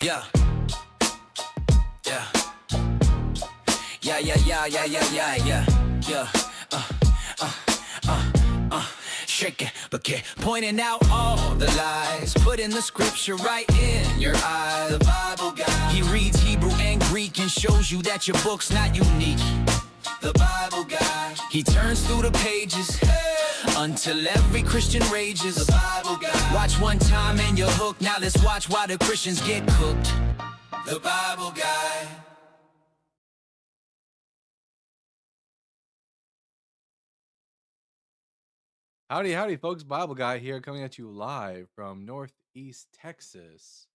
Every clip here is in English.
Yeah, yeah, yeah, yeah, yeah, yeah, yeah, yeah, yeah, yeah. Shake it, but keep pointing out all the lies. Putting the scripture right in your eye. The Bible guy. He reads Hebrew and Greek and shows you that your book's not unique. The Bible guy. He turns through the pages until every Christian rages. The Bible guy. Watch one time and you're hooked. Now let's watch why the Christians get cooked. The Bible guy. Howdy, howdy, folks. Bible Guy here, coming at you live from Northeast Texas.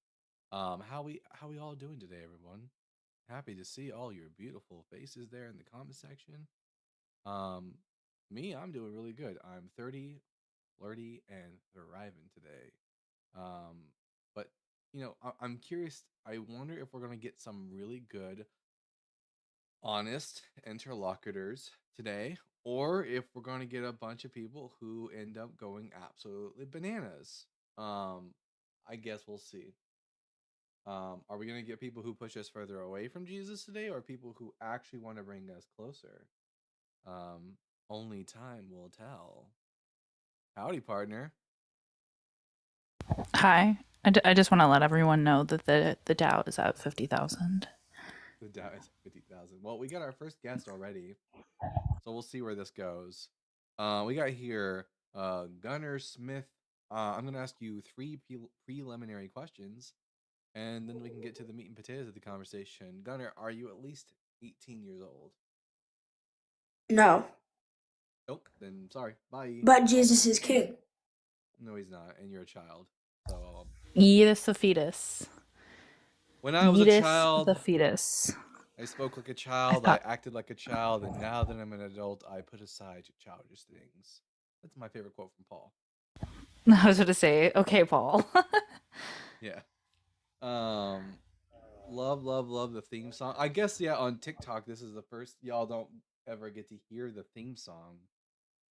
How we all doing today, everyone? Happy to see all your beautiful faces there in the comment section. Um, I'm doing really good. I'm 30, flirty, and thriving today. But I'm curious. I wonder if we're gonna get some really good honest interlocutors today, or if we're going to get a bunch of people who end up going absolutely bananas. I guess we'll see. Are we going to get people who push us further away from Jesus today, or people who actually want to bring us closer? Only time will tell. Howdy, partner. Hi. I just want to let everyone know that the Dow is at 50,000. The Dow is 50,000. Well, we got our first guest already, so we'll see where this goes. We got here Gunnar Smith. I'm going to ask you three preliminary questions, and then we can get to the meat and potatoes of the conversation. Gunnar, are you at least 18 years old? No, Nope. Then sorry. Bye. but Jesus is king. No, he's not, and you're a child. So Yeetus the fetus. when I was a Yeetus child, the fetus. I spoke like a child. I acted like a child, and now that I'm an adult, I put aside childish things. That's my favorite quote from Paul. I was going to say, okay, Paul. Yeah. Love the theme song. I guess on TikTok this is the first y'all don't ever get to hear the theme song.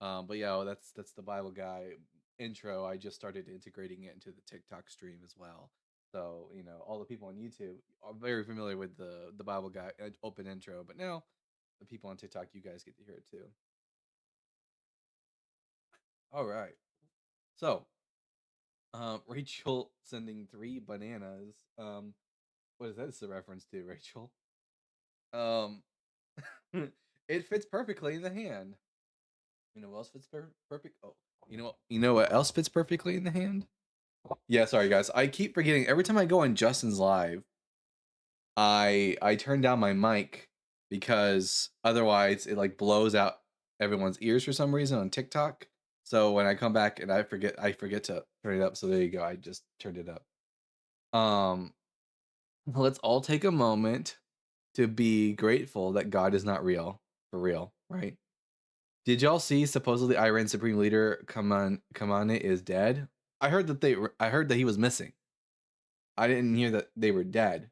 But yeah, that's the Bible Guy intro. I just started integrating it into the TikTok stream as well. So, all the people on YouTube are very familiar with the Bible Guy open intro, but now the people on TikTok, you guys get to hear it too. All right. So, Rachel sending 3 bananas. What is that? It's a reference to, Rachel? It fits perfectly in the hand. You know what else fits perfect? Oh, you know what else fits perfectly in the hand? Yeah, sorry guys. I keep forgetting every time I go on Justin's live, I turn down my mic because otherwise it like blows out everyone's ears for some reason on TikTok. So when I come back and I forget to turn it up. So there you go. I just turned it up. Let's all take a moment to be grateful that God is not real, for real, right? Did y'all see supposedly Iran's supreme leader Khamenei is dead? I heard that he was missing. I didn't hear that they were dead.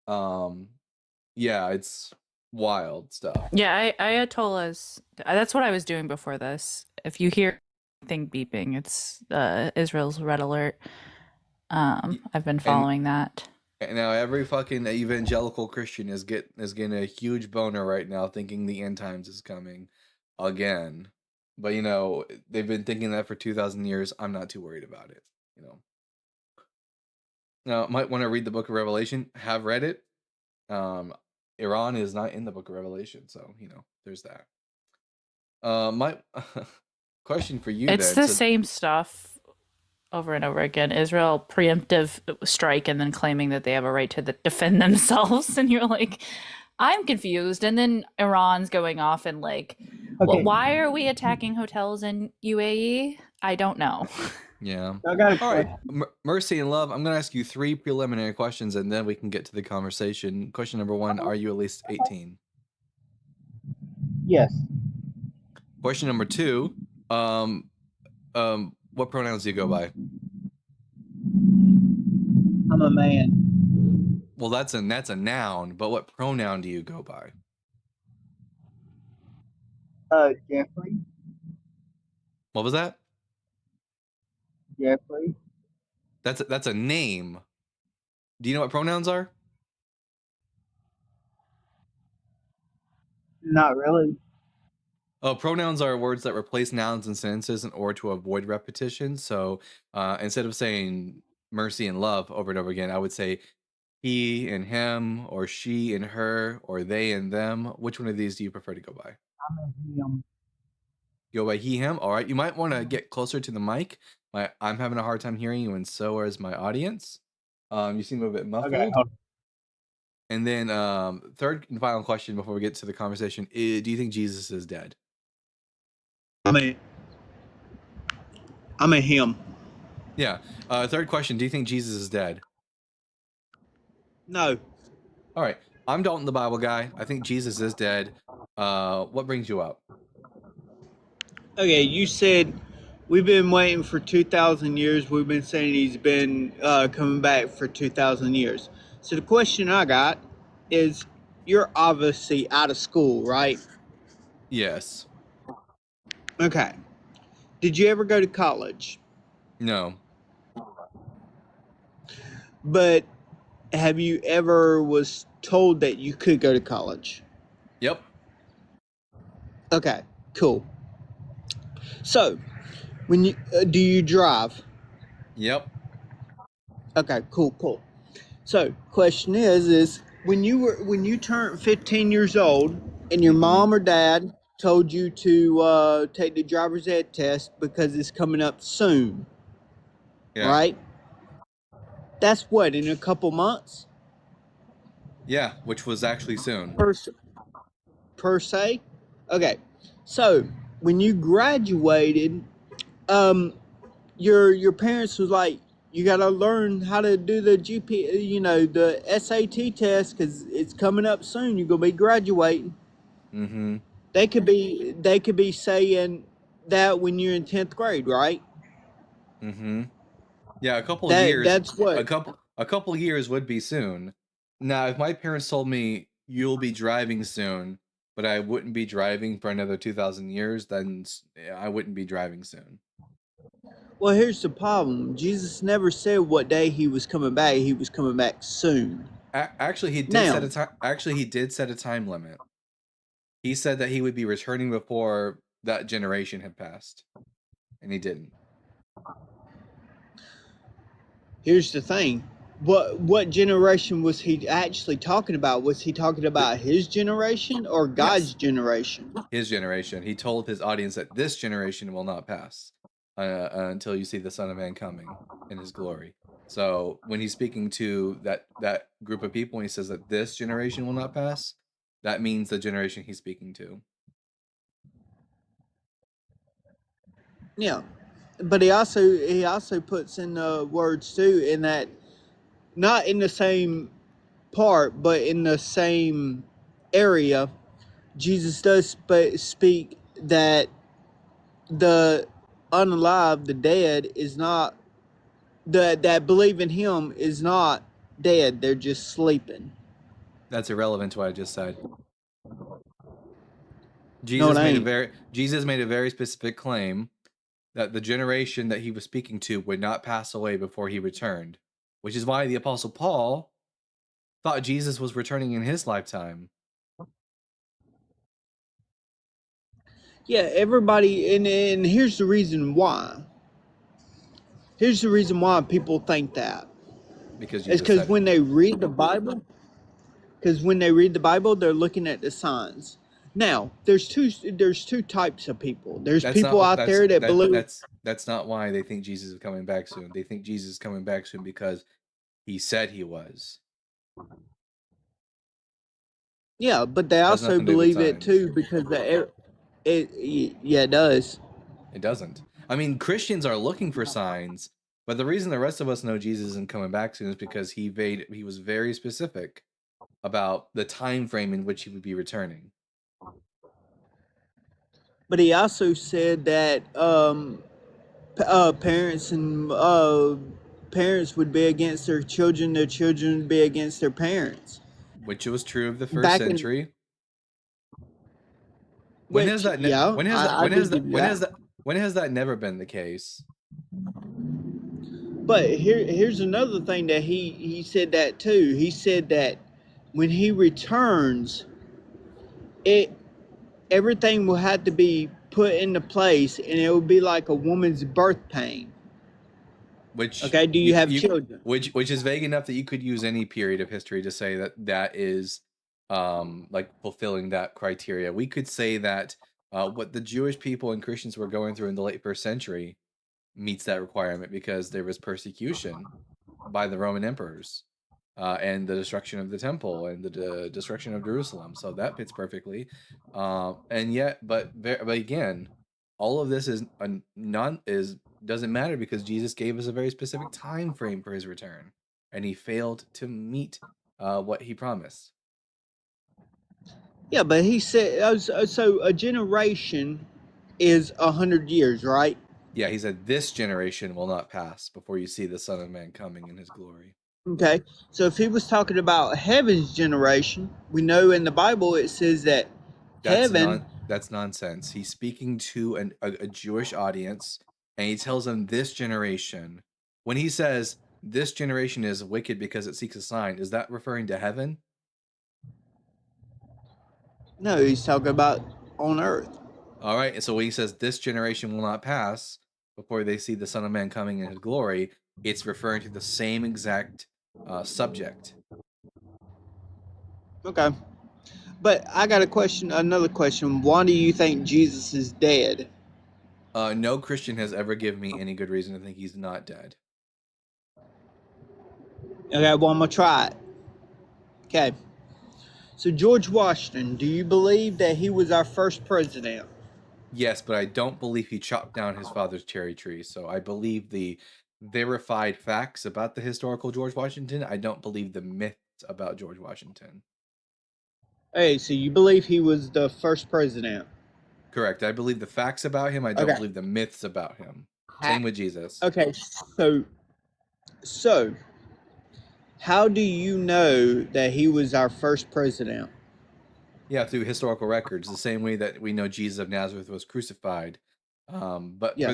Yeah, it's wild stuff. Yeah, Ayatollah's. That's what I was doing before this. If you hear anything beeping, it's Israel's red alert. I've been following that. And now every fucking evangelical Christian is getting a huge boner right now, thinking the end times is coming again. But they've been thinking that for 2,000 years. I'm not too worried about it. Now, might want to read the Book of Revelation. Have read it. Iran is not in the Book of Revelation, so there's that. My question for you It's then. the same stuff over and over again. Israel preemptive strike and then claiming that they have a right to defend themselves, and you're like, I'm confused. And then Iran's going off and like, well, why are we attacking hotels in UAE? I don't know. Yeah. I got All right, Mercy and Love, I'm going to ask you 3 preliminary questions, and then we can get to the conversation. Question number 1, are you at least 18? Yes. Question number 2, what pronouns do you go by? I'm a man. Well, that's a noun, but what pronoun do you go by? Jeffrey. What was that? Jeffrey. That's a name. Do you know what pronouns are? Not really. Oh, pronouns are words that replace nouns and sentences in order to avoid repetition. So instead of saying mercy and love over and over again, I would say he and him, or she and her, or they and them. Which one of these do you prefer to go by? I'm a him. Go by he, him. All right. You might want to get closer to the mic. I'm having a hard time hearing you, and so is my audience. You seem a bit muffled. Okay, hold on. And then third and final question before we get to the conversation: do you think Jesus is dead? I'm a him. Yeah. Third question: do you think Jesus is dead? No. All right. I'm Dalton, the Bible guy. I think Jesus is dead. What brings you up? Okay, you said we've been waiting for 2,000 years. We've been saying he's been coming back for 2,000 years. So the question I got is, you're obviously out of school, right? Yes. Okay. Did you ever go to college? No. But have you ever was told that you could go to college? Yep. Okay, cool. So, when you do you drive? Yep. Okay, cool. So, question is when you turned 15 years old and your mom or dad told you to take the driver's ed test because it's coming up soon, Yeah. right? That's what, in a couple months Yeah, which was actually soon. per se. Okay, so when you graduated, your parents was like, you gotta learn how to do the the SAT test because it's coming up soon. You're gonna be graduating. Mm-hmm. They could be saying that when you're in 10th grade, right? Mm-hmm. Yeah, a couple of years. That's what. A couple of years would be soon. Now, if my parents told me you'll be driving soon, but I wouldn't be driving for another 2,000 years, then I wouldn't be driving soon. Well, here's the problem. Jesus never said what day he was coming back. He was coming back soon. Actually, he did Now- set a time. Actually, he did set a time limit. He said that he would be returning before that generation had passed, and he didn't. Here's the thing. What generation was he actually talking about? Was he talking about his generation or God's generation? His generation. He told his audience that this generation will not pass until you see the Son of Man coming in his glory. So when he's speaking to that group of people, and he says that this generation will not pass, that means the generation he's speaking to. Yeah. But he also puts in the words too, in that not in the same part, but in the same area. Jesus does speak that the unalive, the dead, is not that believe in him is not dead. They're just sleeping. That's irrelevant to what I just said. it Jesus ain't. made a very specific claim that the generation that he was speaking to would not pass away before he returned, which is why the Apostle Paul thought Jesus was returning in his lifetime. Yeah, everybody, and here's the reason why. Here's the reason why people think that. Because It's because when they read the Bible, they're looking at the signs. Now, there's two types of people. There's people out there that believe. That's not why they think Jesus is coming back soon. They think Jesus is coming back soon because he said he was. Yeah, but they also believe it too because it does. It doesn't. I mean, Christians are looking for signs, but the reason the rest of us know Jesus isn't coming back soon is because he was very specific about the time frame in which he would be returning. But he also said that parents would be against their children would be against their parents. Which was true of the first century. When has that never been the case? But here's another thing that he said that too. He said that when he returns, it everything will have to be put into place, and it will be like a woman's birth pain. Which Okay, do you have children? Which is vague enough that you could use any period of history to say that is like fulfilling that criteria. We could say that what the Jewish people and Christians were going through in the late first century meets that requirement because there was persecution by the Roman emperors and the destruction of the temple and the destruction of Jerusalem. So that fits perfectly. And yet, but again, all of this is doesn't matter because Jesus gave us a very specific time frame for his return, and he failed to meet what he promised. Yeah, but he said so. A generation is 100 years, right? Yeah, he said this generation will not pass before you see the Son of Man coming in his glory. Okay, so if he was talking about heaven's generation, we know in the Bible it says that that's nonsense. He's speaking to a Jewish audience, and he tells them this generation. When he says this generation is wicked because it seeks a sign, is that referring to heaven? No, he's talking about on earth. All right, so when he says this generation will not pass before they see the Son of Man coming in his glory, it's referring to the same exact subject. Okay. But I got another question. Why do you think Jesus is dead? No Christian has ever given me any good reason to think he's not dead. Okay, well, I'm going to try it. Okay. So George Washington, do you believe that he was our first president? Yes, but I don't believe he chopped down his father's cherry tree. So I believe the verified facts about the historical George Washington. I don't believe the myths about George Washington. Hey, so you believe he was the first president? Correct. I believe the facts about him. I don't believe the myths about him. Same with Jesus. Okay, so how do you know that he was our first president? Yeah, through historical records, the same way that we know Jesus of Nazareth was crucified. But Yes.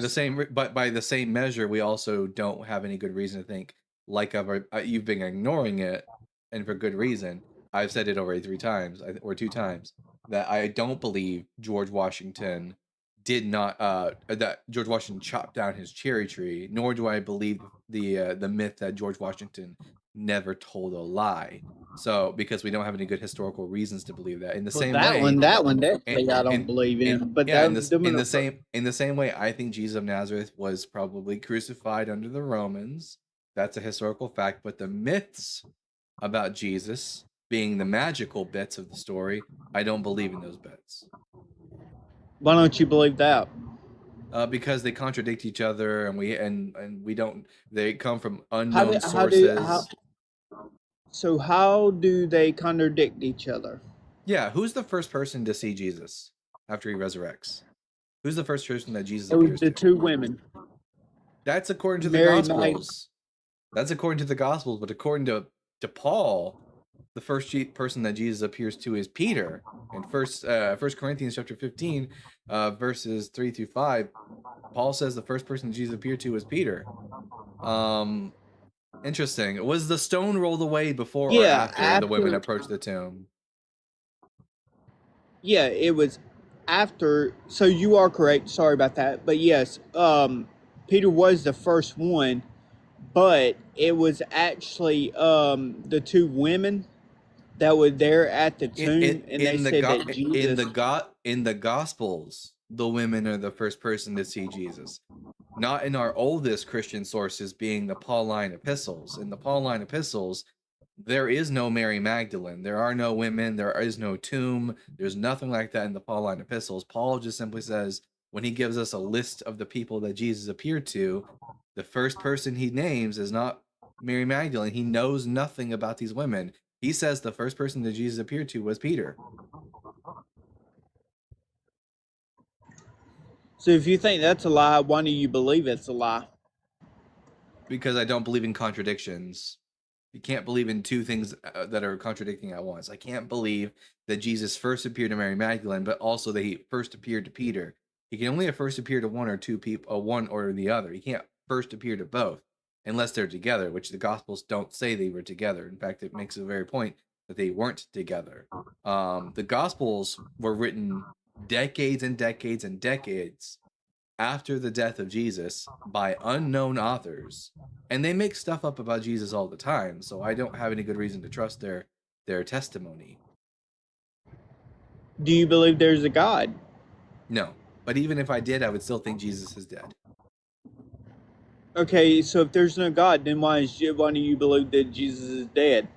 by the same measure, we also don't have any good reason to think you've been ignoring it, and for good reason. I've said it already 3 times or 2 times that I don't believe George Washington did not that George Washington chopped down his cherry tree, nor do I believe the myth that George Washington never told a lie. So because we don't have any good historical reasons to believe that. In the same way, that one definitely I don't believe in. But yeah, in the same way, I think Jesus of Nazareth was probably crucified under the Romans. That's a historical fact. But the myths about Jesus being the magical bits of the story, I don't believe in those bits. Why don't you believe that? Because they contradict each other, and we don't. They come from unknown sources. So how do they contradict each other? Yeah, who's the first person to see Jesus after he resurrects? Who's the first person that Jesus It was appears the to? 2 women. That's according to the Mary Gospels. That's according to the Gospels, but according to Paul, the first person that Jesus appears to is Peter. In First Corinthians chapter 15, verses 3 through 5, Paul says the first person Jesus appeared to was Peter. Interesting. Was the stone rolled away before or after the women approached the tomb? Yeah, it was after. So you are correct. Sorry about that. But yes, Peter was the first one, but it was actually the 2 women that were there at the tomb, and they said that Jesus. In the Gospels, the women are the first person to see Jesus. Not in our oldest Christian sources, being the Pauline epistles. In the Pauline epistles, there is no Mary Magdalene. There are no women. There is no tomb. There's nothing like that in the Pauline epistles. Paul just simply says, when he gives us a list of the people that Jesus appeared to, the first person he names is not Mary Magdalene. He knows nothing about these women. He says the first person that Jesus appeared to was Peter. So if you think that's a lie, why do you believe it's a lie? Because I don't believe in contradictions. You can't believe in 2 things that are contradicting at once. I can't believe that Jesus first appeared to Mary Magdalene, but also that he first appeared to Peter. He can only have first appeared to one or 2 people, one or the other. He can't first appear to both. unless they're together, which the Gospels don't say they were together. In fact, it makes a very point that they weren't together. The Gospels were written decades and decades and decades after the death of Jesus by unknown authors, and they make stuff up about Jesus all the time, so I don't have any good reason to trust their testimony. Do you believe there's a God? No, but even if I did, I would still think Jesus is dead. Okay, so if there's no God, then why do you believe that Jesus is dead?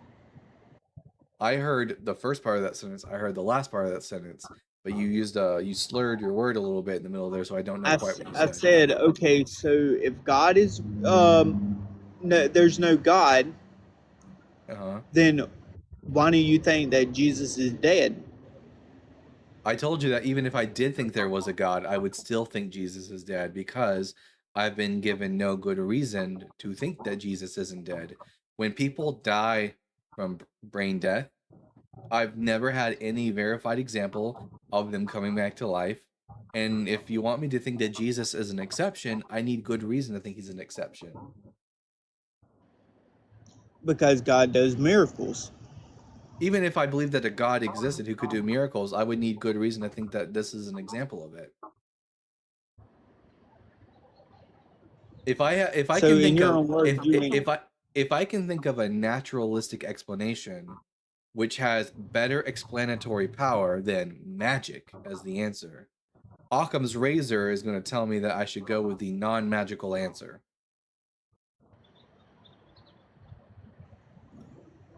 I heard the first part of that sentence. I heard the last part of that sentence, but you slurred your word a little bit in the middle there, so I don't know quite what you I said. said, okay, so if God is no, there's no God, then why do you think that Jesus is dead? I told you that even if I did think there was a God, I would still think Jesus is dead because I've been given no good reason to think that Jesus isn't dead. When people die from brain death, I've never had any verified example of them coming back to life. And if you want me to think that Jesus is an exception, I need good reason to think he's an exception. Because God does miracles. Even if I believe that a God existed who could do miracles, I would need good reason to think that this is an example of it. If I So can in think your of own words, you mean if I can think of a naturalistic explanation which has better explanatory power than magic as the answer, Occam's razor is going to tell me that I should go with the non-magical answer.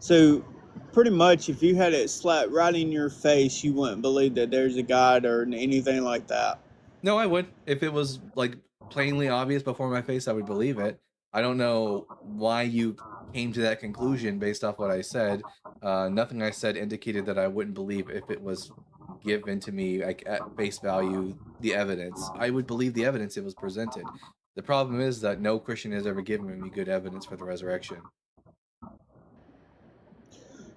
so pretty much if you had it slapped right in your face, you wouldn't believe that there's a God or anything like that. No, I would. If it was like plainly obvious before my face, I would believe it. I don't know why you came to that conclusion based off what I said. Nothing I said indicated that I wouldn't believe if it was given to me like at face value, the evidence. I would believe the evidence it was presented. The problem is that no Christian has ever given me good evidence for the resurrection.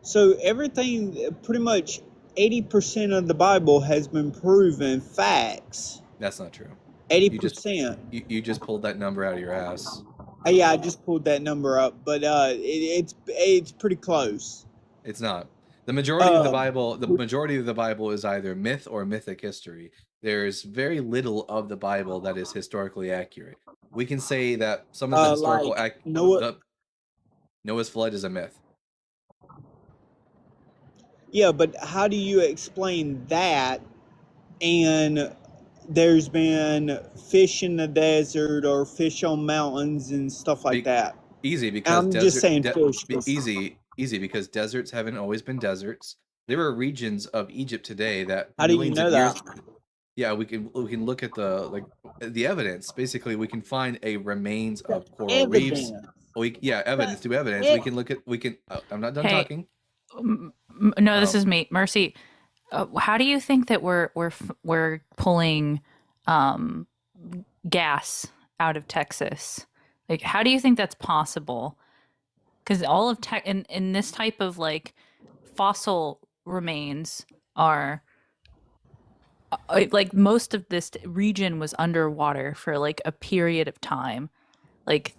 So everything, pretty much 80% of the Bible has been proven facts. That's not true. 80%. You just pulled that number out of your ass. Yeah, I just pulled that number up, but it's pretty close. It's not. The majority of the Bible is either myth or mythic history. There's very little of the Bible that is historically accurate. We can say that some of the historical Noah's flood is a myth. Yeah, but how do you explain that? And there's been fish in the desert or fish on mountains and stuff like that. Easy, because I'm just saying fish. Easy because deserts haven't always been deserts. There are regions of Egypt today that How do you know that? Yeah, we can look at the evidence. Basically, we can find a remains of coral reefs. Evidence through evidence. I'm not done talking. No, this is me, Mercy. How do you think that we're pulling gas out of Texas? Like, how do you think that's possible? Because all of in this type of like fossil remains are like most of this region was underwater for like a period of time. Like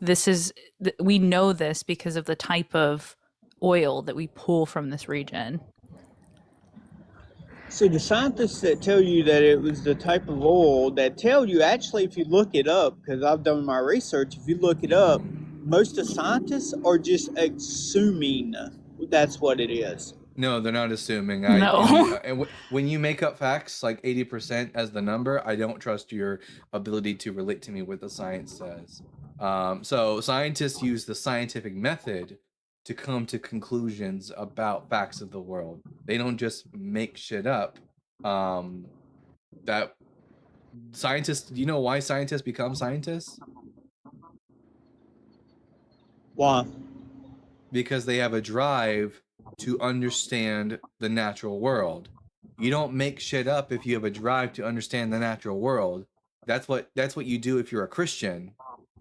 we know this because of the type of oil that we pull from this region. So the scientists that tell you that it was the type of oil that tell you, actually, if you look it up, because I've done my research, if you look it up, most of the scientists are just assuming that's what it is. No, they're not assuming. No. When you make up facts like 80% as the number, I don't trust your ability to relate to me what the science says. So scientists use the scientific method to come to conclusions about facts of the world. They don't just make shit up. That scientists, do you know why scientists become scientists? Why? Because they have a drive to understand the natural world. You don't make shit up if you have a drive to understand the natural world. That's what you do if you're a Christian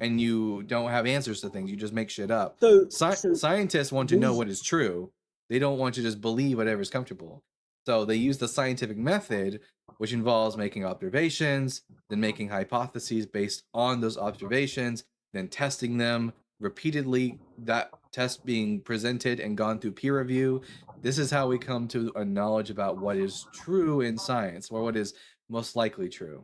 and you don't have answers to things. You just make shit up. Scientists want to know what is true. They don't want to just believe whatever's comfortable. So they use the scientific method, which involves making observations, then making hypotheses based on those observations, then testing them, repeatedly that test being presented and gone through peer review. This is how we come to a knowledge about what is true in science, or what is most likely true.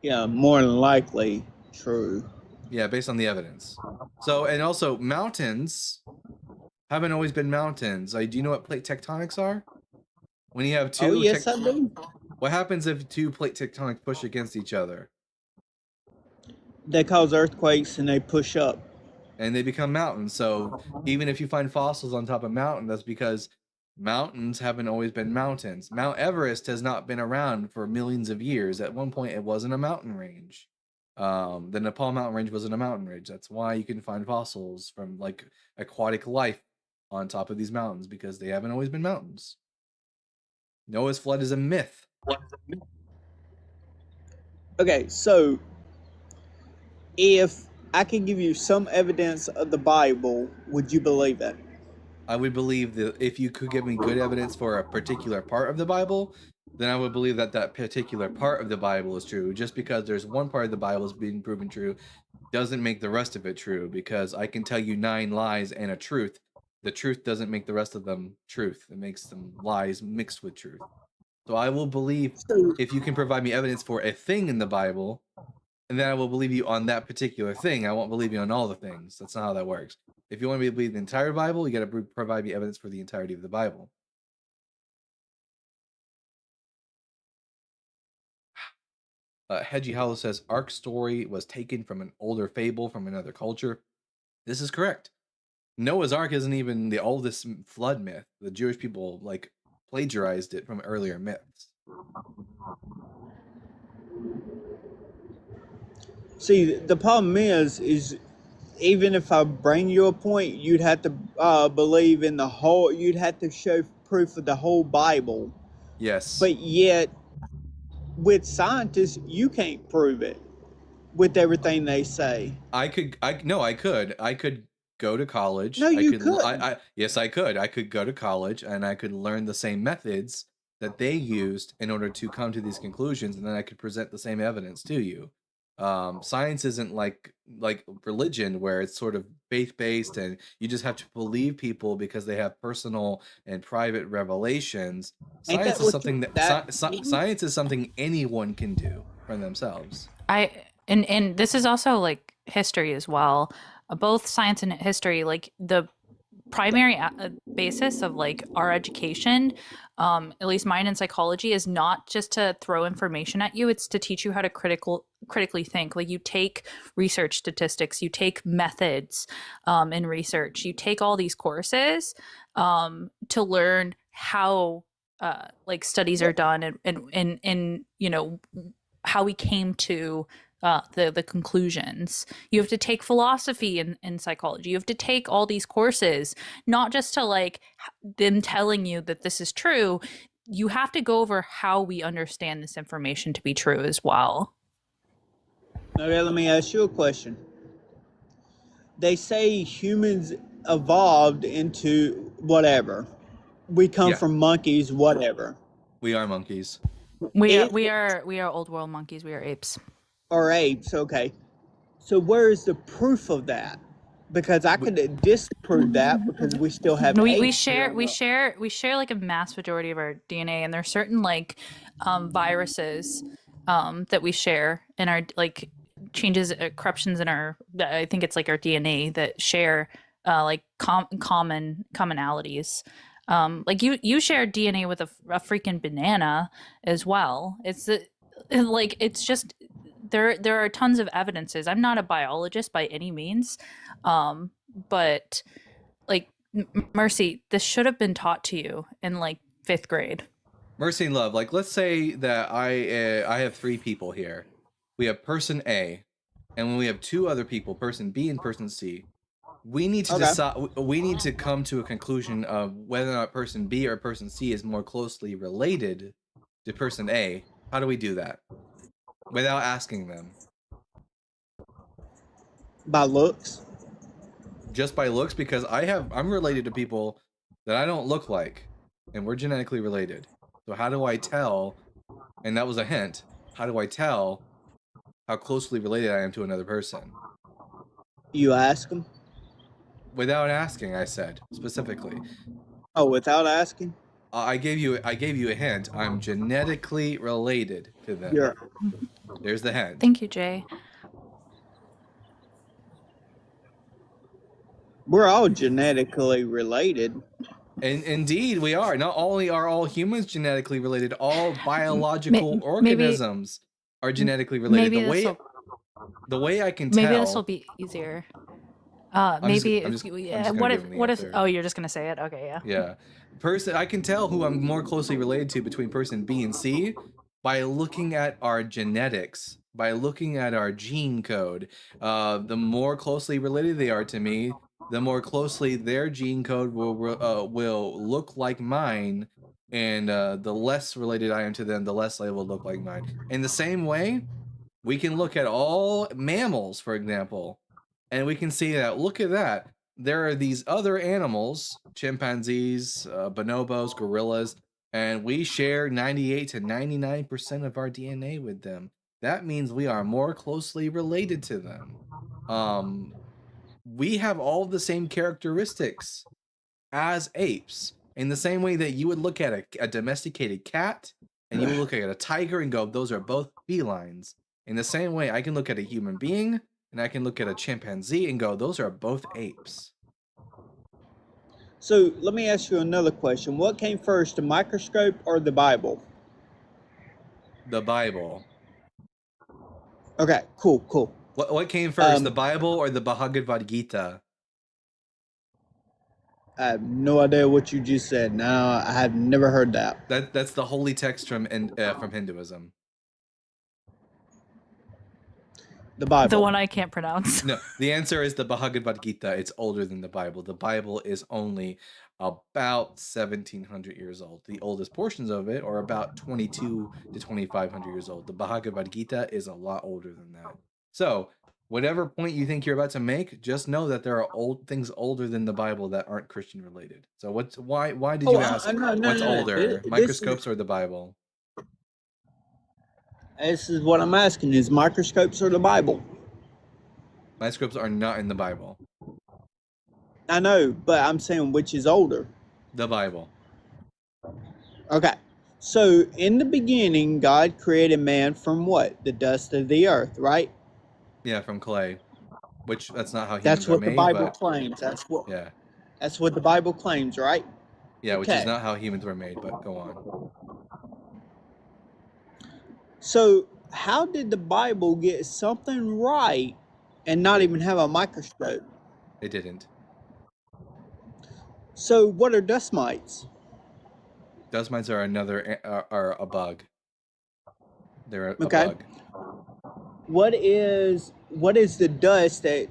Yeah, more than likely true. Yeah, based on the evidence. So, and also mountains haven't always been mountains. Do you know what plate tectonics are? When you have two, Oh, yes, I do. what happens if two plate tectonics push against each other? They cause earthquakes and they push up. And they become mountains. So even if you find fossils on top of mountain, that's because mountains haven't always been mountains. Mount Everest has not been around for millions of years. At one point, it wasn't a mountain range. The Nepal mountain range wasn't a mountain range. That's why you can find fossils from like aquatic life on top of these mountains, because they haven't always been mountains. Noah's flood is a myth. Okay, so if I can give you some evidence of the Bible, would you believe it? I would believe that if you could give me good evidence for a particular part of the Bible, then I would believe that that particular part of the Bible is true. Just because there's one part of the Bible is being proven true doesn't make the rest of it true, because I can tell you 9 lies and a truth. The truth doesn't make the rest of them truth. It makes them lies mixed with truth. So I will believe if you can provide me evidence for a thing in the Bible, and then I will believe you on that particular thing. I won't believe you on all the things. That's not how that works. If you want me to believe the entire Bible, you got to provide me evidence for the entirety of the Bible. Hedgie Hollow says Ark story was taken from an older fable from another culture. This is correct. Noah's Ark isn't even the oldest flood myth. The Jewish people like plagiarized it from earlier myths. See, the problem is even if I bring you a point, you'd have to believe in the whole. You'd have to show proof of the whole Bible. Yes. But yet, with scientists, you can't prove it with everything they say. I could go to college. No, you couldn't. Yes, I could. I could go to college and I could learn the same methods that they used in order to come to these conclusions, and then I could present the same evidence to you. Science isn't like religion, where it's sort of faith-based and you just have to believe people because they have personal and private revelations. Science is something science is something anyone can do for themselves. And this is also like history as well. Both science and history, like the primary basis of like our education, at least mine in psychology, is not just to throw information at you. It's to teach you how to critically think. Like you take research statistics, you take methods in research, you take all these courses to learn how like studies are done, and you know how we came to the conclusions. You have to take philosophy in psychology. You have to take all these courses, not just to like them telling you that this is true. You have to go over how we understand this information to be true as well. Okay, let me ask you a question. They say humans evolved into whatever. We come from monkeys, whatever. We are monkeys. We are old world monkeys. We are apes. Or apes, okay. So where is the proof of that? Because I could disprove that because we still have we apes share here. like a mass majority of our DNA, and there's certain like viruses that we share in our like changes corruptions in our, I think it's like our DNA, that share like commonalities. Like you share DNA with a freaking banana as well. It's like it's just there are tons of evidences. I'm not a biologist by any means, but like Mercy, this should have been taught to you in like 5th grade. Mercy and love, like let's say that I have 3 people here. We have person A, and when we have 2 other people, person B and person C. We need to decide. We need to come to a conclusion of whether or not person B or person C is more closely related to person A. How do we do that without asking them? By looks? Just by looks, because I'm related to people that I don't look like, and we're genetically related. So how do I tell? And that was a hint. How do I tell how closely related I am to another person? You ask them? Without asking, I said specifically. Oh, without asking? I gave you a hint. I'm genetically related to them. You're There's the hint. Thank you, Jay. we're all genetically related. And indeed, we are. Not only are all humans genetically related, all biological maybe- organisms are genetically related. Maybe The way I can tell. maybe this will be easier. Maybe I'm just gonna what give if him the what if answer. oh, you're just gonna say it? Okay, yeah. Yeah. I can tell who I'm more closely related to between person B and C by looking at our genetics, by looking at our gene code. The more closely related they are to me, the more closely their gene code will look like mine, and the less related I am to them, the less they will look like mine. In the same way, we can look at all mammals, for example, and we can see that, look at that. There are these other animals, chimpanzees, bonobos, gorillas, and we share 98 to 99% of our DNA with them. That means we are more closely related to them. We have all the same characteristics as apes. In the same way that you would look at a domesticated cat and you would look at a tiger and go, those are both felines. In the same way, I can look at a human being and I can look at a chimpanzee and go, those are both apes. So let me ask you another question. What came first, the microscope or the Bible? The Bible. Okay, cool. What came first, the Bible or the Bhagavad Gita? I have no idea what you just said. No, I have never heard that. That's the holy text from Hinduism. The Bible. The one I can't pronounce. No, the answer is the Bhagavad Gita. It's older than the Bible. The Bible is only about 1,700 years old. The oldest portions of it are about 22 to 2,500 years old. The Bhagavad Gita is a lot older than that. So, whatever point you think you're about to make, just know that there are old things older than the Bible that aren't Christian related. So, why did you ask what's older, microscopes or the Bible? This is what I'm asking: is microscopes or the Bible? Microscopes are not in the Bible. I know, but I'm saying which is older. The Bible. Okay. So in the beginning, God created man from what? The dust of the earth, right? Yeah, from clay. Which that's not how humans That's are what made. the Bible but, claims. That's what yeah, the Bible claims, right? yeah, which is Okay. not how humans were made. But go on. So how did the Bible get something right and not even have a microscope? It didn't. So what are dust mites? Dust mites are are a bug. They're a Okay. bug. What is the dust that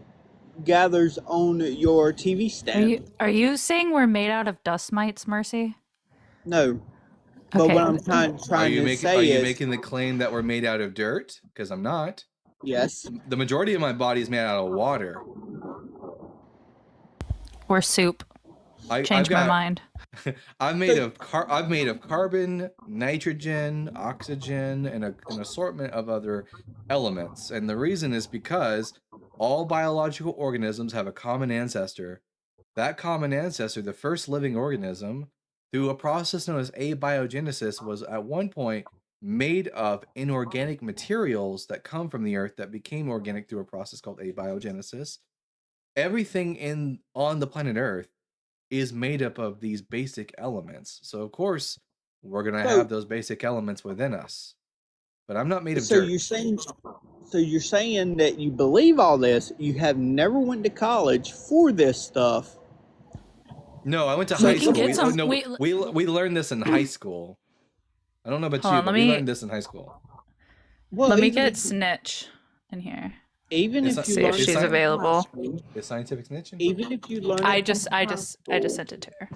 gathers on your TV stand? Are you saying we're made out of dust mites, Mercy? No. But Okay. what I'm trying Are you to say making is making the claim that we're made out of dirt? Because I'm not. yes. The majority of my body is made out of water. Or soup? Change my mind. I'm made of carbon, nitrogen, oxygen, and an assortment of other elements. And the reason is because all biological organisms have a common ancestor. That common ancestor, the first living organism, through a process known as abiogenesis, was at one point made of inorganic materials that come from the earth that became organic through a process called abiogenesis. Everything on the planet Earth is made up of these basic elements. So of course, we're going to have those basic elements within us. But I'm not made of dirt. You're saying that you believe all this, you have never went to college for this stuff. No, I went to So high you school. can get some- We learned this in high school. I don't know about Hold you, on, but let we me- learned this in high school. Well, Let me even get if- Snitch in here. Even It's if not- you See if learn she's it in available. high school, Is scientific snitching? even if you learn I it just from high sent it to her.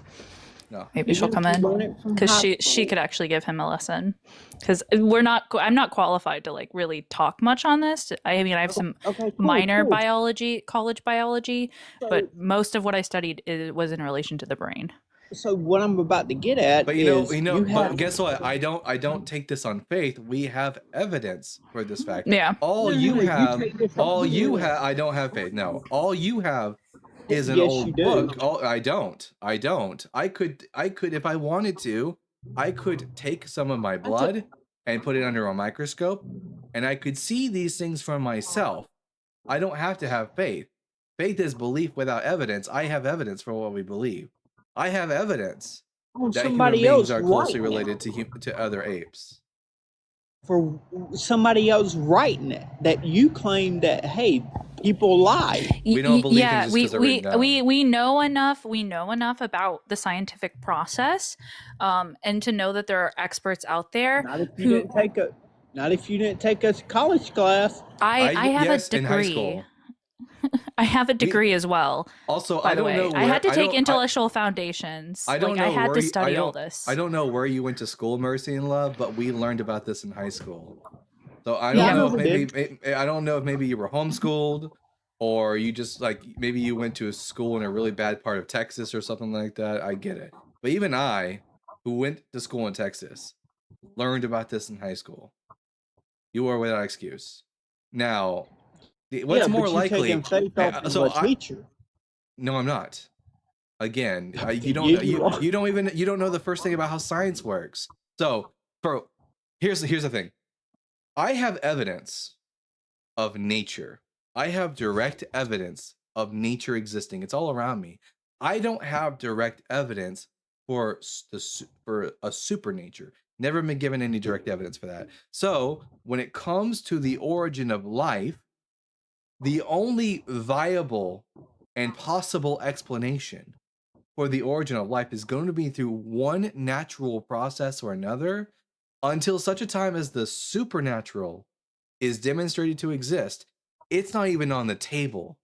No. Maybe she'll even come if you in learn it from because high she school, could actually give him a lesson. Because I'm not qualified to like really talk much on this. I mean, I have some okay, cool, minor cool. college biology, So- but most of what I studied was in relation to the brain. So what I'm about to get at But is you but have guess what? I don't take this on faith. We have evidence for this fact. Yeah. All No, you no, you have, take this all on you faith. have, I don't have faith. No, all you have is an Yes, you old do. book. Oh, I don't. I could, if I wanted to, I could take some of my blood and put it under a microscope, and I could see these things for myself. I don't have to have faith. Faith is belief without evidence. I have evidence for what we believe. I have evidence On that human somebody beings else are closely writing it. related to other apes. For somebody else writing it, that you claim that, hey, people lie. We don't believe yeah, things just 'cause they're written down. we know enough about the scientific process, and to know that there are experts out there Not if you who didn't take a college class. I have yes, a in high degree. school. I have a degree as well. Also, By I the don't way, know. I had to take I, intellectual foundations. I don't like know I had where to you- study I all don't- this. I don't know where you went to school, Mercy and Love, but we learned about this in high school. So I don't Yeah. know if We maybe I don't know if maybe you were homeschooled, or you just like maybe you went to a school in a really bad part of Texas or something like that. I get it, but even I, who went to school in Texas, learned about this in high school. You are without excuse. Now, what's yeah, more but likely? Taking faith off of So a teacher. No, I'm not. Again, you don't Yeah, know, you are. you don't know the first thing about how science works. So, here's the thing. I have evidence of nature. I have direct evidence of nature existing. It's all around me. I don't have direct evidence for a supernature. Never been given any direct evidence for that. So, when it comes to the origin of life, the only viable and possible explanation for the origin of life is going to be through one natural process or another, until such a time as the supernatural is demonstrated to exist. It's not even on the table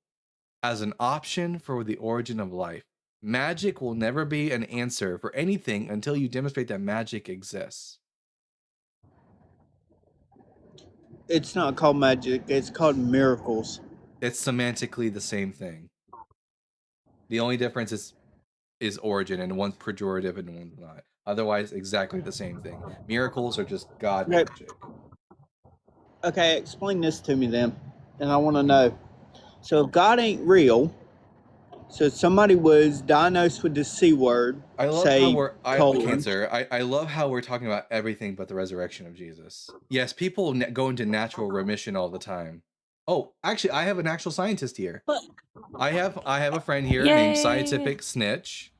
as an option for the origin of life. Magic will never be an answer for anything until you demonstrate that magic exists. It's not called magic. It's called miracles. It's semantically the same thing. The only difference is origin, and one's pejorative and one's not. Otherwise, exactly the same thing. Miracles are just God Yep. magic. Okay, explain this to me then, and I want to know. So if God ain't real, so somebody was diagnosed with the C word, I love say how colon. cancer. I love how we're talking about everything but the resurrection of Jesus. Yes, people go into natural remission all the time. Oh, actually, I have an actual scientist here. But- I have a friend here named Yay. Scientific Snitch,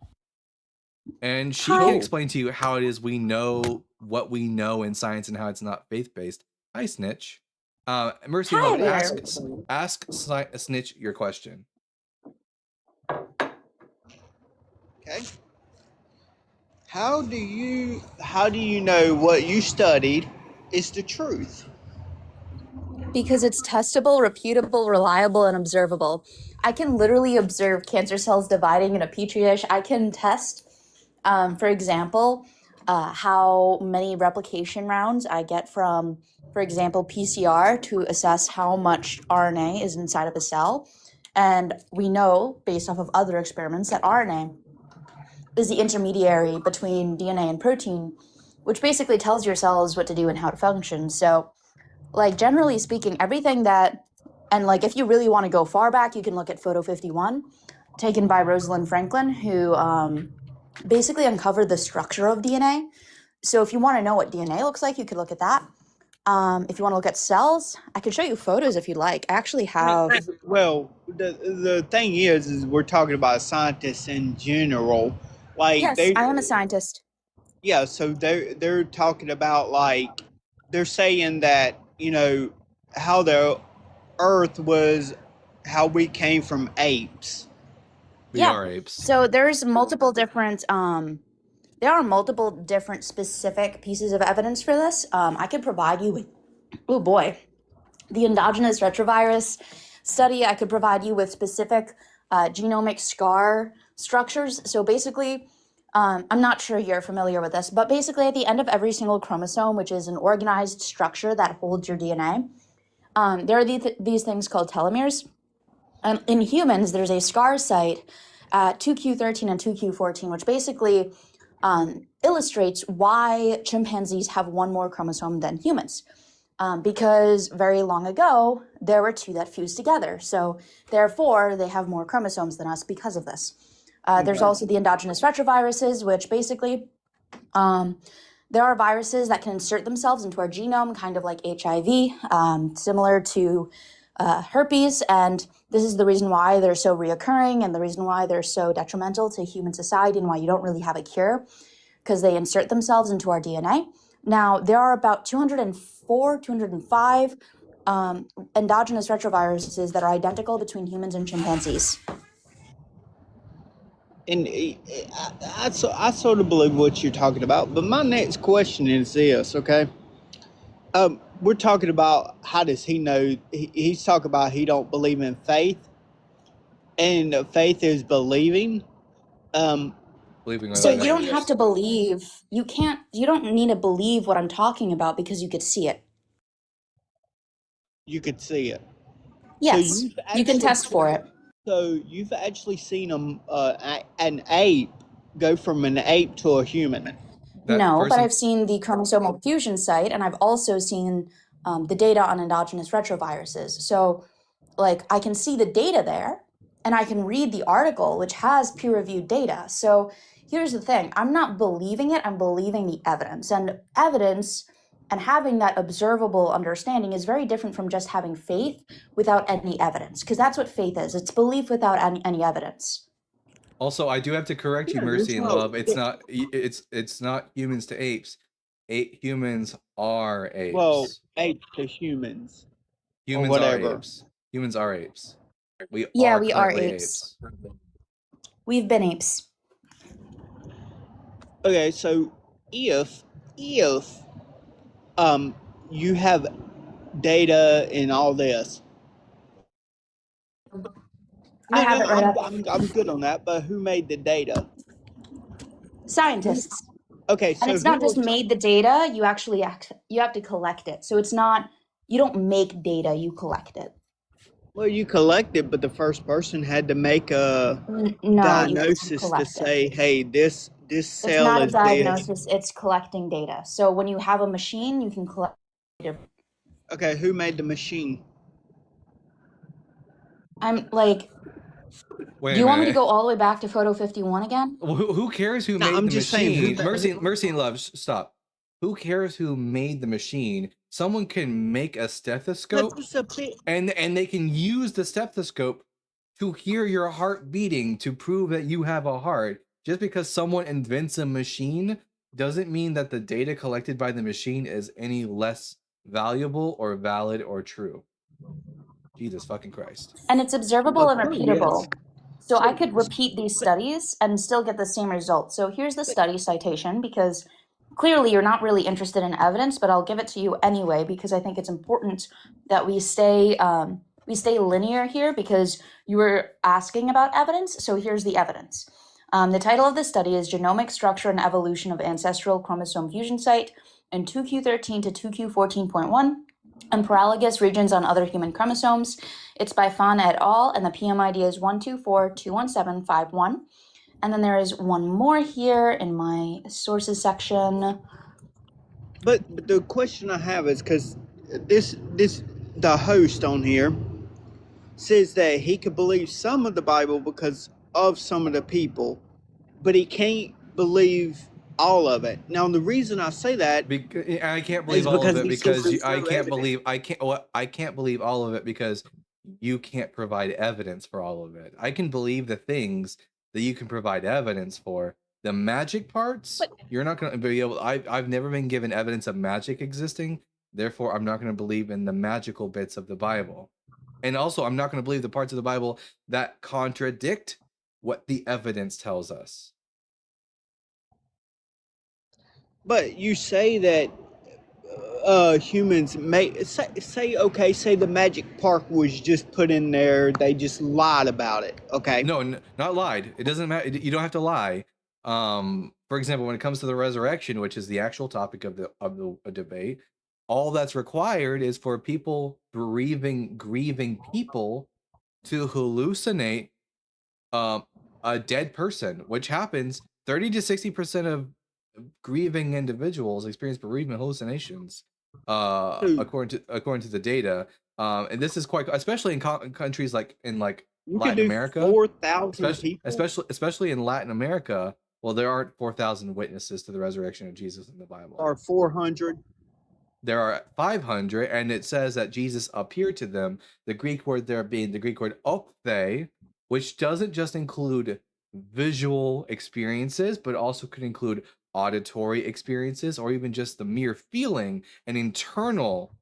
and she Hi. can explain to you how it is we know what we know in science and how it's not faith based. Hi, Snitch. Mercy, Hi Love, there. ask Snitch your question. Okay. How do you know what you studied is the truth? Because it's testable, reputable, reliable, and observable. I can literally observe cancer cells dividing in a petri dish. I can test, for example, how many replication rounds I get from, for example, PCR to assess how much RNA is inside of a cell. And we know, based off of other experiments, that RNA is the intermediary between DNA and protein, which basically tells your cells what to do and how to function. So, like, generally speaking, everything that, and like, if you really want to go far back, you can look at photo 51, taken by Rosalind Franklin, who basically uncovered the structure of DNA. So if you want to know what DNA looks like, you could look at that. If you want to look at cells, I can show you photos if you'd like. I actually have. Well, the thing is we're talking about scientists in general. Like Yes, I am a scientist. Yeah, so they're talking about, like, they're saying that, how the earth was, how we came from apes. We Yeah. are apes. So there's multiple different there are multiple different specific pieces of evidence for this. I could provide you with, oh boy, the endogenous retrovirus study. I could provide you with specific genomic scar structures. So basically, I'm not sure you're familiar with this, but basically at the end of every single chromosome, which is an organized structure that holds your DNA, there are these things called telomeres. In humans, there's a scar site at 2q13 and 2q14, which basically illustrates why chimpanzees have one more chromosome than humans. Because very long ago, there were two that fused together. So therefore, they have more chromosomes than us because of this. There's also the endogenous retroviruses, which basically there are viruses that can insert themselves into our genome, kind of like HIV, similar to herpes. And this is the reason why they're so reoccurring and the reason why they're so detrimental to human society and why you don't really have a cure, because they insert themselves into our DNA. Now, there are about 204, 205 endogenous retroviruses that are identical between humans and chimpanzees. And I sort of believe what you're talking about. But my next question is this, okay? We're talking about how does he know? He's talking about he don't believe in faith, and faith is believing. Believing So without you don't evidence. have to believe. You don't need to believe what I'm talking about because you could see it. You could see it. Yes, you've you can actually- test for it. So you've actually seen an ape go from an ape to a human. That No, but person- I've seen the chromosomal fusion site, and I've also seen the data on endogenous retroviruses. So, like, I can see the data there, and I can read the article, which has peer-reviewed data. So here's the thing. I'm not believing it, I'm believing the evidence. And evidence and having that observable understanding is very different from just having faith without any evidence, because that's what faith is. It's belief without any evidence. Also, I do have to correct you, Yeah, Mercy there's and no- Love. It's not. It's not humans to apes. Humans are apes. Well, ape to humans. humans are whatever. apes. Humans are apes. We Yeah, are we are currently apes. We've been apes. Okay, so if you have data and all this. I have it right up. I'm good on that, but who made the data? Scientists. Okay, so And it's not who just made the data, you actually you have to collect it. So it's not, you don't make data, you collect it. Well, you collect it, but the first person had to make a No, diagnosis you to collect say, it. hey, this It's cell not a is this. diagnosis, it's collecting data. So when you have a machine, you can collect data. Okay, who made the machine? I'm like, Wait do you a want me to minute. go all the way back to photo 51 again? Who cares who No, made I'm the just saying, who machine? ma- Mercy and Love, stop. Who cares who made the machine? Someone can make a stethoscope, That's a bit- and they can use the stethoscope to hear your heart beating to prove that you have a heart. Just because someone invents a machine doesn't mean that the data collected by the machine is any less valuable or valid or true. Jesus fucking Christ. And it's observable and Oh, repeatable. yes. So I could repeat these studies and still get the same results. So here's the study citation, because clearly you're not really interested in evidence, but I'll give it to you anyway because I think it's important that we stay linear here, because you were asking about evidence. So here's the evidence. The title of the study is Genomic Structure and Evolution of Ancestral Chromosome Fusion Site in 2q13 to 2q14.1 and Paralogous Regions on Other Human Chromosomes. It's by Fan et al., and the PMID is 124217151. And then there is one more here in my sources section. But the question I have is because the host on here says that he could believe some of the Bible because of some of the people, but he can't believe all of it. Now, the reason I say that I can't believe is all of because it he because says there's I no can't evidence. believe I can't believe all of it because you can't provide evidence for all of it. I can believe the things that you can provide evidence for. The magic parts, you're not going to be able. I've never been given evidence of magic existing. Therefore, I'm not going to believe in the magical bits of the Bible. And also, I'm not going to believe the parts of the Bible that contradict what the evidence tells us. But you say that humans may say the magic park was just put in there, they just lied about it. Okay. No, not lied. It doesn't matter. You don't have to lie. For example, when it comes to the resurrection, which is the actual topic of the debate, all that's required is for people grieving people to hallucinate a dead person, which happens 30 to 60% of grieving individuals experience bereavement hallucinations, So according to the data. And this is quite, especially in countries like in you could Latin do America, 4,000 people. especially in Latin America. Well, there aren't 4,000 witnesses to the resurrection of Jesus in the Bible. Or 400. There are 500, and it says that Jesus appeared to them. The Greek word there being the Greek word ophthe, which doesn't just include visual experiences, but also could include auditory experiences, or even just the mere feeling, an internal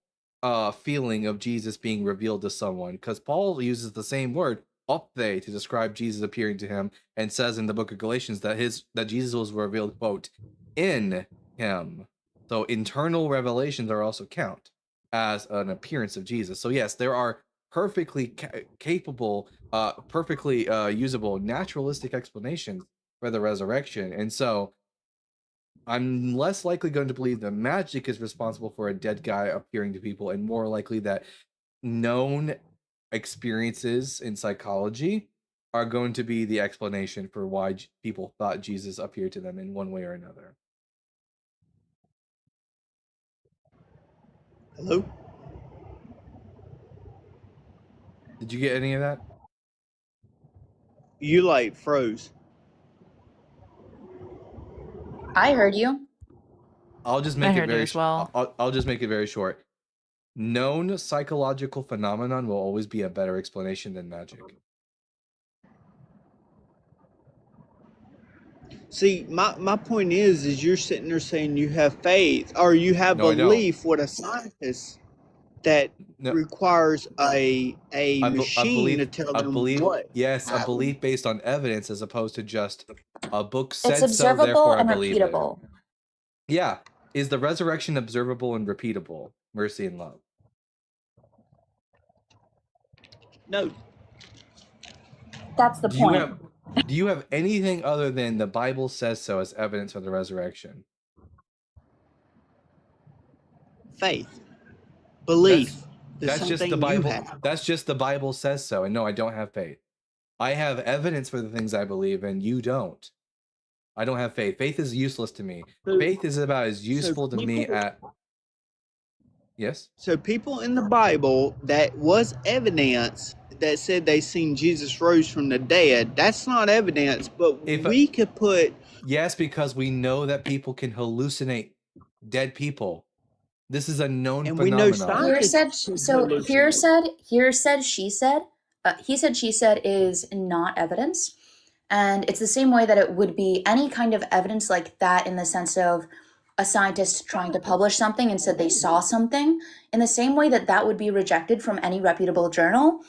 feeling of Jesus being revealed to someone. Because Paul uses the same word, ophthe, to describe Jesus appearing to him, and says in the book of Galatians that Jesus was revealed, quote, in him. So internal revelations are also count as an appearance of Jesus. So yes, there are perfectly capable, perfectly usable naturalistic explanations for the resurrection. And so I'm less likely going to believe that magic is responsible for a dead guy appearing to people, and more likely that known experiences in psychology are going to be the explanation for why people thought Jesus appeared to them in one way or another. Hello? Did you get any of that? You like froze. I heard you. I'll just I make it heard you very as well. I'll just make it very short. Known psychological phenomenon will always be a better explanation than magic. See, my point is you're sitting there saying you have faith or you have No, I don't. belief with a scientist that No, requires a a machine to belief, tell a them belief, what yes, a happened. belief based on evidence as opposed to just a book It's said so, observable therefore I and believe it. repeatable. Yeah. Is the resurrection observable and repeatable? Mercy and love. No. That's the Do you point. have do you have anything other than the Bible says so as evidence for the resurrection? Faith. Belief. That's just the something you Bible. have. That's just the Bible says so. And no, I don't have faith. I have evidence for the things I believe, and you don't. I don't have faith. Faith is useless to me. So- Faith is about as useful to me people- at. Yes? So people in the Bible that was evidence that said they seen Jesus rose from the dead, that's not evidence, but If- we could put Yes, because we know that people can hallucinate dead people. This is a known And we know phenomenon. Here said scientists so. hallucinate. Here said she said. He said she said is not evidence, and it's the same way that it would be any kind of evidence like that in the sense of a scientist trying to publish something and said they saw something. In the same way that that would be rejected from any reputable journal,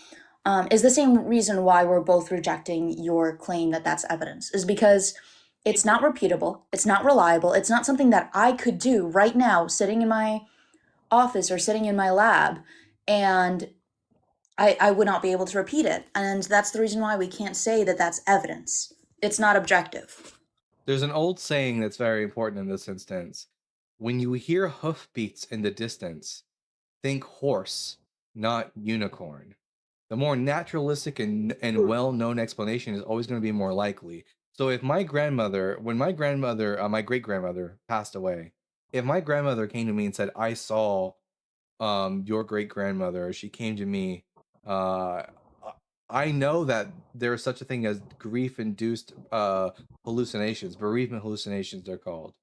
is the same reason why we're both rejecting your claim that that's evidence. Is because it's not repeatable, it's not reliable, it's not something that I could do right now, sitting in my office or sitting in my lab, and I would not be able to repeat it. And that's the reason why we can't say that that's evidence. It's not objective. There's an old saying that's very important in this instance. When you hear hoofbeats in the distance, think horse, not unicorn. The more naturalistic and well-known explanation is always going to be more likely. So if my grandmother, when my grandmother, my great-grandmother passed away, if my grandmother came to me and said, I saw your great-grandmother, she came to me, I know that there is such a thing as grief-induced hallucinations, bereavement hallucinations they're called,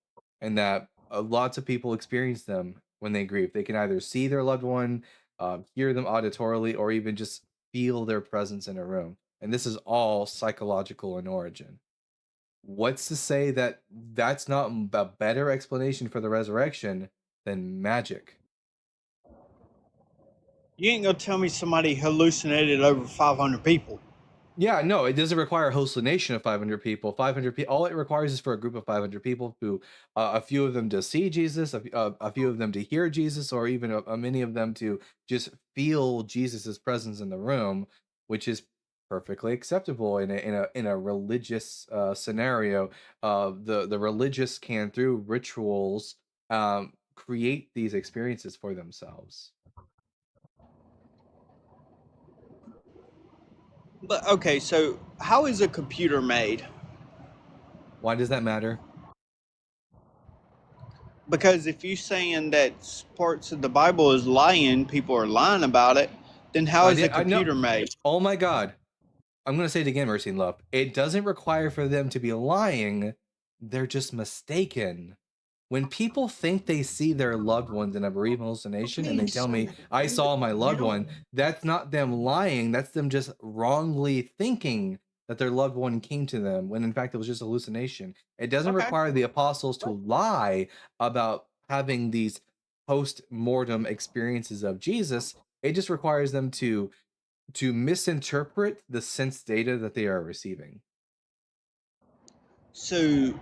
and that lots of people experience them when they grieve. They can either see their loved one, hear them auditorily, or even just feel their presence in a room. And this is all psychological in origin. What's to say that that's not a better explanation for the resurrection than magic? You ain't gonna tell me somebody hallucinated over 500 people. Yeah, no, it doesn't require a hallucination of 500 people. 500 people, all it requires is for a group of 500 people to, a few of them to see Jesus, a few of them to hear Jesus, or even many of them to just feel Jesus's presence in the room, which is perfectly acceptable in a religious scenario. The religious can, through rituals, create these experiences for themselves. But okay, so how is a computer made? Why does that matter? Because if you're saying that parts of the Bible is lying, people are lying about it, then how is a I know. computer made? Oh my God. I'm going to say it again, Mercy and Love. It doesn't require for them to be lying. They're just mistaken. When people think they see their loved ones in a bereavement hallucination and they tell me, I saw my loved one, that's not them lying. That's them just wrongly thinking that their loved one came to them when in fact it was just a hallucination. It doesn't Okay. require the apostles to lie about having these post-mortem experiences of Jesus. It just requires them to misinterpret the sense data that they are receiving. So,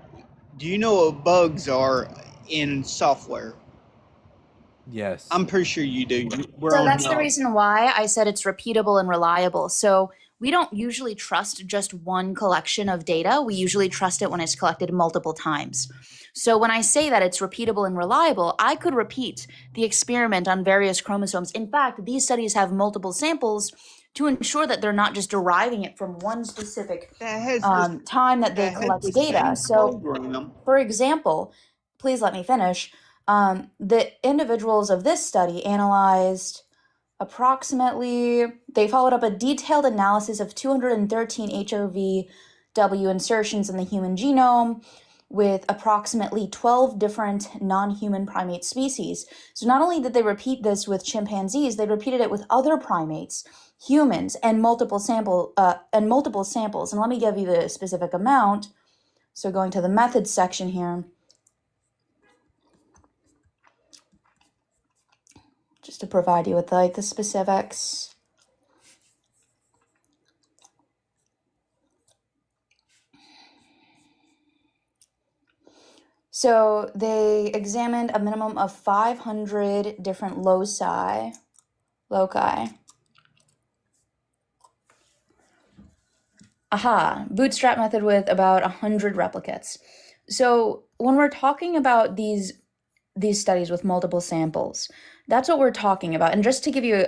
do you know what bugs are in software? Yes. I'm pretty sure you do. We're So on that's the now. reason why I said it's repeatable and reliable. So we don't usually trust just one collection of data. We usually trust it when it's collected multiple times. So when I say that it's repeatable and reliable, I could repeat the experiment on various chromosomes. In fact, these studies have multiple samples to ensure that they're not just deriving it from one specific That has the, time that they that has collect the data. same So program. for example, please let me finish. The individuals of this study analyzed approximately, they followed up a detailed analysis of 213 HOVW insertions in the human genome with approximately 12 different non-human primate species. So not only did they repeat this with chimpanzees, they repeated it with other primates, humans, and multiple samples. And let me give you the specific amount. So going to the methods section here, just to provide you with like the specifics. So they examined a minimum of 500 different loci. Aha, bootstrap method with about 100 replicates. So when we're talking about these studies with multiple samples, that's what we're talking about. And just to give you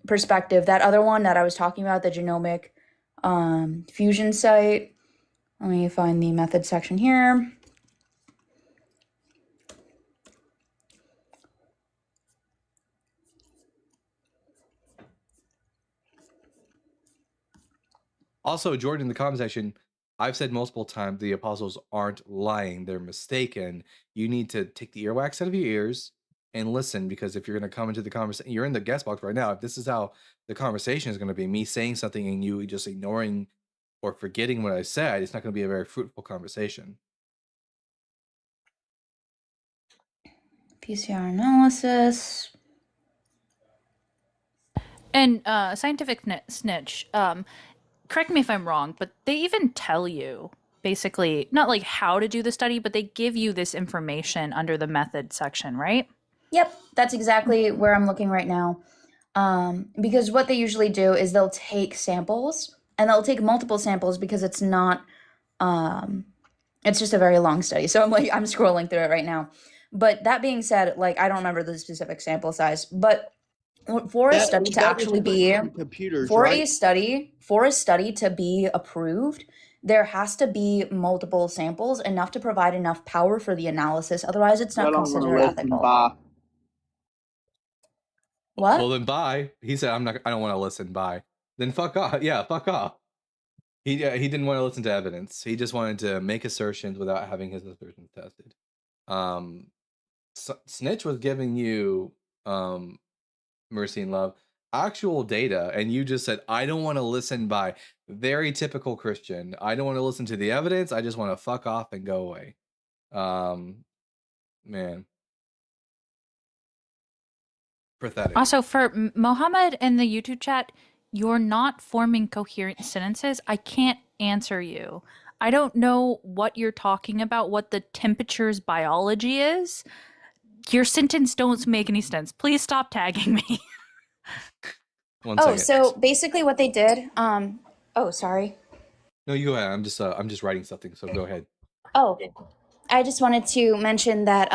perspective, that other one that I was talking about, the genomic fusion site, let me find the method section here. Also, Jordan, in the comment section, I've said multiple times the apostles aren't lying, they're mistaken. You need to take the earwax out of your ears and listen, because if you're going to come into the conversation, you're in the guest box right now. If this is how the conversation is going to be, me saying something and you just ignoring or forgetting what I said, it's not going to be a very fruitful conversation. PCR analysis. And scientific snitch, correct me if I'm wrong, but they even tell you basically not like how to do the study, but they give you this information under the method section, right? Yep, that's exactly where I'm looking right now. Because what they usually do is they'll take samples, and they'll take multiple samples because it's not, it's just a very long study. So I'm scrolling through it right now. But that being said, like, I don't remember the specific sample size, but for a study to That actually was put be, on computers, for right? a study to be approved, there has to be multiple samples, enough to provide enough power for the analysis. Otherwise, it's not I don't want to considered listen ethical. by. What? Well, then bye. He said, I don't want to listen. Bye. Then fuck off. Yeah, fuck off. He didn't want to listen to evidence. He just wanted to make assertions without having his assertions tested. Snitch was giving you Mercy and Love actual data, and you just said, I don't want to listen. By very typical Christian. I don't want to listen to the evidence. I just want to fuck off and go away. Man. Pathetic. Also, for Mohammed in the YouTube chat, you're not forming coherent sentences. I can't answer you. I don't know what you're talking about, what the temperature's biology is. Your sentence don't make any sense. Please stop tagging me. One second. So basically what they did, sorry. No, you go ahead. I'm just writing something, so go ahead. Oh, I just wanted to mention that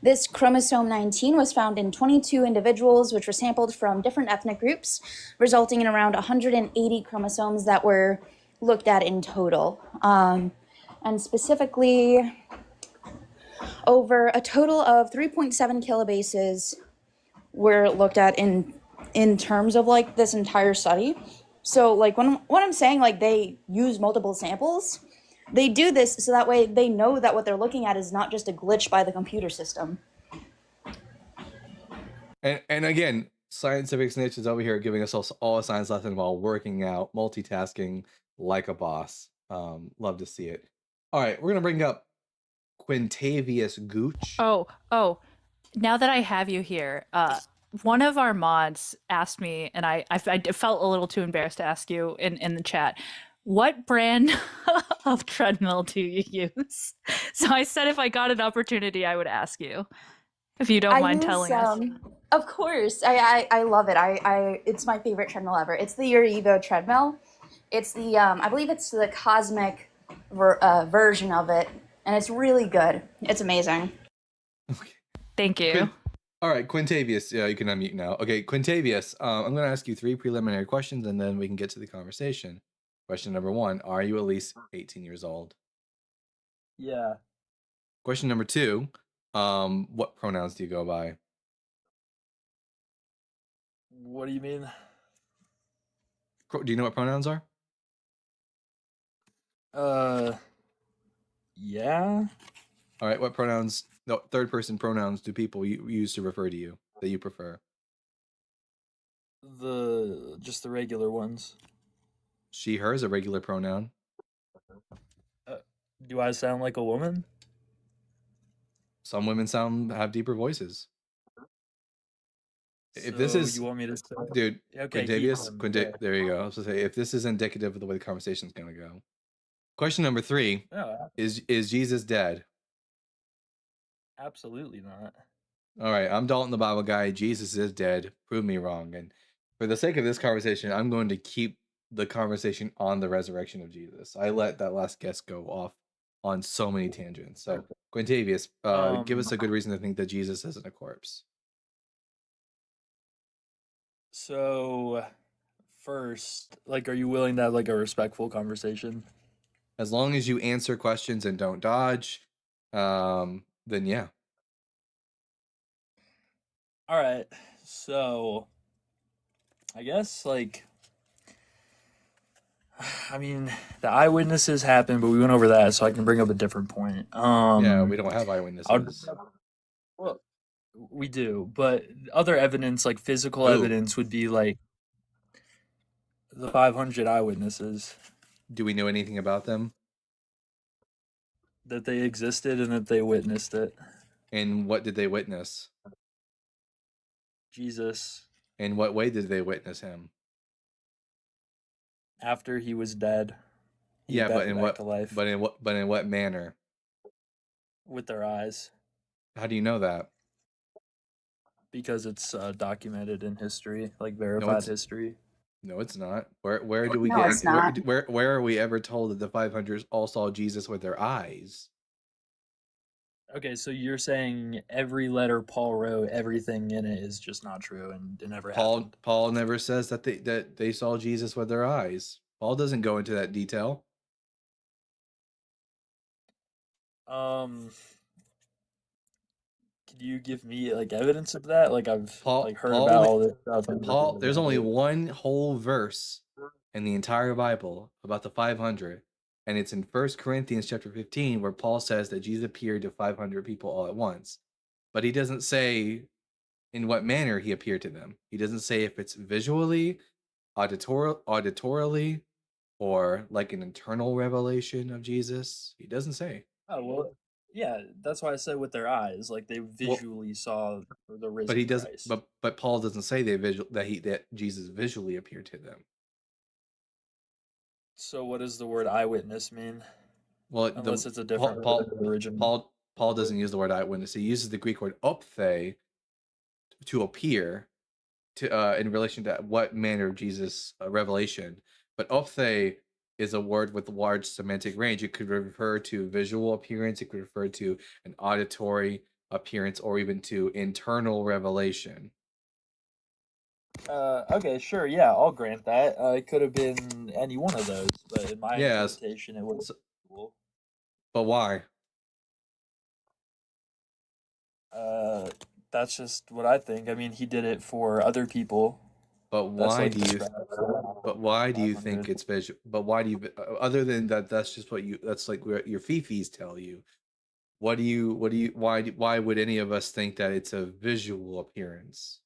this chromosome 19 was found in 22 individuals, which were sampled from different ethnic groups, resulting in around 180 chromosomes that were looked at in total. And specifically, over a total of 3.7 kilobases were looked at in terms of like this entire study. So like when I'm saying like they use multiple samples, they do this so that way they know that what they're looking at is not just a glitch by the computer system. And again, Scientific Snitch is over here giving us all a science lesson while working out, multitasking like a boss. Love to see it. All right, we're gonna bring up Quintavious Gooch. Oh, now that I have you here, one of our mods asked me, and I felt a little too embarrassed to ask you in the chat, what brand of treadmill do you use? So I said if I got an opportunity, I would ask you, if you don't mind telling us. Of course, I love it. It's my favorite treadmill ever. It's the Evo treadmill. It's the I believe it's the cosmic version of it, and it's really good. It's amazing. Okay. Thank you. All right, Quintavious, you can unmute now. Okay, Quintavious, I'm going to ask you 3 preliminary questions, and then we can get to the conversation. Question number 1, are you at least 18 years old? Yeah. Question number 2, what pronouns do you go by? What do you mean? Do you know what pronouns are? Yeah. All right, what pronouns, no, third-person pronouns do people use to refer to you that you prefer? Just the regular ones. She, her is a regular pronoun. Do I sound like a woman? Some women have deeper voices. If this So is, you want me to say? dude, Okay, Quintavious, keep going. there you go. I was gonna say, if this is indicative of the way the conversation is gonna go. Question number 3, No, is Jesus dead? absolutely not. All right, I'm Dalton the Bible guy. Jesus is dead. Prove me wrong. And for the sake of this conversation, I'm going to keep the conversation on the resurrection of Jesus. I let that last guest go off on so many tangents. So, Quintavious, give us a good reason to think that Jesus isn't a corpse. So, first, like, are you willing to have like a respectful conversation? As long as you answer questions and don't dodge, then yeah. All right. So, I guess like, I mean, the eyewitnesses happened, but we went over that, so I can bring up a different point. Yeah, we don't have eyewitnesses. Well, we do, but other evidence, like physical Ooh. evidence, would be like the 500 eyewitnesses Do we know anything about them? that they existed and that they witnessed it. And what did they witness? Jesus, In what way did they witness him? after he was dead, he Yeah, but back in back what? to life But in what manner? with their eyes, How do you know that? because it's documented in history, like verified it's- history. No, it's not. Where do we No, get? it's not. Where are we ever told that the 500 all saw Jesus with their eyes? Okay, so you're saying every letter Paul wrote, everything in it is just not true and it never happened. Paul never says that they saw Jesus with their eyes. Paul doesn't go into that detail. Could you give me like evidence of that? Like I've Paul- like heard Paul about only- all this stuff. and Paul, nothing there's about only it. one whole verse in the entire Bible about the 500, and it's in 1 Corinthians chapter 15 where Paul says that Jesus appeared to 500 people all at once. But he doesn't say in what manner he appeared to them. He doesn't say if it's visually, auditorily, or like an internal revelation of Jesus. He doesn't say. Oh well, yeah, that's why I said with their eyes, like they visually saw the risen But he doesn't. Christ. But Paul doesn't say that Jesus visually appeared to them. So what does the word eyewitness mean? Well, Unless it's a different Paul, word than the original. Paul doesn't use the word eyewitness. He uses the Greek word ophthe to appear to in relation to what manner of Jesus revelation. But ophthe is a word with large semantic range. It could refer to visual appearance, it could refer to an auditory appearance, or even to internal revelation. Okay, sure, yeah, I'll grant that. It could have been any one of those, but in my Yes. interpretation, it was So, cool. but why? That's just what I think. I mean, he did it for other people. But That's why like do the you? strat. But why do you think 500. it's visual? But why do you? Other than that, that's just what you. That's like what your fifis tell you. What do you? What do you? Why would any of us think that it's a visual appearance?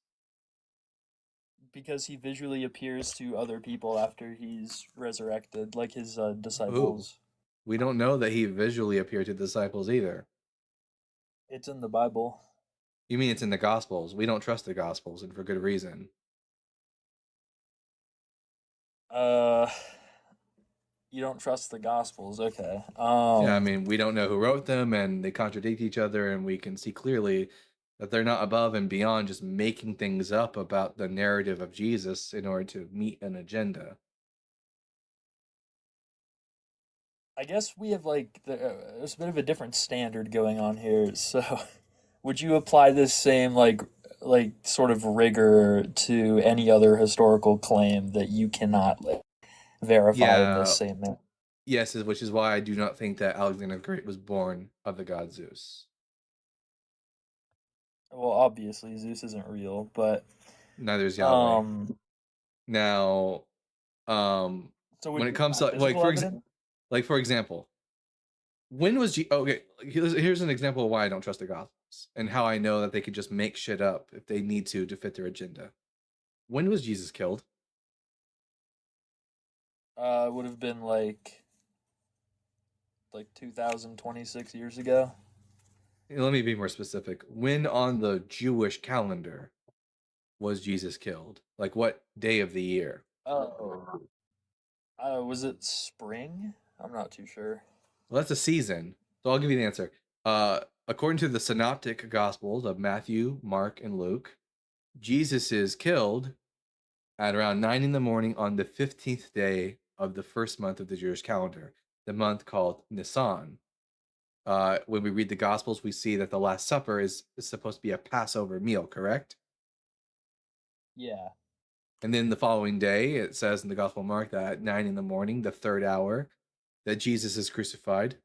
Because he visually appears to other people after he's resurrected, like his Who? disciples. We don't know that he visually appeared to disciples either. It's in the Bible. You mean it's in the Gospels? We don't trust the Gospels, and for good reason. Uh, you don't trust the Gospels, okay. Yeah, I mean, we don't know who wrote them, and they contradict each other, and we can see clearly that they're not above and beyond just making things up about the narrative of Jesus in order to meet an agenda. I guess we have like there's a bit of a different standard going on here. So, would you apply this same like sort of rigor to any other historical claim that you cannot like verify in Yeah, this same manner? yes, which is why I do not think that Alexander the Great was born of the god Zeus. Well, obviously Zeus isn't real, but Neither is Yahweh. um, Now, so when would it you comes apply to physical evidence? for example, when was okay? Here's an example of why I don't trust the Gospels and how I know that they could just make shit up if they need to fit their agenda. When was Jesus killed? Would have been like 2026 years ago. Let me be more specific. When on the Jewish calendar was Jesus killed? Like what day of the year? Oh, was it spring? I'm not too sure. Well, that's a season. So I'll give you the answer. According to the synoptic gospels of Matthew, Mark, and Luke, Jesus is killed at around 9 in the morning on the 15th day of the first month of the Jewish calendar, the month called Nisan. When we read the Gospels, we see that the Last Supper is supposed to be a Passover meal, correct? Yeah. And then the following day, it says in the Gospel of Mark that at 9 in the morning, the third hour, that Jesus is crucified.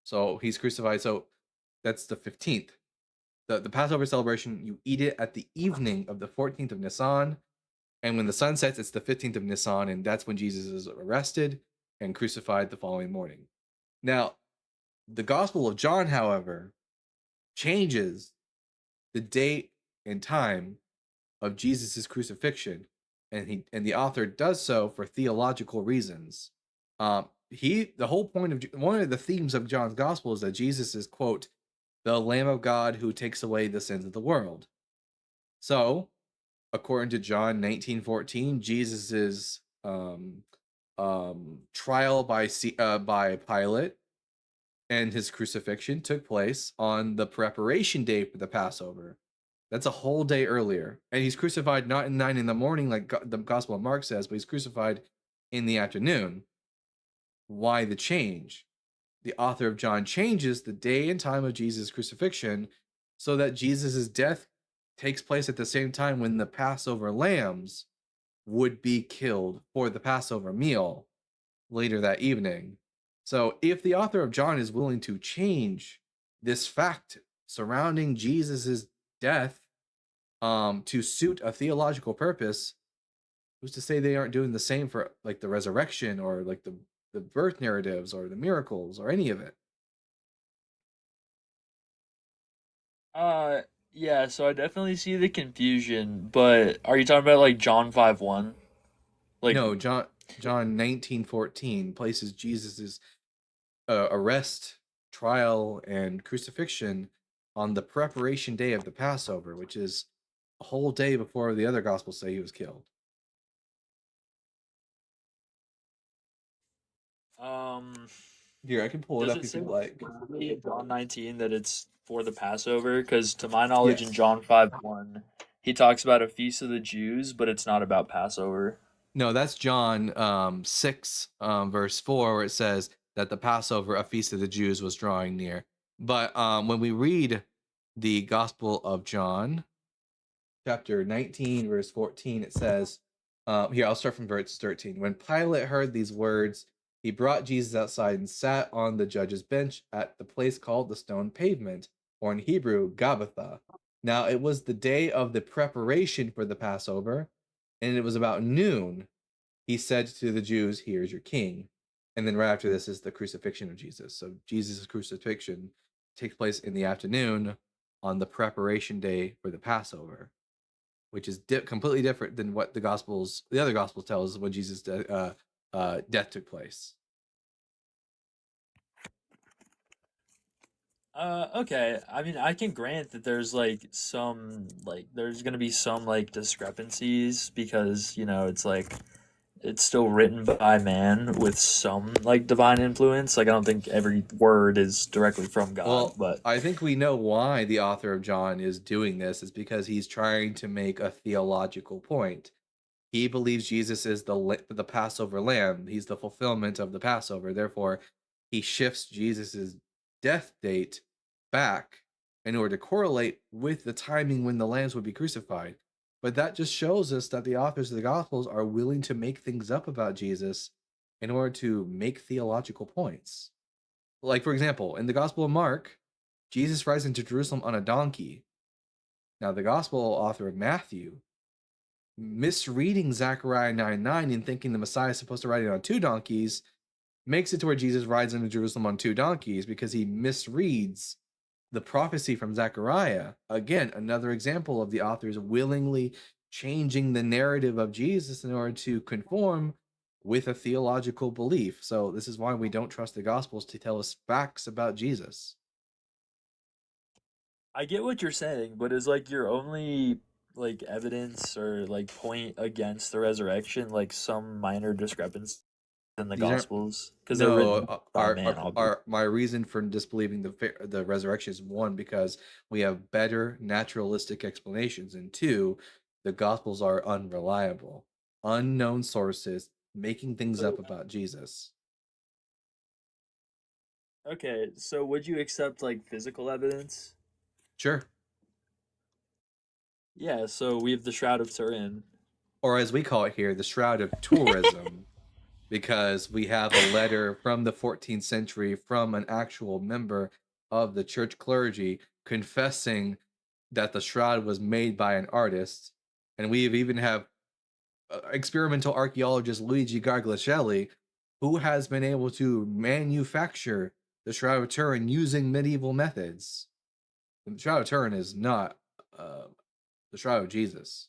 So he's crucified. So that's the 15th. The Passover celebration, you eat it at the evening of the 14th of Nisan. And when the sun sets, it's the 15th of Nisan. And that's when Jesus is arrested and crucified the following morning. Now, the Gospel of John, however, changes the date and time of Jesus' crucifixion, and the author does so for theological reasons. The whole point of one of the themes of John's Gospel is that Jesus is, quote, the Lamb of God who takes away the sins of the world. So, according to John 19:14, Jesus's trial by Pilate and his crucifixion took place on the preparation day for the Passover. That's a whole day earlier. And he's crucified not at 9 in the morning like the Gospel of Mark says, but he's crucified in the afternoon. Why the change? The author of John changes the day and time of Jesus' crucifixion so that Jesus' death takes place at the same time when the Passover lambs would be killed for the Passover meal later that evening. So if the author of John is willing to change this fact surrounding Jesus's death to suit a theological purpose, who's to say they aren't doing the same for like the resurrection or like the birth narratives or the miracles or any of it? Yeah, so I definitely see the confusion, but are you talking about like John 5:1? Like No, John 19:14 places Jesus's arrest, trial, and crucifixion on the preparation day of the Passover, which is a whole day before the other gospels say he was killed. Here, I can pull it does up it if say you like. in John 19 that it's for the Passover? Because to my knowledge, in Yes. John 5:1, he talks about a feast of the Jews, but it's not about Passover. No, that's John 6, verse 4, where it says that the Passover, a feast of the Jews, was drawing near. But when we read the Gospel of John, chapter 19, verse 14, it says, here, I'll start from verse 13. When Pilate heard these words, he brought Jesus outside and sat on the judge's bench at the place called the Stone Pavement, or in Hebrew, Gabbatha. Now it was the day of the preparation for the Passover, and it was about noon. He said to the Jews, "Here's your king." And then right after this is the crucifixion of Jesus. So Jesus' crucifixion takes place in the afternoon on the preparation day for the Passover, which is completely different than what the other gospels tell us when Jesus' death took place. Okay. I mean, I can grant that there's there's gonna be some like discrepancies because, it's like it's still written by man with some like divine influence. Like I don't think every word is directly from God, Well, but I think we know why the author of John is doing this is because he's trying to make a theological point. He believes Jesus is the Passover lamb. He's the fulfillment of the Passover. Therefore, he shifts Jesus's death date back in order to correlate with the timing when the lambs would be crucified. But that just shows us that the authors of the Gospels are willing to make things up about Jesus in order to make theological points. Like, for example, in the Gospel of Mark, Jesus rides into Jerusalem on a donkey. Now, the Gospel author of Matthew, misreading Zechariah 9:9 and thinking the Messiah is supposed to ride in on 2 donkeys, makes it to where Jesus rides into Jerusalem on 2 donkeys because he misreads the prophecy from Zechariah. Again, another example of the authors willingly changing the narrative of Jesus in order to conform with a theological belief. So this is why we don't trust the Gospels to tell us facts about Jesus. I get what you're saying, but is like your only like evidence or like point against the resurrection like some minor discrepancy in the These aren't Gospels because they're written by man. my reason for disbelieving the resurrection is 1, because we have better naturalistic explanations, and 2, the Gospels are unreliable, unknown sources making things up about Jesus. Okay, so would you accept like physical evidence? Sure. Yeah, so we have the Shroud of Turin. Or as we call it here, the Shroud of Tourism, because we have a letter from the 14th century from an actual member of the church clergy confessing that the shroud was made by an artist. And we even have experimental archaeologist Luigi Garglacelli, who has been able to manufacture the Shroud of Turin using medieval methods. The Shroud of Turin is not the Shroud of Jesus.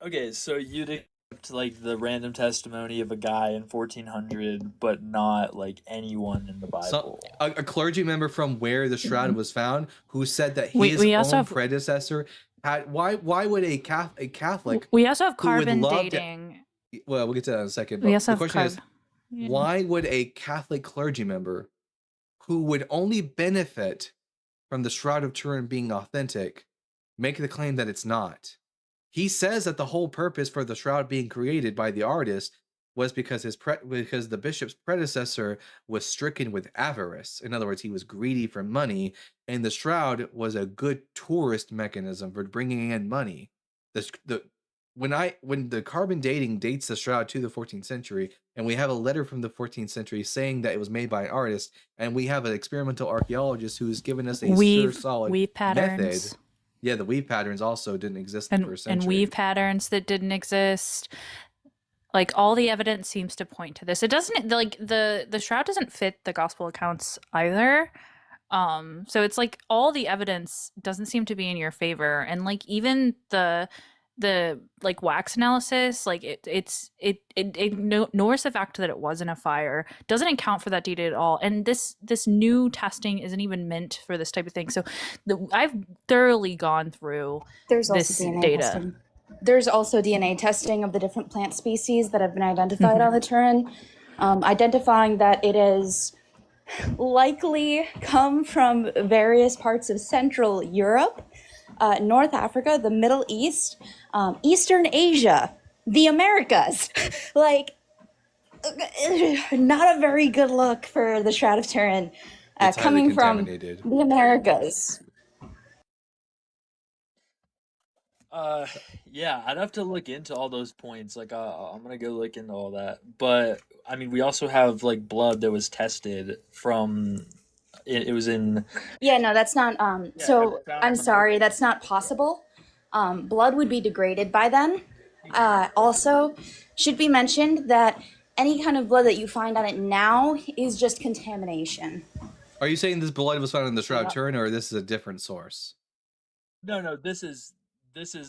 Okay, so you'd accept like the random testimony of a guy in 1400, but not like anyone in the Bible. A clergy member from where the shroud was found who said that We- his we also own have- predecessor had. Why would a Catholic? We also have who would carbon love to- dating. Well, we'll get to that in a second. We But also the have question is, Yeah. why would a Catholic clergy member who would only benefit from the Shroud of Turin being authentic make the claim that it's not? He says that the whole purpose for the shroud being created by the artist was because because the bishop's predecessor was stricken with avarice. In other words, he was greedy for money, and the shroud was a good tourist mechanism for bringing in money. When the carbon dating dates the shroud to the 14th century, and we have a letter from the 14th century saying that it was made by an artist, and we have an experimental archaeologist who's given us a sure solid weave patterns. method. Yeah, the weave patterns also didn't exist in the first century. And weave patterns that didn't exist. Like all the evidence seems to point to this. It doesn't like the shroud doesn't fit the gospel accounts either. So it's like all the evidence doesn't seem to be in your favor, and like even the like wax analysis, like it ignores the fact that it wasn't a fire, doesn't account for that data at all, and this new testing isn't even meant for this type of thing. So I've thoroughly gone through There's also this DNA data. testing. There's also DNA testing of the different plant species that have been identified on the Turin, identifying that it is likely come from various parts of Central Europe, North Africa, the Middle East, Eastern Asia, the Americas. Like, not a very good look for the Shroud of Turin It's highly coming from contaminated. the Americas. Yeah, I'd have to look into all those points. Like, I'm gonna go look into all that. But I mean, we also have like blood that was tested from. It was in. Yeah, no, that's not. Yeah, So it was found I'm on the sorry, that's not possible. Blood would be degraded by then. Also, should be mentioned that any kind of blood that you find on it now is just contamination. Are you saying this blood was found in the Shroud of Turin, or this is a different source? No. This is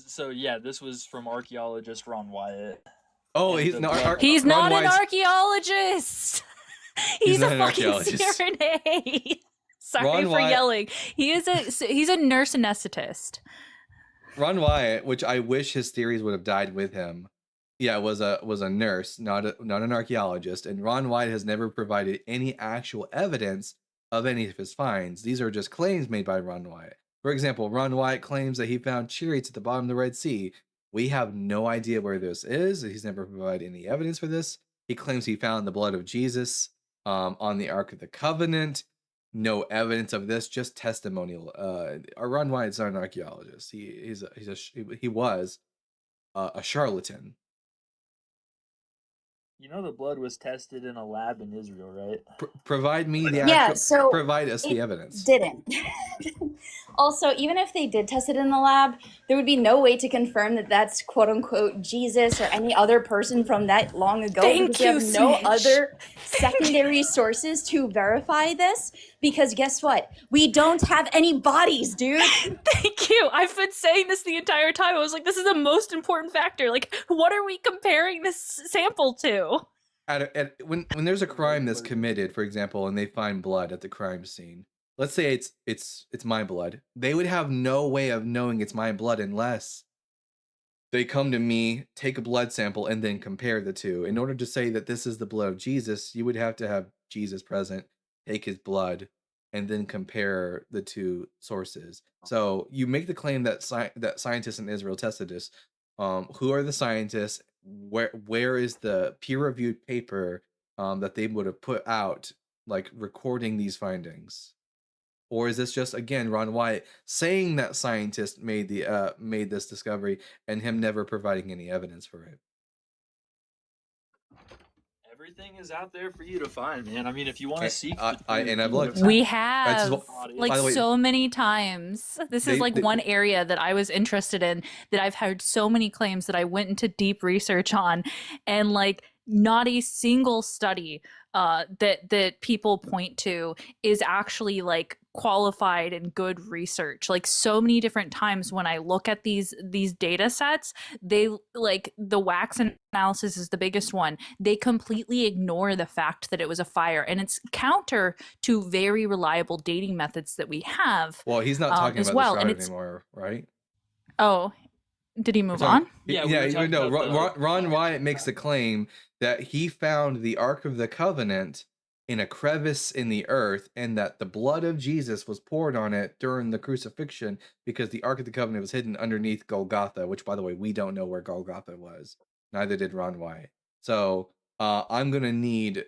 so yeah. This was from archaeologist Ron Wyatt. Oh, And he's the no, blood- He's Ron not an Wyatt's- archaeologist. He's not a an fucking archaeologist. CRNA. Sorry Ron for Wyatt- yelling. He's a nurse anesthetist. Ron Wyatt, which I wish his theories would have died with him. Yeah, was a nurse, not an archaeologist, and Ron Wyatt has never provided any actual evidence of any of his finds. These are just claims made by Ron Wyatt. For example, Ron Wyatt claims that he found chariots at the bottom of the Red Sea. We have no idea where this is. He's never provided any evidence for this. He claims he found the blood of Jesus on the Ark of the Covenant. No evidence of this, just testimonial. Ron Wyatt's not an archaeologist. He was a charlatan. You know, the blood was tested in a lab in Israel, right? Provide me the Yeah, actual. so Provide us the it evidence. didn't. Also, even if they did test it in the lab, there would be no way to confirm that that's quote unquote Jesus or any other person from that long ago. Thank because we have you, no Snitch. other secondary sources to verify this. Because guess what? We don't have any bodies, dude. Thank you. I've been saying this the entire time. I was like, this is the most important factor. Like, what are we comparing this sample to? When there's a crime that's committed, for example, and they find blood at the crime scene, let's say it's my blood, they would have no way of knowing it's my blood unless they come to me, take a blood sample, and then compare the two. In order to say that this is the blood of Jesus, you would have to have Jesus present, take his blood, and then compare the two sources. So you make the claim that that scientists in Israel tested this. Who are the scientists? Where is the peer-reviewed paper that they would have put out, like recording these findings? Or is this just again Ron Wyatt saying that scientists made this discovery and him never providing any evidence for it? Everything is out there for you to find, man. I mean, if you want to seek, and I've you looked. We would have what- like by the way, so many times. This is they- like they- one area that I was interested in that I've heard so many claims that I went into deep research on, and like not a single study that people point to is actually like qualified and good research. Like so many different times when I look at these data sets, they like the wax analysis is the biggest one. They completely ignore the fact that it was a fire, and it's counter to very reliable dating methods that we have. Well, he's not talking as about well, the and shroud it's- anymore, right? Oh, did he move So, on? Yeah, we were yeah. talking No, about the- Ron Wyatt makes the claim that he found the Ark of the Covenant in a crevice in the earth, and that the blood of Jesus was poured on it during the crucifixion because the Ark of the Covenant was hidden underneath Golgotha, which, by the way, we don't know where Golgotha was. Neither did Ron Wyatt. So I'm gonna need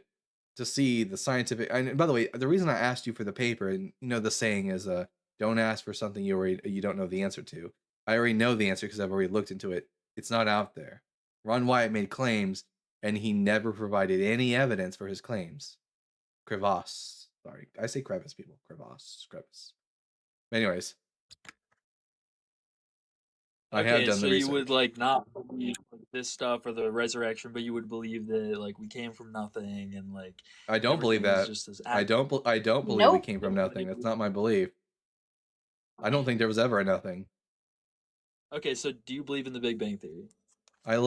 to see the scientific. And by the way, the reason I asked you for the paper, and you know the saying is, don't ask for something you don't know the answer to. I already know the answer because I've already looked into it. It's not out there. Ron Wyatt made claims, and he never provided any evidence for his claims. Crevasse. Sorry, I say crevice, people. Crevice. Anyways, I have Okay, done so the research. you would like not believe like, this stuff or the resurrection, but you would believe that like we came from nothing and like I don't believe everything is that. just this I don't believe we Nope. came from nothing. That's not my belief. I don't think there was ever a nothing. Okay, so do you believe in the Big Bang Theory? I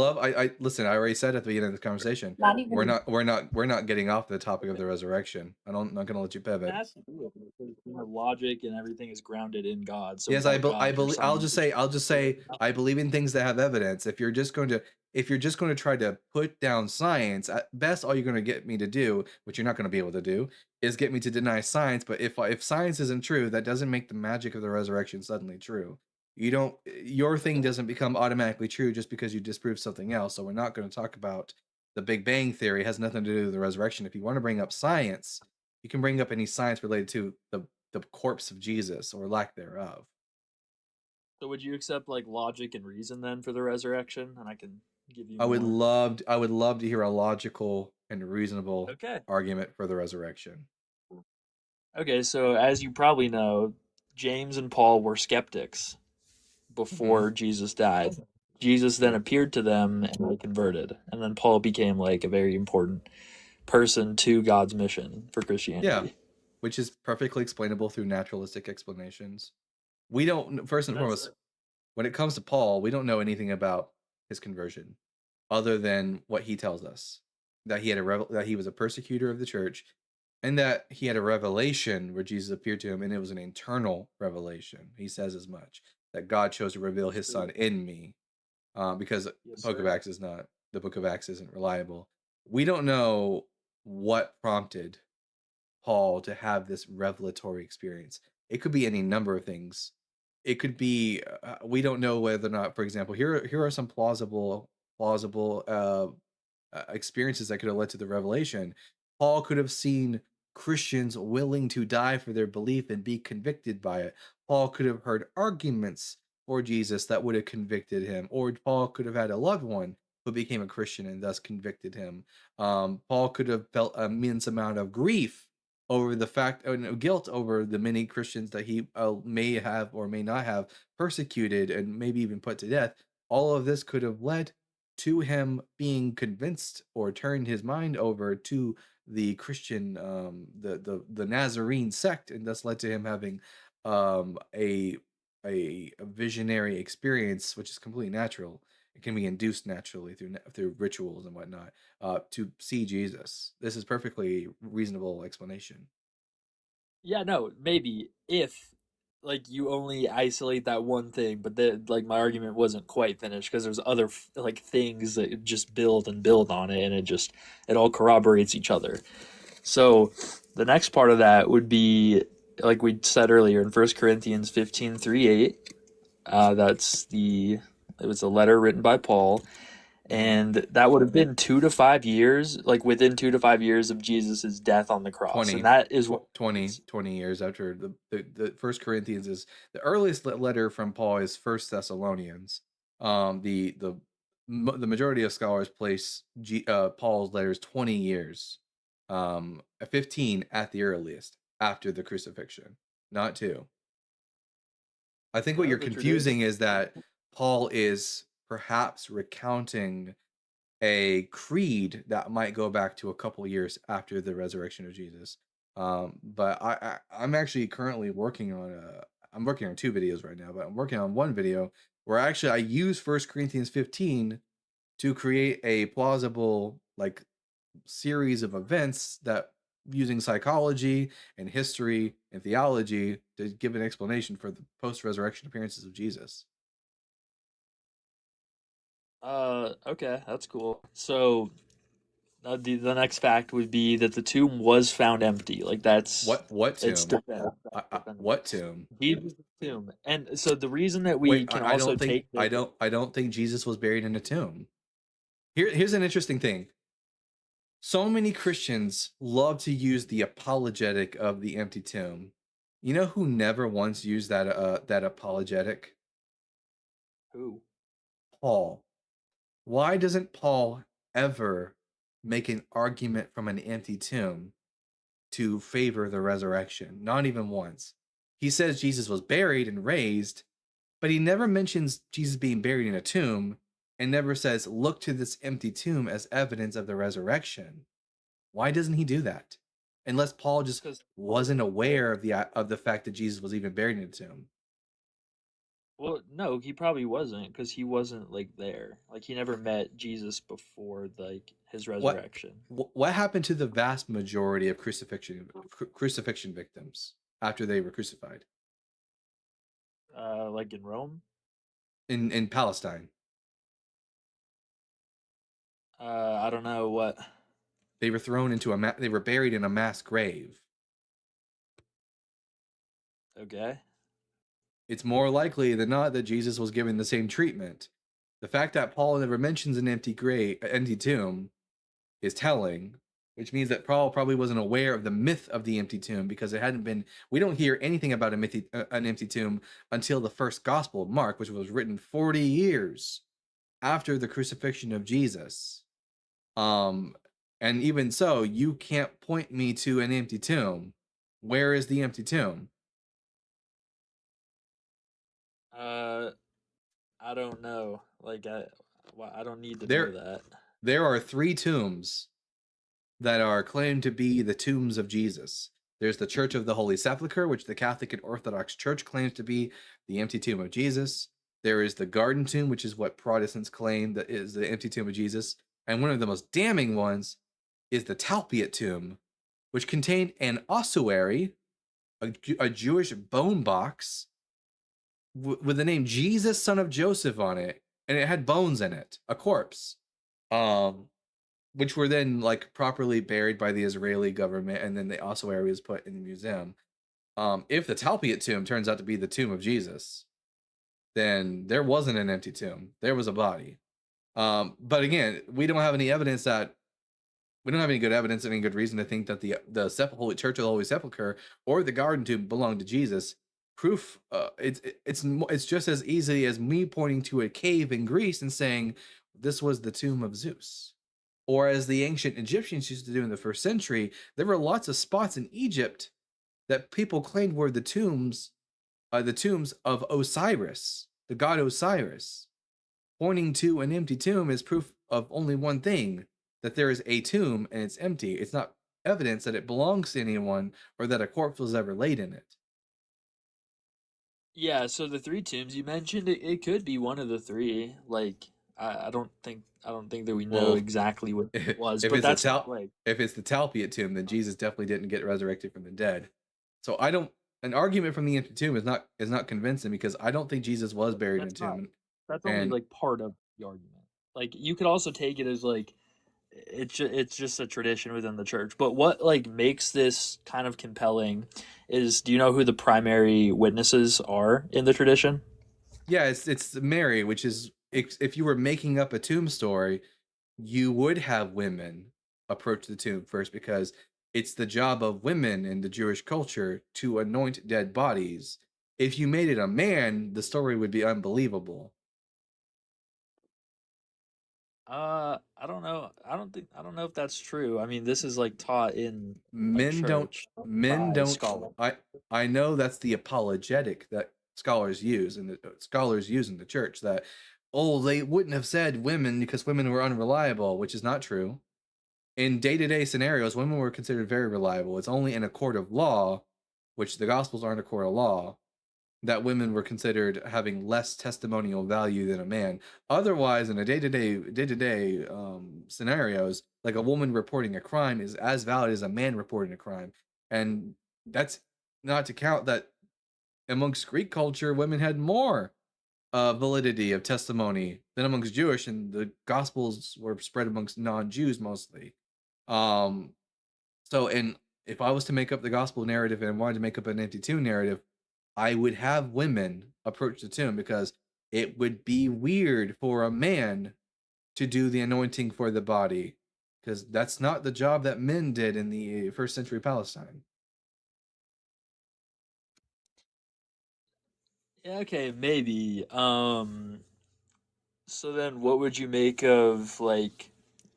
listen. I already said at the beginning of this conversation, Not even. we're not getting off the topic of the resurrection. I'm not gonna let you pivot. It has to do with it, because, you know, logic and everything is grounded in God. So Yes, without God, your believe. I'll just science say I believe in things that have evidence. If you're just going to try to put down science, at best all you're going to get me to do, which you're not going to be able to do, is get me to deny science. But if science isn't true, that doesn't make the magic of the resurrection suddenly true. You don't your thing doesn't become automatically true just because you disprove something else. So we're not going to talk about the Big Bang theory. It has nothing to do with the resurrection. If you want to bring up science, you can bring up any science related to the corpse of Jesus or lack thereof. So would you accept like logic and reason then for the resurrection? And I can give you I would more. love to hear a logical and reasonable Okay. argument for the resurrection. Okay, so as you probably know, James and Paul were skeptics before Jesus died. Jesus then appeared to them and they converted. And then Paul became like a very important person to God's mission for Christianity. Yeah, which is perfectly explainable through naturalistic explanations. We don't first and That's foremost it. when it comes to Paul, we don't know anything about his conversion other than what he tells us that he had that he was a persecutor of the church and that he had a revelation where Jesus appeared to him and it was an internal revelation. He says as much that God chose to reveal his son in me because Yes, the book of sir. Acts is not the book of Acts isn't reliable. We don't know what prompted Paul to have this revelatory experience. It could be any number of things. It could be we don't know whether or not, for example, here are some plausible experiences that could have led to the revelation. Paul could have seen Christians willing to die for their belief and be convicted by it. Paul could have heard arguments for Jesus that would have convicted him, or Paul could have had a loved one who became a Christian and thus convicted him. Paul could have felt an immense amount of grief over the fact and guilt over the many Christians that he may have or may not have persecuted and maybe even put to death. All of this could have led to him being convinced or turned his mind over to the Christian, the Nazarene sect, and thus led to him having um, a, a visionary experience, which is completely natural. It can be induced naturally through rituals and whatnot to see Jesus. This is perfectly reasonable explanation. Yeah, no, maybe if like you only isolate that one thing, but then like my argument wasn't quite finished because there's other like things that just build and build on it, and it all corroborates each other. So the next part of that would be like we said earlier in 1 Corinthians 15:3-8. It was a letter written by Paul, and that would have been 2 to 5 years, like within 2 to 5 years of Jesus's death on the cross, 20, and that is what 20 years after the First Corinthians is the earliest letter from Paul is First Thessalonians. The majority of scholars place Paul's letters 20 years, 15 at the earliest after the crucifixion, not 2. I think what you're the confusing is that Paul is perhaps recounting a creed that might go back to a couple years after the resurrection of Jesus. But I'm actually currently working on I'm working on 2 videos right now, but I'm working on one video where actually I use First Corinthians 15 to create a plausible like series of events that using psychology and history and theology to give an explanation for the post-resurrection appearances of Jesus. Okay, that's cool. So the next fact would be that the tomb was found empty. Like that's What tomb? it's definitive. What tomb? Jesus' tomb. And so the reason that we Wait, can I also don't think take I don't think Jesus was buried in a tomb. Here's an interesting thing. So many Christians love to use the apologetic of the empty tomb. You know who never once used that apologetic? who? Paul. Why doesn't Paul ever make an argument from an empty tomb to favor the resurrection? Not even once. He says Jesus was buried and raised, but he never mentions Jesus being buried in a tomb and never says, look to this empty tomb as evidence of the resurrection. Why doesn't he do that? Unless Paul just wasn't aware of the fact that Jesus was even buried in a tomb. Well, no, he probably wasn't because he wasn't like there. Like he never met Jesus before like his resurrection. What happened to the vast majority of crucifixion victims after they were crucified? Like in Rome? In Palestine. I don't know what. They were thrown into they were buried in a mass grave. Okay. it's more likely than not that Jesus was given the same treatment. The fact that Paul never mentions an empty tomb is telling, which means that Paul probably wasn't aware of the myth of the empty tomb because it hadn't been. We don't hear anything about an empty tomb until the first Gospel of Mark, which was written 40 years after the crucifixion of Jesus. And even so, you can't point me to an empty tomb. Where is the empty tomb? I don't know. Like I don't need to There- know that. There are 3 tombs that are claimed to be the tombs of Jesus. There's the Church of the Holy Sepulchre, which the Catholic and Orthodox Church claims to be the empty tomb of Jesus. There is the Garden Tomb, which is what Protestants claim that is the empty tomb of Jesus. And one of the most damning ones is the Talpiot Tomb, which contained an ossuary, a Jewish bone box with the name Jesus, son of Joseph on it, and it had bones in it, a corpse, which were then like properly buried by the Israeli government, and then the ossuary was put in the museum. If the Talpiot Tomb turns out to be the tomb of Jesus, then there wasn't an empty tomb; there was a body. But again, we don't have any evidence that. We don't have any good evidence, any good reason to think that the Holy Church of the Holy Sepulchre or the Garden Tomb belonged to Jesus. Proof, it's just as easy as me pointing to a cave in Greece and saying this was the tomb of Zeus, or as the ancient Egyptians used to do in the 1st century. There were lots of spots in Egypt that people claimed were the tombs of Osiris, the god Osiris. Pointing to an empty tomb is proof of only one thing: that there is a tomb and it's empty. It's not evidence that it belongs to anyone or that a corpse was ever laid in it. Yeah, so the 3 tombs you mentioned, it could be one of the 3. Like I don't think that we know Well, exactly what it was, if but it's that's if it's the Talpiot tomb, then Jesus definitely didn't get resurrected from the dead. So an argument from the empty tomb is not convincing, because I don't think Jesus was buried in a That's not. tomb. That's only And like part of the argument. Like you could also take it as like it's just a tradition within the church. But what like makes this kind of compelling is, do you know who the primary witnesses are in the tradition? yeah, it's Mary, which is, if you were making up a tomb story, you would have women approach the tomb first, because it's the job of women in the Jewish culture to anoint dead bodies. If you made it a man, the story would be unbelievable. I don't know. I don't know if that's true. I mean, this is like taught in a Men don't church men by don't scholars. I know that's the apologetic that scholars use, and the scholars use in the church, that, oh, they wouldn't have said women because women were unreliable, which is not true. In day-to-day scenarios, women were considered very reliable. It's only in a court of law, which the Gospels aren't a court of law, that women were considered having less testimonial value than a man. Otherwise, in a day-to-day scenarios, like a woman reporting a crime is as valid as a man reporting a crime. And that's not to count that amongst Greek culture, women had more validity of testimony than amongst Jewish, and the Gospels were spread amongst non-Jews mostly. Um, and if I was to make up the gospel narrative and wanted to make up an empty tomb narrative, I would have women approach the tomb, because it would be weird for a man to do the anointing for the body, because that's not the job that men did in the 1st century Palestine. Yeah, okay, maybe. So then what would you make of like,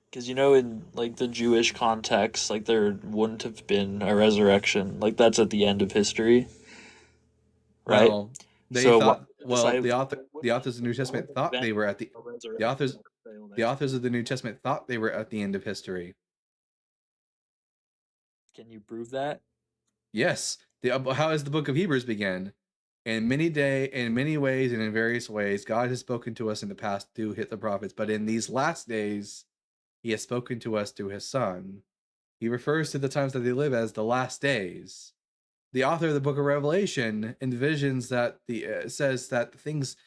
because in like the Jewish context, like there wouldn't have been a resurrection. Like that's at the end of history, right? Well, they So thought. what Well, disciples the authors of the New Testament thought they were at the a the resurrection authors failed the it. authors of the New Testament thought they were at the end of history. Can you prove that? Yes. How has the book of Hebrews began? In many ways and in various ways, God has spoken to us in the past through the prophets, but in these last days, He has spoken to us through His Son. He refers to the times that they live as the last days. The author of the book of Revelation envisions that says that the things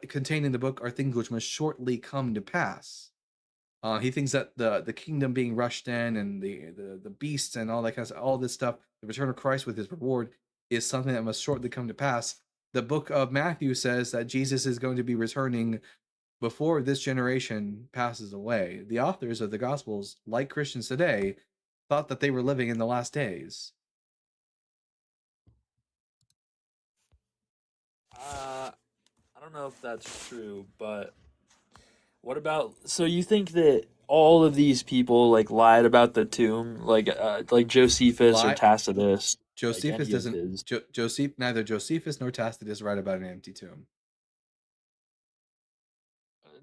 contained in the book are things which must shortly come to pass. He thinks that the kingdom being rushed in, and the beasts and all that kind of stuff, all this stuff, the return of Christ with His reward, is something that must shortly come to pass. the book of Matthew says that Jesus is going to be returning before this generation passes away. The authors of the Gospels, like Christians today, thought that they were living in the last days. I don't know if that's true, but what about, so you think that all of these people like lied about the tomb, like Josephus or Lie. Tacitus, like Josephus any of doesn't. his? Neither Josephus nor Tacitus write about an empty tomb.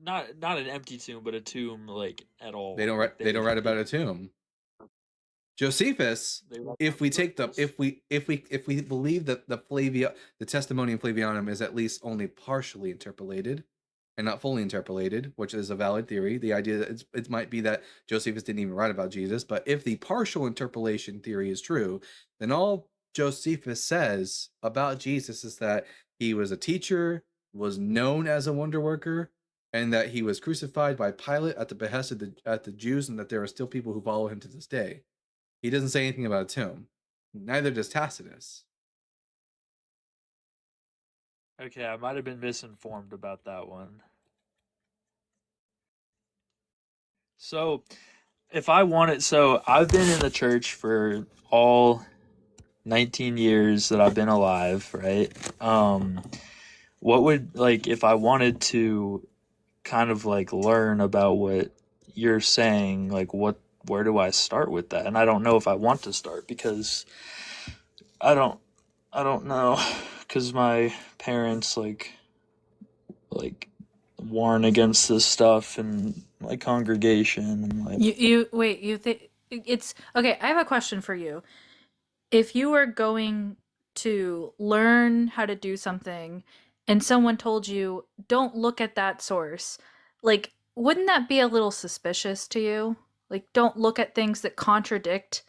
Not an empty tomb, but a tomb like at all. They don't Like write. They don't write about they a tomb. Josephus, they write if about we take the miracles? if we believe that the testimony of Flavianum is at least only partially interpolated and not fully interpolated, which is a valid theory. The idea that it might be that Josephus didn't even write about Jesus, but if the partial interpolation theory is true, then all Josephus says about Jesus is that he was a teacher, was known as a wonder worker, and that he was crucified by Pilate at the behest of the Jews, and that there are still people who follow him to this day. He doesn't say anything about a tomb. Neither does Tacitus. Okay, I might have been misinformed about that one. So, if I wanted, so I've been in the church for all 19 years that I've been alive, right? What would, like, if I wanted to kind of like learn about what you're saying, like where do I start with that? And I don't know if I want to start because I don't I don't know because my parents like warn against this stuff in my congregation and like You wait, you think it's okay, I have a question for you. If you were going to learn how to do something and someone told you, "Don't look at that source," like, wouldn't that be a little suspicious to you? Like, don't look at things that contradict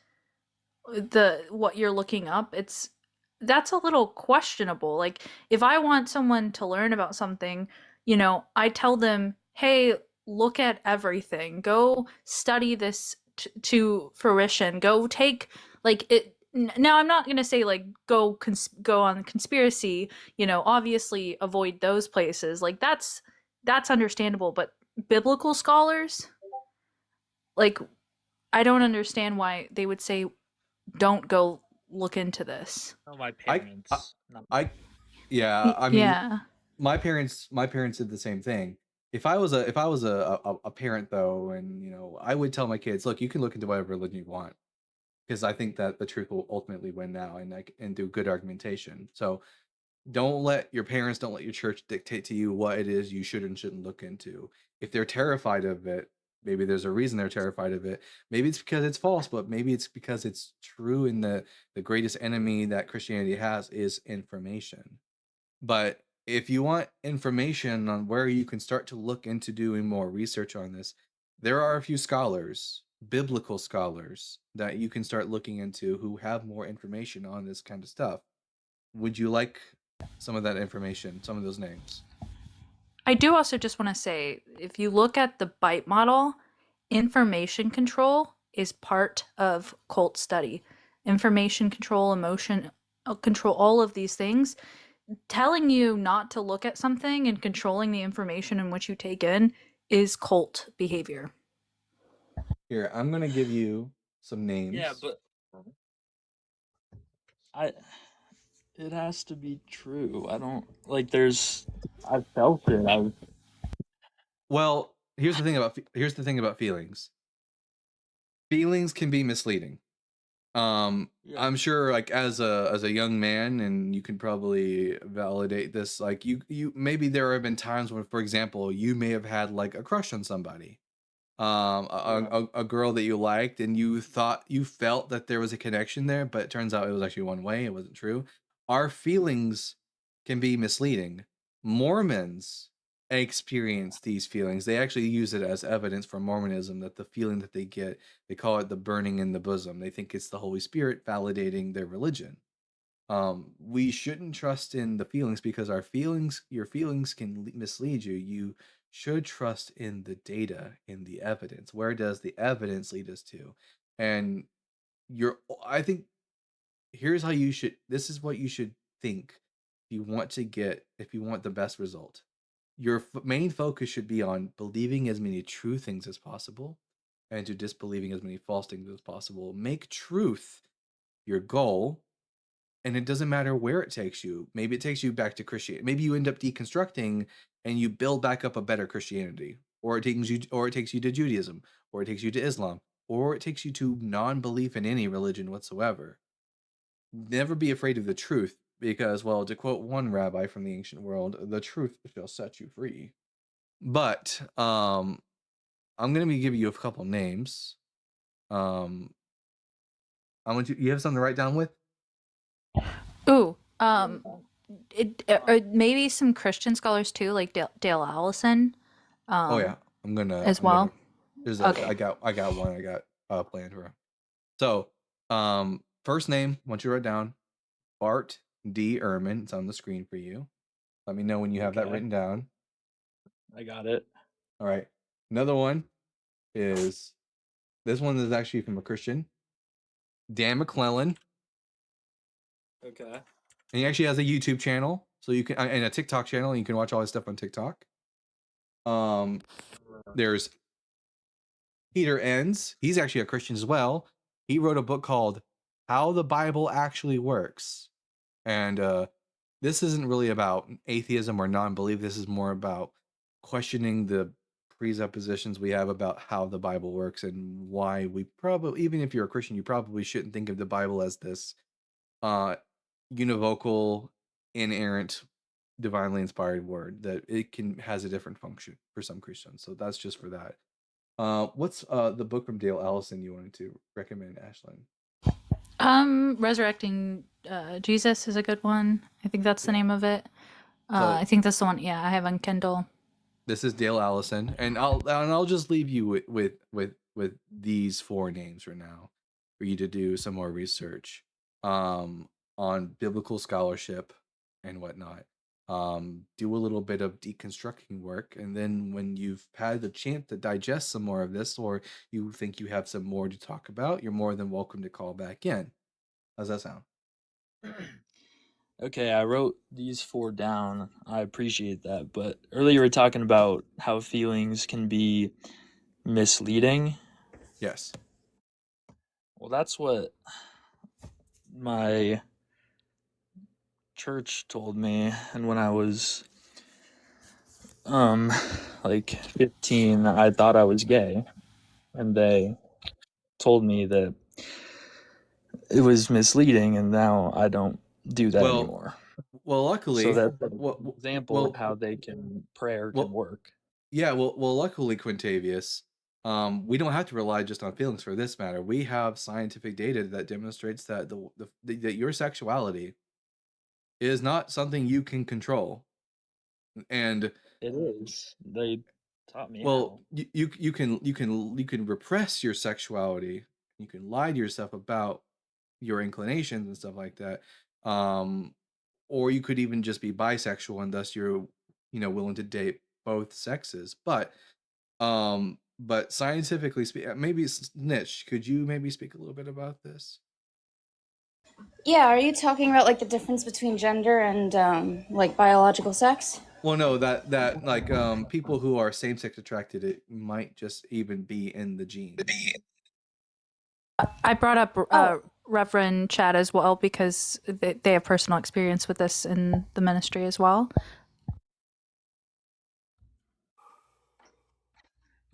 the what you're looking up. That's a little questionable. Like, if I want someone to learn about something, I tell them, "Hey, look at everything. Go study this to fruition. Go take like it." Now, I'm not gonna say like go on conspiracy. Obviously avoid those places. Like that's understandable. But biblical scholars, like, I don't understand why they would say don't go look into this. oh, my I, I, parents. Not I yeah. I mean, Yeah. my parents did the same thing. If I was a parent though, and I would tell my kids, look, you can look into whatever religion you want, because I think that the truth will ultimately win now, and do good argumentation. So don't let your church dictate to you what it is you should and shouldn't look into. If they're terrified of it, maybe there's a reason they're terrified of it. Maybe it's because it's false, but maybe it's because it's true, and the greatest enemy that Christianity has is information. But if you want information on where you can start to look into doing more research on this, there are a few scholars, biblical scholars, that you can start looking into who have more information on this kind of stuff. Would you like some of that information, some of those names? I do also just want to say, if you look at the BITE model, information control is part of cult study. Information control, emotion control, all of these things. Telling you not to look at something and controlling the information in which you take in is cult behavior. Here, I'm going to give you some names. yeah, but I it has to be true. I don't like I've felt it. Well, here's the thing about feelings. Feelings can be misleading. Yeah. I'm sure, like, as a young man, and you can probably validate this, like, you maybe there have been times when, for example, you may have had like a crush on somebody, Yeah. a girl that you liked, and you felt that there was a connection there, but it turns out it was actually one way. It wasn't true. Our feelings can be misleading. Mormons experience these feelings. They actually use it as evidence for Mormonism, that the feeling that they get, they call it the burning in the bosom. They think it's the Holy Spirit validating their religion. We shouldn't trust in the feelings, because your feelings can mislead you. You should trust in the data, in the evidence. Where does the evidence lead us to? And I think, this is what you should think. you want the best result, your main focus should be on believing as many true things as possible and to disbelieving as many false things as possible. Make truth your goal, and it doesn't matter where it takes you. Maybe it takes you back to Christianity. Maybe you end up deconstructing and you build back up a better Christianity, or it takes you to Judaism, or it takes you to Islam, or it takes you to non-belief in any religion whatsoever. Never be afraid of the truth, because, well, to quote one rabbi from the ancient world, the truth shall set you free. But I'm gonna be giving you a couple names. Um, you have something to write down with? Ooh, maybe some Christian scholars too, like Dale Allison. Oh yeah, I'm gonna as well. Okay. I got one I got planned for. So first name, I want you to write down Bart D. Ehrman. It's on the screen for you. Let me know when you have that Okay. written down. I got it. All right. Another one is, this one is actually from a Christian, Dan McClellan. Okay. And he actually has a YouTube channel, so you can, and a TikTok channel, and you can watch all his stuff on TikTok. There's Peter Enns. He's actually a Christian as well. He wrote a book called How the Bible Actually Works. And this isn't really about atheism or non-belief. This is more about questioning the presuppositions we have about how the Bible works and why we probably, even if you're a Christian, you probably shouldn't think of the Bible as this univocal, inerrant, divinely inspired word, that it has a different function for some Christians. So that's just for that. What's the book from Dale Allison you wanted to recommend, Ashlyn? Resurrecting Jesus is a good one. I think that's the name of it. I think that's the one. Yeah, I have on Kindle. This is Dale Allison, and I'll just leave you with these 4 names for now, for you to do some more research on biblical scholarship and whatnot. Do a little bit of deconstructing work, and then when you've had the chance to digest some more of this, or you think you have some more to talk about, you're more than welcome to call back in. How's that sound? Okay, I wrote these 4 down. I appreciate that. But earlier you were talking about how feelings can be misleading. Yes. Well, that's what my church told me. And when I was like 15, I thought I was gay. And they told me that it was misleading, and now I don't do that anymore. Well, luckily, So that's an example of how prayer can work. Yeah, well, luckily, Quintavious, we don't have to rely just on feelings for this matter. We have scientific data that demonstrates that that your sexuality is not something you can control, and it is. They taught me. Well, you can repress your sexuality. You can lie to yourself about your inclinations and stuff like that. Or you could even just be bisexual, and thus you're, willing to date both sexes. But scientifically speaking, maybe Snitch, could you maybe speak a little bit about this? Yeah, are you talking about like the difference between gender and like biological sex? Well, no, that like people who are same-sex attracted, it might just even be in the gene. I brought up Reverend Chad as well, because they have personal experience with this in the ministry as well.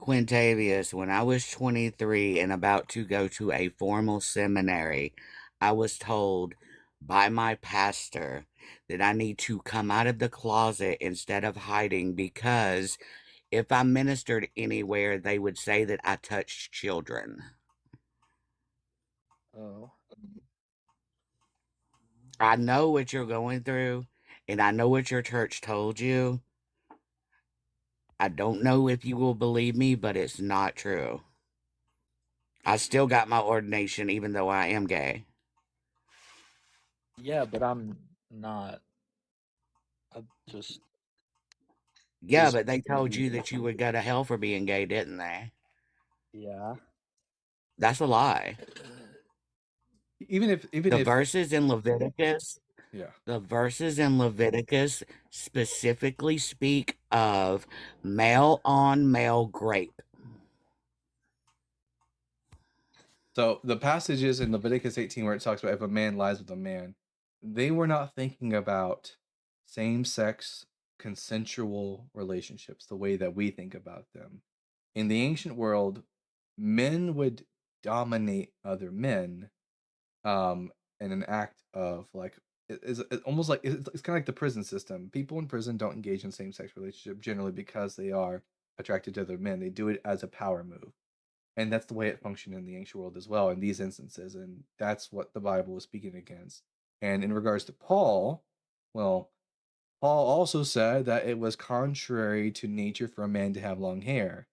Quintavious, when I was 23 and about to go to a formal seminary, I was told by my pastor that I need to come out of the closet instead of hiding, because if I ministered anywhere, they would say that I touched children. Oh. I know what you're going through, and I know what your church told you. I don't know if you will believe me, but it's not true. I still got my ordination even though I am gay. Yeah, but I'm not. I just... Yeah, but they told you that you would go to hell for being gay, didn't they? Yeah. That's a lie. Even if verses in Leviticus, Yeah. The verses in Leviticus specifically speak of male on male grape. So the passages in Leviticus 18 where it talks about if a man lies with a man, they were not thinking about same-sex consensual relationships the way that we think about them. In the ancient world, men would dominate other men in an act of like it's almost like it's kind of like the prison system. People in prison don't engage in same-sex relationship generally because they are attracted to other men. They do it as a power move. And that's the way it functioned in the ancient world as well in these instances. And that's what the Bible was speaking against. And in regards to Paul, well, Paul also said that it was contrary to nature for a man to have long hair.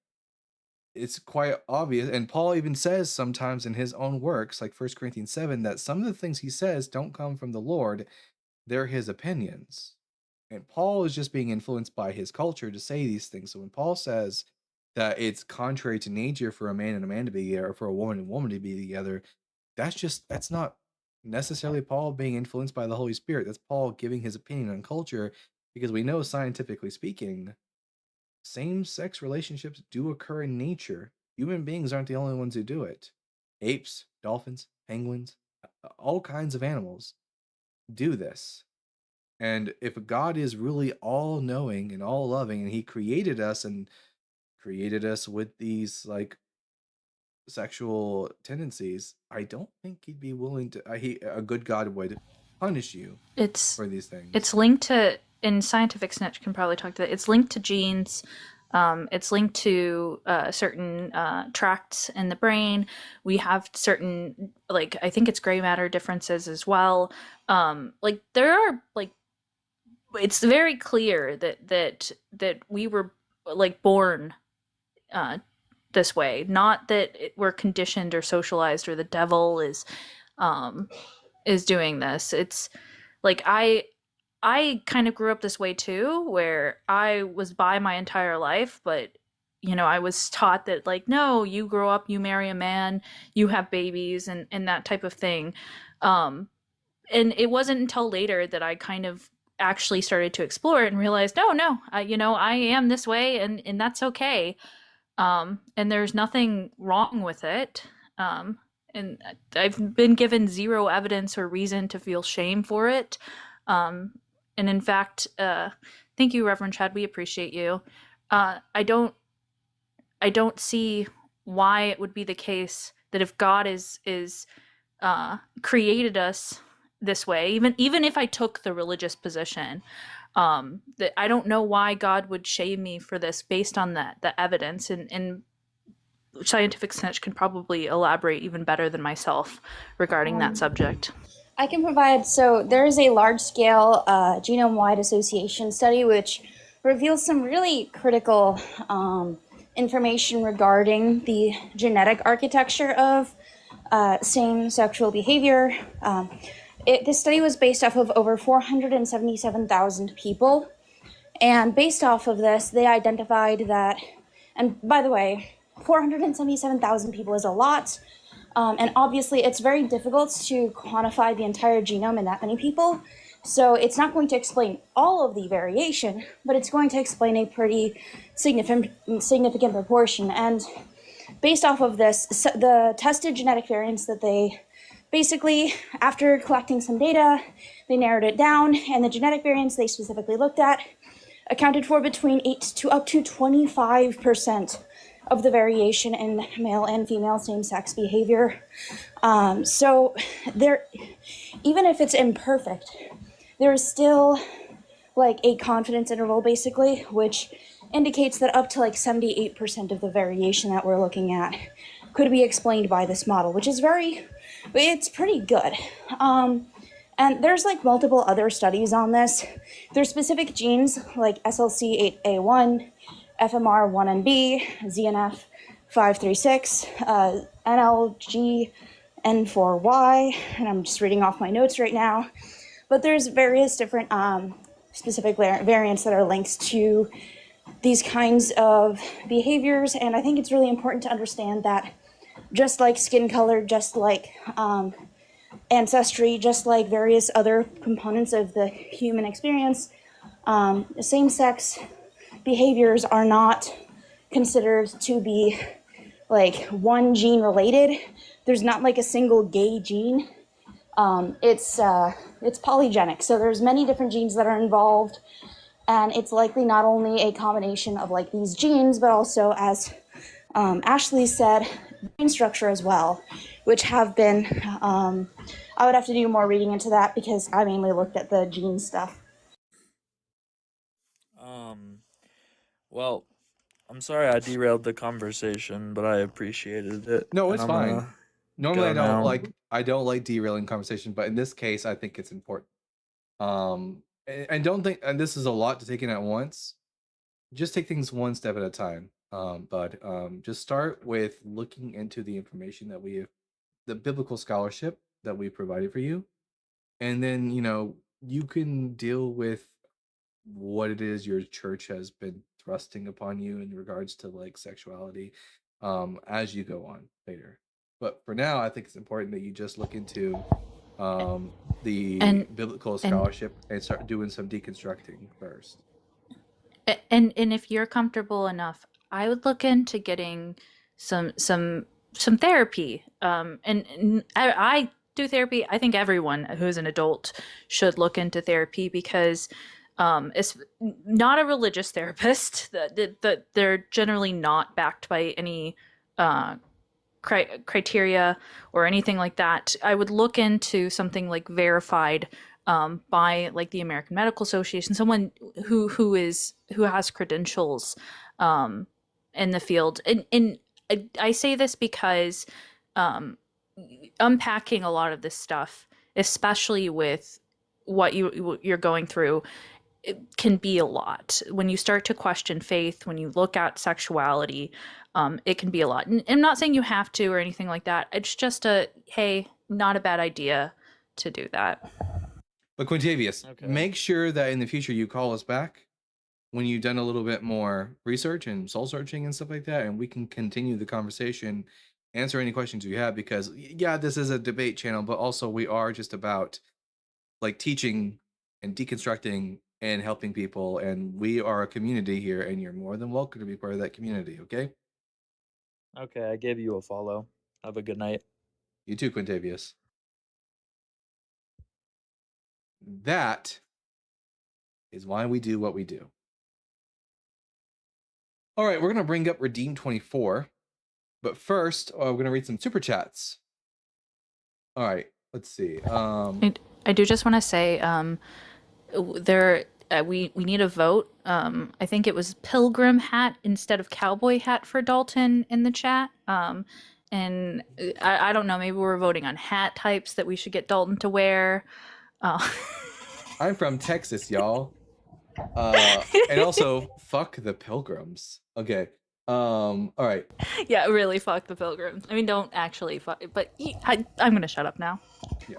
It's quite obvious. And Paul even says sometimes in his own works, like 1 Corinthians 7, that some of the things he says don't come from the Lord, they're his opinions. And Paul is just being influenced by his culture to say these things. So when Paul says that it's contrary to nature for a man and a man to be together, or for a woman and woman to be together, that's not necessarily Paul being influenced by the Holy Spirit. That's Paul giving his opinion on culture, because we know, scientifically speaking, same-sex relationships do occur in nature. Human beings aren't the only ones who do it. Apes, dolphins, penguins, all kinds of animals do this. And if God is really all knowing and all loving, and he created us with these like sexual tendencies, I don't think he'd be willing to a good God would punish you It's for these things. it's linked to, and Scientific Snitch can probably talk to that. It's linked to genes. It's linked to certain tracts in the brain. We have certain, like, I think it's gray matter differences as well. Like there are like, it's very clear that we were like born this way, not that we're conditioned or socialized or the devil is doing this. It's like I kind of grew up this way too, where I was bi my entire life, but you know, I was taught that like, no, you grow up, you marry a man, you have babies, and that type of thing. And it wasn't until later that I kind of actually started to explore it and realized, no, I am this way, and that's okay. And there's nothing wrong with it. And I've been given zero evidence or reason to feel shame for it. And in fact, thank you, Reverend Chad. We appreciate you. I don't see why it would be the case that if God is created us this way, even if I took the religious position, that I don't know why God would shame me for this based on the evidence, and Scientific Snitch can probably elaborate even better than myself regarding that subject. I can provide, so there is a large-scale genome-wide association study which reveals some really critical information regarding the genetic architecture of same sexual behavior. This study was based off of over 477,000 people, and based off of this, they identified that, and by the way, 477,000 people is a lot, and obviously it's very difficult to quantify the entire genome in that many people, so it's not going to explain all of the variation, but it's going to explain a pretty significant proportion. And based off of this, the tested genetic variants that they basically, after collecting some data, they narrowed it down, and the genetic variants they specifically looked at accounted for between 8 to up to 25% of the variation in male and female same-sex behavior. So there, even if it's imperfect, there is still like a confidence interval basically, which indicates that up to like 78% of the variation that we're looking at could be explained by this model, which is it's pretty good. And there's like multiple other studies on this. There's specific genes like SLC8A1, FMR1NB, ZNF536, NLGN4Y, and I'm just reading off my notes right now. But there's various different specific variants that are linked to these kinds of behaviors, and I think it's really important to understand that just like skin color, just like ancestry, just like various other components of the human experience. Same-sex behaviors are not considered to be like one gene related. There's not like a single gay gene. It's polygenic, so there's many different genes that are involved, and it's likely not only a combination of like these genes, but also, as Ashley said, brain structure as well, which have been, I would have to do more reading into that because I mainly looked at the gene stuff. Well, I'm sorry I derailed the conversation, but I appreciated it. No, and it's I'm fine. gonna Normally, go now. I don't like derailing conversation, but in this case, I think it's important. And don't think, and this is a lot to take in at once. Just take things one step at a time. Just start with looking into the information that we have, the biblical scholarship that we provided for you, and then you can deal with what it is your church has been thrusting upon you in regards to like sexuality as you go on later. But for now, I think it's important that you just look into the And biblical and scholarship and start doing some deconstructing first. and if you're comfortable enough, I would look into getting some therapy. And I do therapy. I think everyone who's an adult should look into therapy because it's not a religious therapist. That they're generally not backed by any uh, criteria or anything like that. I would look into something like verified by like the American Medical Association, someone who has credentials um, in the field. And I say this because um, unpacking a lot of this stuff, especially with what you're going through, it can be a lot. When you start to question faith, when you look at sexuality, it can be a lot. And I'm not saying you have to or anything like that. It's just hey, not a bad idea to do that. But Quintavious, Okay. make sure that in the future you call us back when you've done a little bit more research and soul searching and stuff like that, and we can continue the conversation, answer any questions you have. Because yeah, this is a debate channel, but also we are just about like teaching and deconstructing and helping people, and we are a community here, and you're more than welcome to be part of that community. Okay, Okay, I gave you a follow. Have a good night. you too, Quintavious. That is why we do what we do. All right, we're gonna bring up Redeem 24, but first we're gonna read some super chats. All right, let's see. I do just want to say there we need a vote. I think it was pilgrim hat instead of cowboy hat for Dalton in the chat. And I don't know, maybe we're voting on hat types that we should get Dalton to wear. I'm from Texas, y'all. And also fuck the pilgrims. Okay. All right. Yeah, really fuck the pilgrims. I mean, don't actually fuck, but I'm gonna shut up now.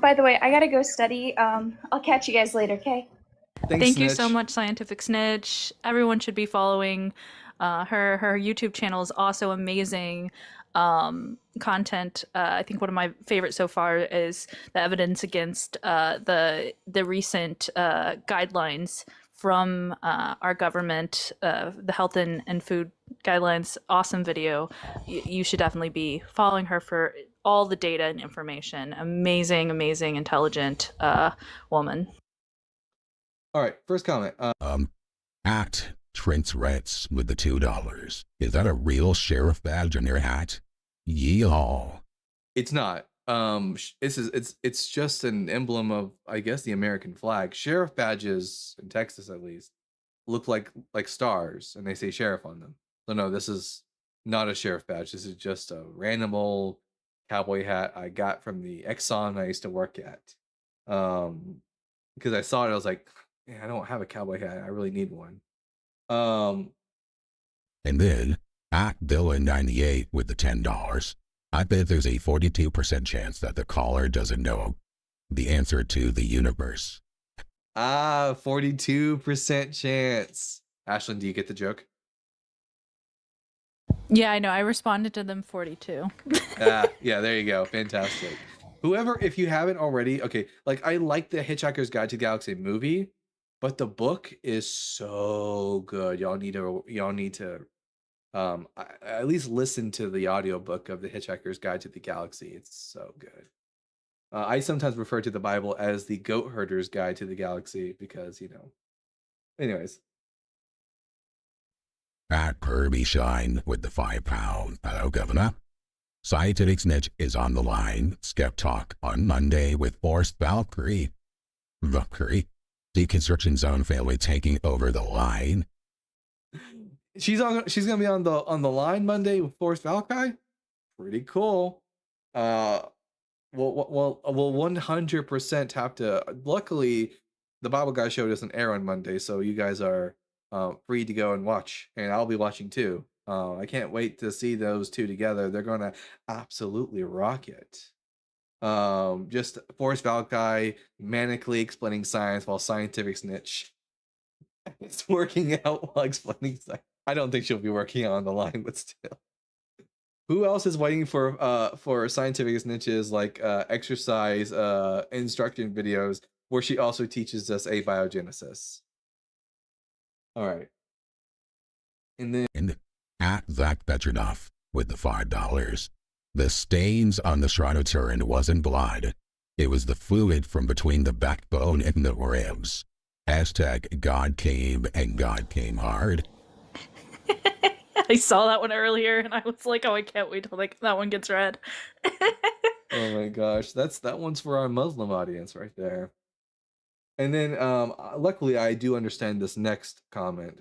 By the way, I gotta go study. I'll catch you guys later, okay? Thanks, Thank you so Snitch. much, Scientific Snitch. Everyone should be following her YouTube channel is also amazing content. I think one of my favorites so far is the evidence against the recent guidelines from our government, the health and food guidelines. Awesome video. You should definitely be following her for all the data and information. Amazing, intelligent woman. All right, first comment. At Trent Retz with the $2. Is that a real sheriff badge on your hat? Yeehaw. It's not. It's just an emblem of, I guess, the American flag. Sheriff badges in Texas, at least, look like stars, and they say sheriff on them. So no, this is not a sheriff badge. This is just a random old cowboy hat I got from the Exxon I used to work at. Because I saw it, I was like, man, I don't have a cowboy hat. I really need one. And then at Villain98 with the $10. I bet there's a 42% chance that the caller doesn't know the answer to the universe. 42% chance. Ashlyn, do you get the joke? Yeah, I know. I responded to them 42. Yeah, there you go. Fantastic. Whoever, if you haven't already, okay, like I like the Hitchhiker's Guide to the Galaxy movie, but the book is so good. Y'all need to at least listen to the audiobook of the Hitchhiker's Guide to the Galaxy. It's so good. I sometimes refer to the Bible as the Goat Herder's Guide to the Galaxy because, anyways. At Kirby Shine with the £5. Hello, Governor. Scientific Snitch is on the line. Skep Talk on Monday with Forrest Valkyrie. Valkyrie, Deconstruction Zone family taking over the line. She's gonna be on the line Monday with Forrest Valkyrie. Pretty cool. We'll 100% have to. Luckily, the Bible Guy show doesn't air on Monday, so you guys are free to go and watch, and I'll be watching too. I can't wait to see those two together. They're gonna absolutely rock it. Just Forrest Valkyrie manically explaining science while Scientific Snitch is working out while explaining science. I don't think she'll be working on the line, but still. Who else is waiting for Scientific Snitches like exercise instruction videos where she also teaches us abiogenesis? All right. And then At Zach Petronoff with the $5. The stains on the Shroud of Turin wasn't blood. It was the fluid from between the backbone and the ribs. Hashtag God came and God came hard. I saw that one earlier and I was like, oh, I can't wait till that one gets read. oh my gosh, that one's for our Muslim audience right there. And then luckily I do understand this next comment.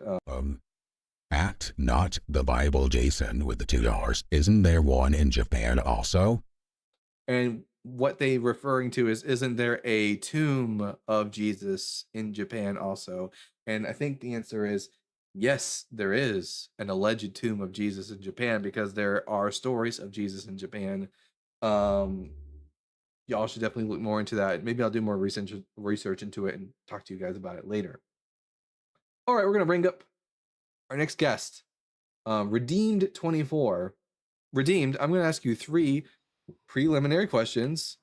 At Not the Bible Jason with the $2. Isn't there one in Japan also? And what they referring to is, isn't there a tomb of Jesus in Japan also? And I think the answer is yes, there is an alleged tomb of Jesus in Japan because there are stories of Jesus in Japan. Y'all should definitely look more into that. Maybe I'll do more research into it and talk to you guys about it later. All right, we're gonna bring up our next guest, Redeemed24. Redeemed, I'm gonna ask you 3 preliminary questions,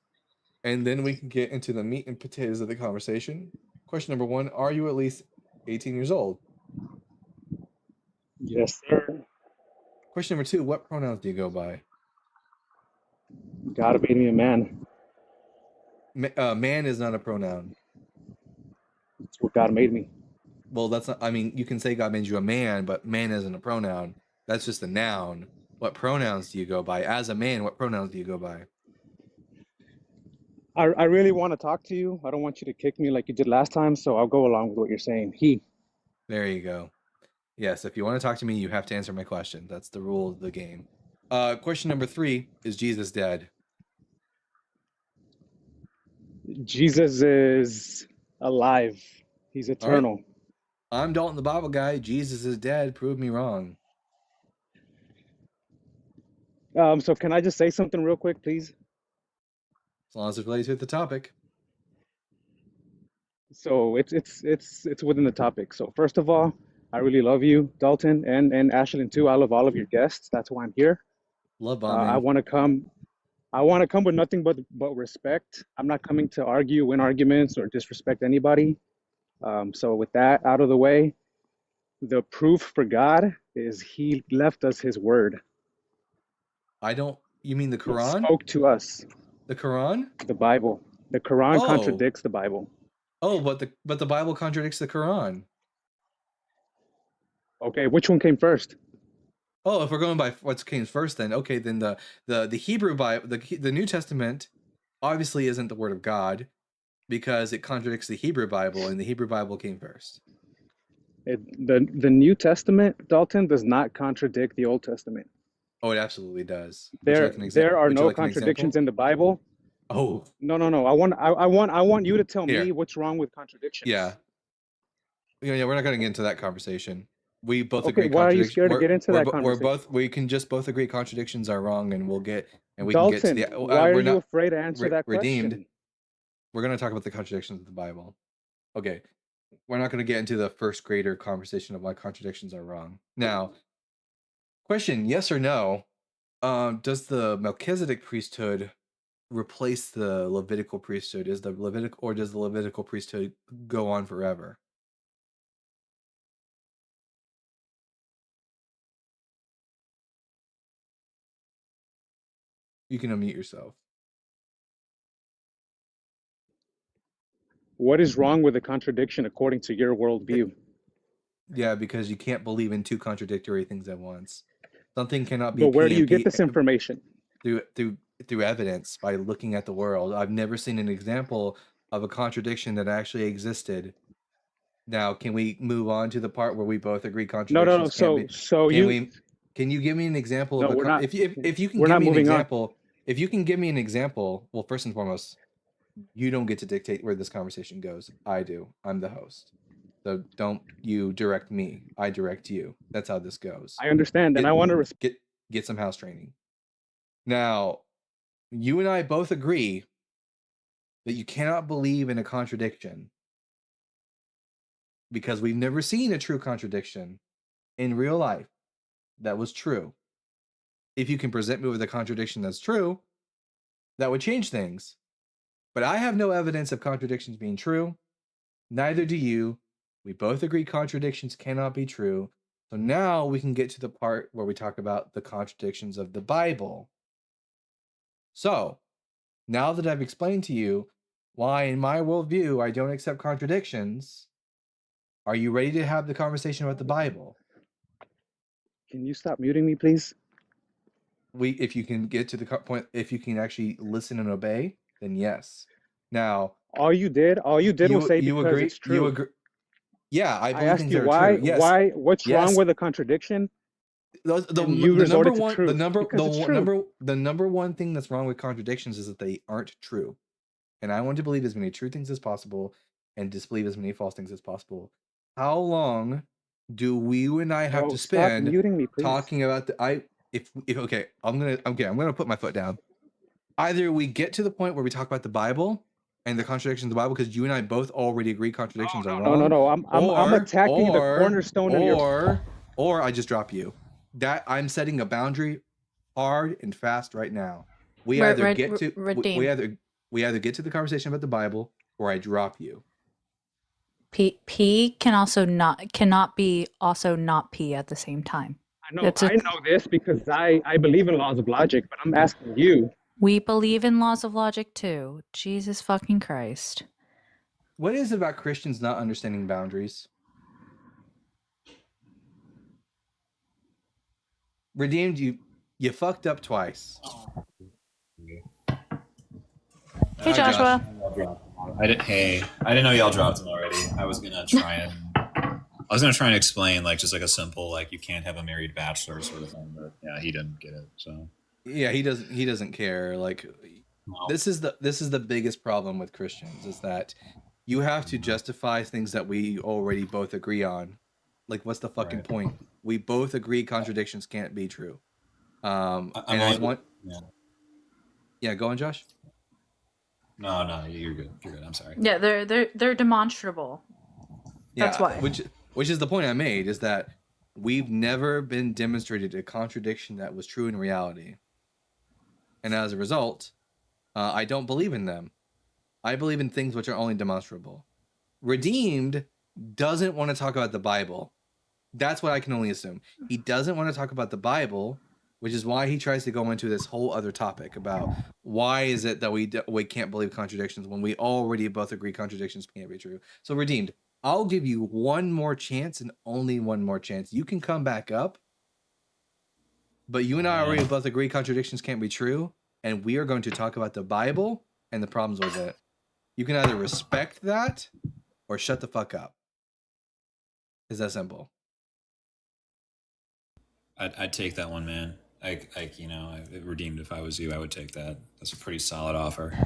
and then we can get into the meat and potatoes of the conversation. Question number 1: are you at least 18 years old? Yes, sir. Question number 2: what pronouns do you go by? God made me a man. Man is not a pronoun. That's what God made me. Well, that's not, I mean, you can say God made you a man, but man isn't a pronoun. That's just a noun. What pronouns do you go by? As a man, what pronouns do you go by? I really want to talk to you. I don't want you to kick me like you did last time, so I'll go along with what you're saying. He. There you go. Yes, if you want to talk to me, you have to answer my question. That's the rule of the game. Question number 3: is Jesus dead? Jesus is alive. He's eternal. Right. I'm Dalton the Bible Guy. Jesus is dead. Prove me wrong. So can I just say something real quick, please? As long as it's related to the topic. So it's within the topic. So first of all, I really love you, Dalton, and Ashlyn too. I love all of your guests. That's why I'm here. Love bombing. I want to come with nothing but respect. I'm not coming to argue, win arguments, or disrespect anybody. So with that out of the way, the proof for God is He left us His word. You mean the Quran? He spoke to us. The Quran? The Bible. The Quran contradicts the Bible. Oh, but the Bible contradicts the Quran. Okay, which one came first? Oh, if we're going by what came first, then okay, then the Hebrew Bible, the New Testament, obviously isn't the word of God, because it contradicts the Hebrew Bible, and the Hebrew Bible came first. The New Testament, Dalton, does not contradict the Old Testament. Oh, it absolutely does. There are no contradictions in the Bible. Oh. No. I want you to tell me what's wrong with contradictions. Yeah, we're not going to get into that conversation. We both agree. Why are you scared to get into that conversation? We can just both agree contradictions are wrong, and we Dalton, can get to the. Why are you afraid to answer that Redeemed. question? We're going to talk about the contradictions of the Bible. Okay, we're not going to get into the first grader conversation of why contradictions are wrong. Now, question: yes or no? Does the Melchizedek priesthood replace the Levitical priesthood? Does the Levitical priesthood go on forever? You can unmute yourself. What is wrong with the contradiction according to your worldview? Yeah, because you can't believe in two contradictory things at once. Something cannot be But where P do you and get P this information? through evidence by looking at the world. I've never seen an example of a contradiction that actually existed. Now, can we move on to the part where we both agree No, no, no. contradictions can't be? Can you give me an example No, of we're not. if you can We're give not me an moving on. example, if you can give me an example, well, first and foremost, you don't get to dictate where this conversation goes. I do. I'm the host. So don't you direct me. I direct you. That's how this goes. I understand, and I want to Get some house training. Now, you and I both agree that you cannot believe in a contradiction because we've never seen a true contradiction in real life that was true. If you can present me with a contradiction that's true, that would change things. But I have no evidence of contradictions being true. Neither do you. We both agree contradictions cannot be true. So now we can get to the part where we talk about the contradictions of the Bible. So, now that I've explained to you why, in my worldview, I don't accept contradictions, are you ready to have the conversation about the Bible? Can you stop muting me, please? If you can get to the point, if you can actually listen and obey, then yes. Now, all you did was say because it's true. You agree? Yeah, I believe asked things you are why. true. Yes. Why? What's Yes. wrong with a contradiction? The number one thing that's wrong with contradictions is that they aren't true. And I want to believe as many true things as possible and disbelieve as many false things as possible. How long do you and I have to spend muting me, please. talking about okay, I'm gonna put my foot down. Either we get to the point where we talk about the Bible and the contradictions of the Bible, because you and I both already agree contradictions are wrong. No. I'm attacking the cornerstone of your. Or I just drop you. That I'm setting a boundary hard and fast right now. We either get to the conversation about the Bible or I drop you. P cannot be also not P at the same time. I know this because I believe in laws of logic, but I'm asking you. We believe in laws of logic too. Jesus fucking Christ. What is it about Christians not understanding boundaries? Redeemed, you fucked up twice. Hey, Joshua. I didn't know y'all dropped him already. I was gonna try and explain just like a simple you can't have a married bachelor sort of thing, but yeah, he didn't get it. So yeah, he doesn't care. This is the biggest problem with Christians is that you have to justify things that we already both agree on. What's the fucking point? We both agree contradictions can't be true. Yeah, go on, Josh. No, you're good. You're good. I'm sorry. Yeah, they're demonstrable. That's why. Which is the point I made, is that we've never been demonstrated a contradiction that was true in reality. And as a result, I don't believe in them. I believe in things which are only demonstrable. Redeemed doesn't want to talk about the Bible. That's what I can only assume. He doesn't want to talk about the Bible, which is why he tries to go into this whole other topic about why is it that we can't believe contradictions when we already both agree contradictions can't be true. So Redeemed, I'll give you one more chance and only one more chance. You can come back up, but you and I already both agree contradictions can't be true, and we are going to talk about the Bible and the problems with it. You can either respect that or shut the fuck up. It's that simple. I'd take that one, man. Redeemed, if I was you, I would take that. That's a pretty solid offer.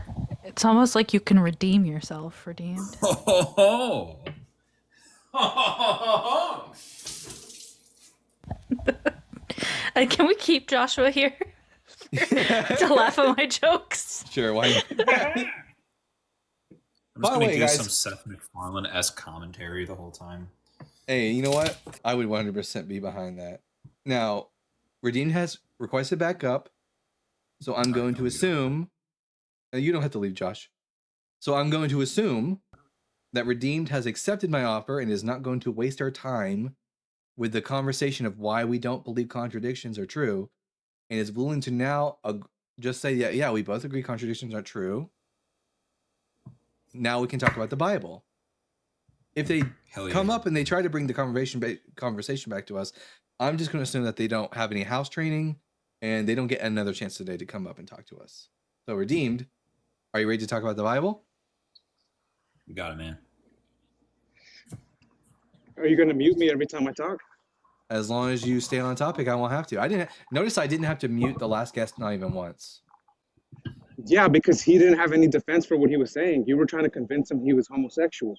It's almost like you can redeem yourself, Redeemed. Can we keep Joshua here to laugh at my jokes? Sure, why? I'm just going to do some Seth MacFarlane-esque commentary the whole time. Hey, you know what? I would 100% be behind that. Now, Redeemed has requested back up, so I'm going to assume You don't have to leave, Josh. So I'm going to assume that Redeemed has accepted my offer and is not going to waste our time with the conversation of why we don't believe contradictions are true, and is willing to now just say, yeah, we both agree contradictions are true. Now we can talk about the Bible. If they come up and they try to bring the conversation back to us, I'm just going to assume that they don't have any house training and they don't get another chance today to come up and talk to us. So, Redeemed, are you ready to talk about the Bible? You got it, man. Are you going to mute me every time I talk? As long as you stay on topic, I won't have to. I didn't have to mute the last guest, not even once. Yeah, because he didn't have any defense for what he was saying. You were trying to convince him he was homosexual.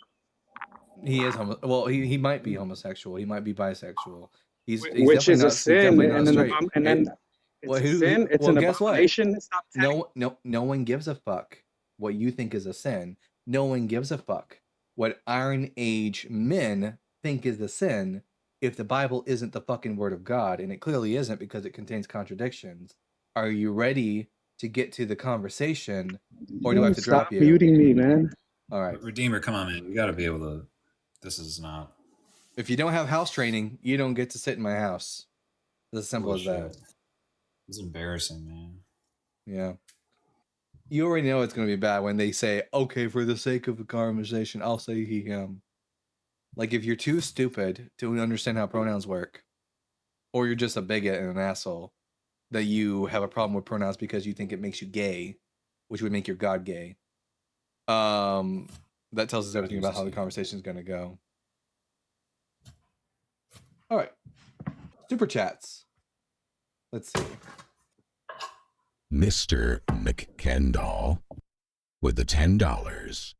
He is he might be homosexual. He might be bisexual. He's Which is a sin, and then it's a sin. It's an abomination. It's not no one gives a fuck what you think is a sin. No one gives a fuck what Iron Age men think is the sin if the Bible isn't the fucking word of God, and it clearly isn't because it contains contradictions. Are you ready to get to the conversation, or do I have to drop you? Stop muting me, man. All right. Redeemer, come on, man. You got to be able to. This is not. If you don't have house training, you don't get to sit in my house. It's as simple as that. It's embarrassing, man. Yeah. You already know it's going to be bad when they say, okay, for the sake of the conversation, I'll say he, him. Like, if you're too stupid to understand how pronouns work, or you're just a bigot and an asshole, that you have a problem with pronouns because you think it makes you gay, which would make your God gay, that tells us everything about how the conversation is going to go. All right. Super chats. Let's see. Mr. McKendall with the $10.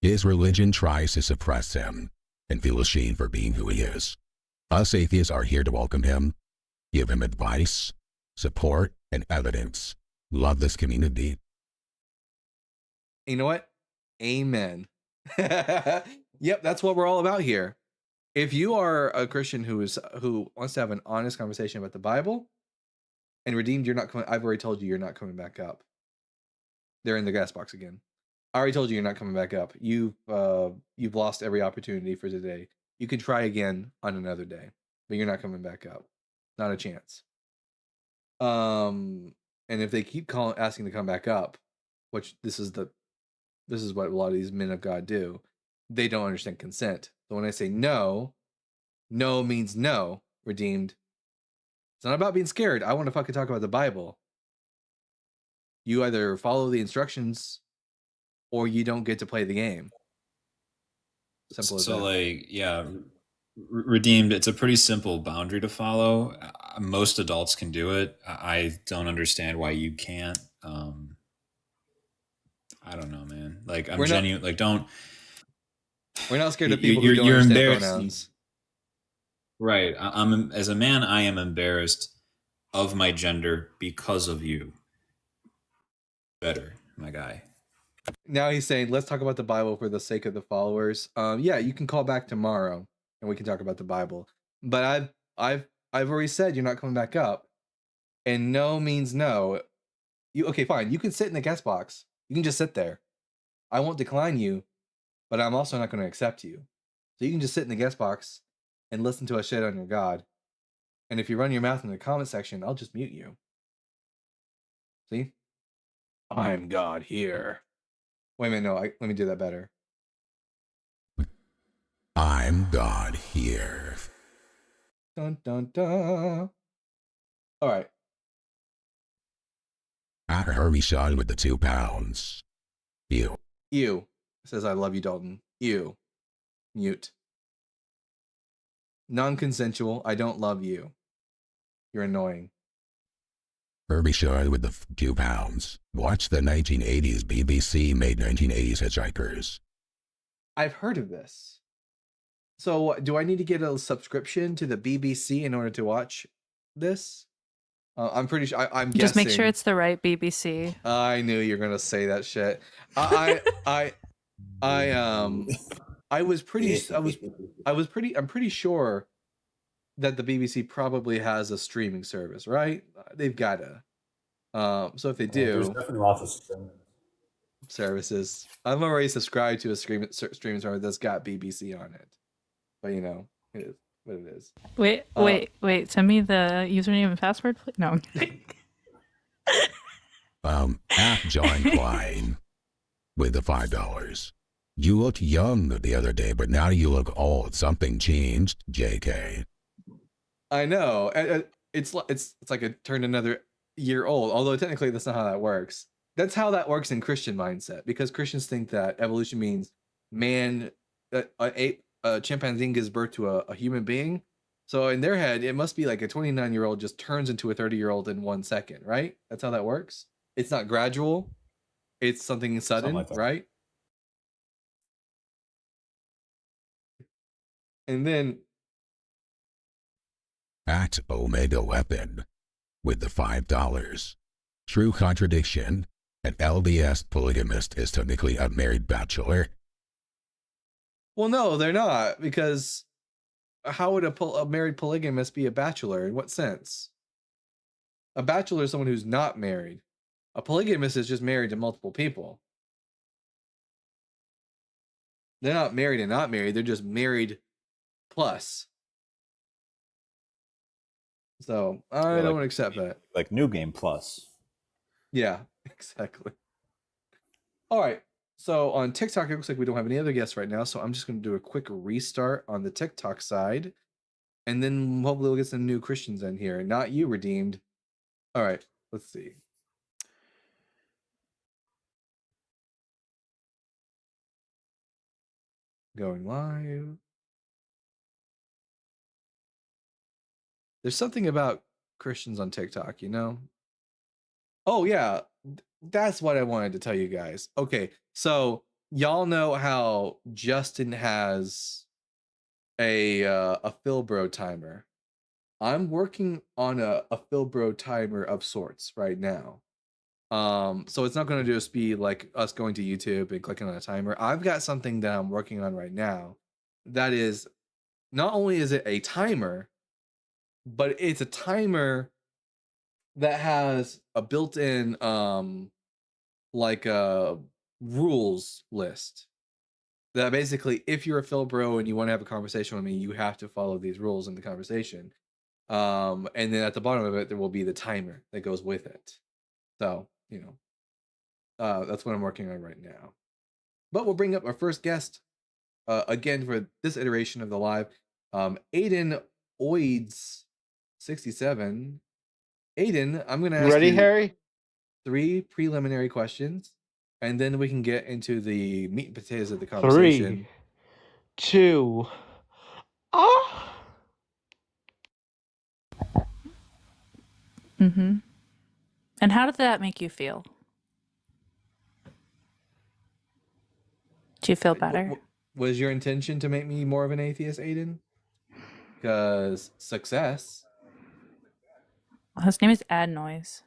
His religion tries to suppress him and feel ashamed for being who he is. Us atheists are here to welcome him, give him advice, support, and evidence. Love this community. You know what? Amen. Yep, that's what we're all about here. If you are a Christian who wants to have an honest conversation about the Bible, and Redeemed, you're not coming. I've already told you you're not coming back up. They're in the gas box again. I already told you you're not coming back up. You've lost every opportunity for today. You can try again on another day, but you're not coming back up. Not a chance. And if they keep asking to come back up, which this is what a lot of these men of God do, they don't understand consent. So when I say no, no means no, Redeemed. It's not about being scared. I want to fucking talk about the Bible. You either follow the instructions or you don't get to play the game. Simple as that. So, like, yeah, Redeemed, it's a pretty simple boundary to follow. Most adults can do it. I don't understand why you can't. I don't know, man. Like, I'm genuine. Like, don't. We're not scared of people who don't understand pronouns. Right. I'm as a man, I am embarrassed of my gender because of you. Better, my guy. Now he's saying, let's talk about the Bible for the sake of the followers. Yeah, you can call back tomorrow and we can talk about the Bible. But I've already said you're not coming back up. And no means no. Okay, fine. You can sit in the guest box. You can just sit there. I won't decline you, but I'm also not going to accept you. So you can just sit in the guest box and listen to us shit on your God. And if you run your mouth in the comment section, I'll just mute you. See? I'm God here. Wait a minute, no, let me do that better. I'm God here. Dun, dun, dun. All right. Herbie Sean with the £2. You says, I love you, Dalton. You. Mute. Non-consensual, I don't love you. You're annoying. Herbie Sean with the £2. Watch the 1980s BBC made 1980s Hitchhikers. I've heard of this. So do I need to get a subscription to the BBC in order to watch this? I'm pretty sure. I'm guessing. Just make sure it's the right BBC. I knew you were gonna say that shit. I'm pretty sure that the BBC probably has a streaming service, right? They've gotta. So if they do, there's definitely lots of streaming. services. I'm already subscribed to a streaming service that's got BBC on it. But you know, it is what it is. Wait. Send me the username and password, please. No, I'm kidding. At John Klein with the $5. You looked young the other day, but now you look old. Something changed, JK. I know. It's like it turned another year old. Although technically that's not how that works. That's how that works in Christian mindset, because Christians think that evolution means man, a chimpanzee gives birth to a human being. So in their head, it must be like a 29-year-old just turns into a 30-year-old in 1 second, right? That's how that works. It's not gradual. It's something sudden, like that. right? And then At Omega Weapon with the $5. True contradiction. An LDS polygamist is technically a married bachelor. well, no, they're not, because how would a married polygamist be a bachelor? In what sense? A bachelor is someone who's not married. A polygamist is just married to multiple people. They're not married and not married. They're just married plus. So I Yeah, don't accept that. Like New Game Plus. Yeah, exactly. All right. So on TikTok, it looks like we don't have any other guests right now. So I'm just going to do a quick restart on the TikTok side. And then hopefully we'll get some new Christians in here. Not you, Redeemed. All right. Let's see. Going live. There's something about Christians on TikTok, you know? Oh, yeah. That's what I wanted to tell you guys. Okay. So y'all know how Justin has a Philbro timer. I'm working on a Philbro timer of sorts right now. So it's not going to just be like us going to YouTube and clicking on a timer. I've got something that I'm working on right now that is, not only is it a timer, but it's a timer that has a built-in like a rules list that basically, if you're a Philbro and you want to have a conversation with me, you have to follow these rules in the conversation. And then at the bottom of it, there will be the timer that goes with it. So, you know, that's what I'm working on right now. But we'll bring up our first guest again for this iteration of the live. Aiden Oids 67. Aiden, I'm going to ask Ready, you Harry? 3 preliminary questions, and then we can get into the meat and potatoes of the conversation. 3, 2, Mm-hmm. And how did that make you feel? Do you feel better? Was your intention to make me more of an atheist, Aiden? Because success. His name is Ad Noise.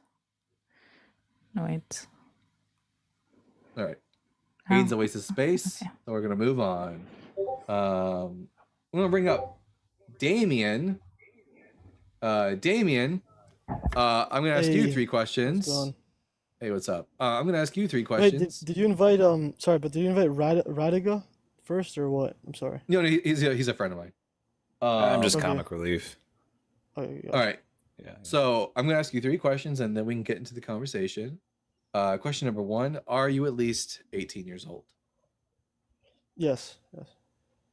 Noise. All right. Oh, Aiden's a waste of space. okay. So we're going to move on. I'm going to bring up Damien. Damien, I'm going to ask you Hey, 3 questions. how's it going? Hey, what's up? I'm going to ask you 3 Wait, questions. did you invite sorry, but did you invite Radiga first or what? I'm sorry. No, he's a friend of mine. I'm just Okay. comic relief. Oh, yeah. All right. Yeah. So I'm going to ask you 3 questions, and then we can get into the conversation. Question number 1, are you at least 18 years old? Yes. Yes.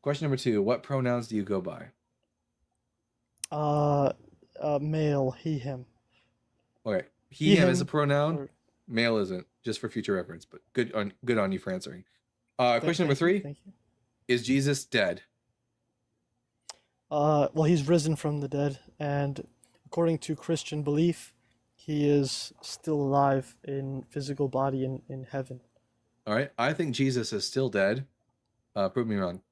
Question number 2, what pronouns do you go by? Male, he, him. Okay. He, him is a him, pronoun. or- Male isn't, just for future reference, but good on you for answering. Thank- Question number thank you, 3, Thank you. is Jesus dead? Well, he's risen from the dead, and according to Christian belief, he is still alive in physical body in heaven. All right. I think Jesus is still dead. Prove me wrong.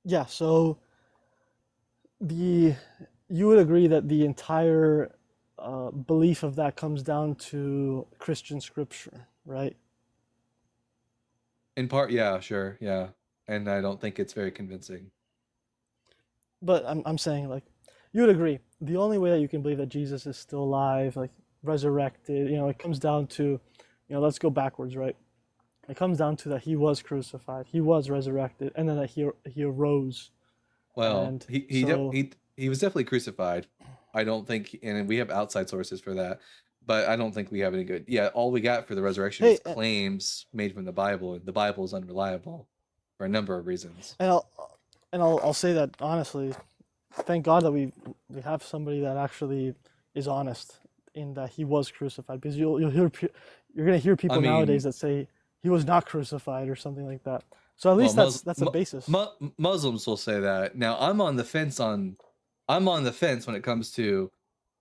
Yeah, so you would agree that the entire belief of that comes down to Christian scripture, right? In part, yeah, sure, yeah. And I don't think it's very convincing. But I'm saying, like, you would agree. The only way that you can believe that Jesus is still alive, like resurrected, it comes down to let's go backwards, right? It comes down to that he was crucified, he was resurrected, and then that he arose. Well, And he so he was definitely crucified. I don't think, and we have outside sources for that, but I don't think we have any good. Yeah, all we got for the resurrection is hey, claims made from the Bible, and the Bible is unreliable for a number of reasons. and I'll say that honestly, thank God that we have somebody that actually is honest in that he was crucified, because you're gonna hear people nowadays mean, that say he was not crucified or something like that. So at well, least that's a basis. Muslims will say that. Now, I'm on the fence when it comes to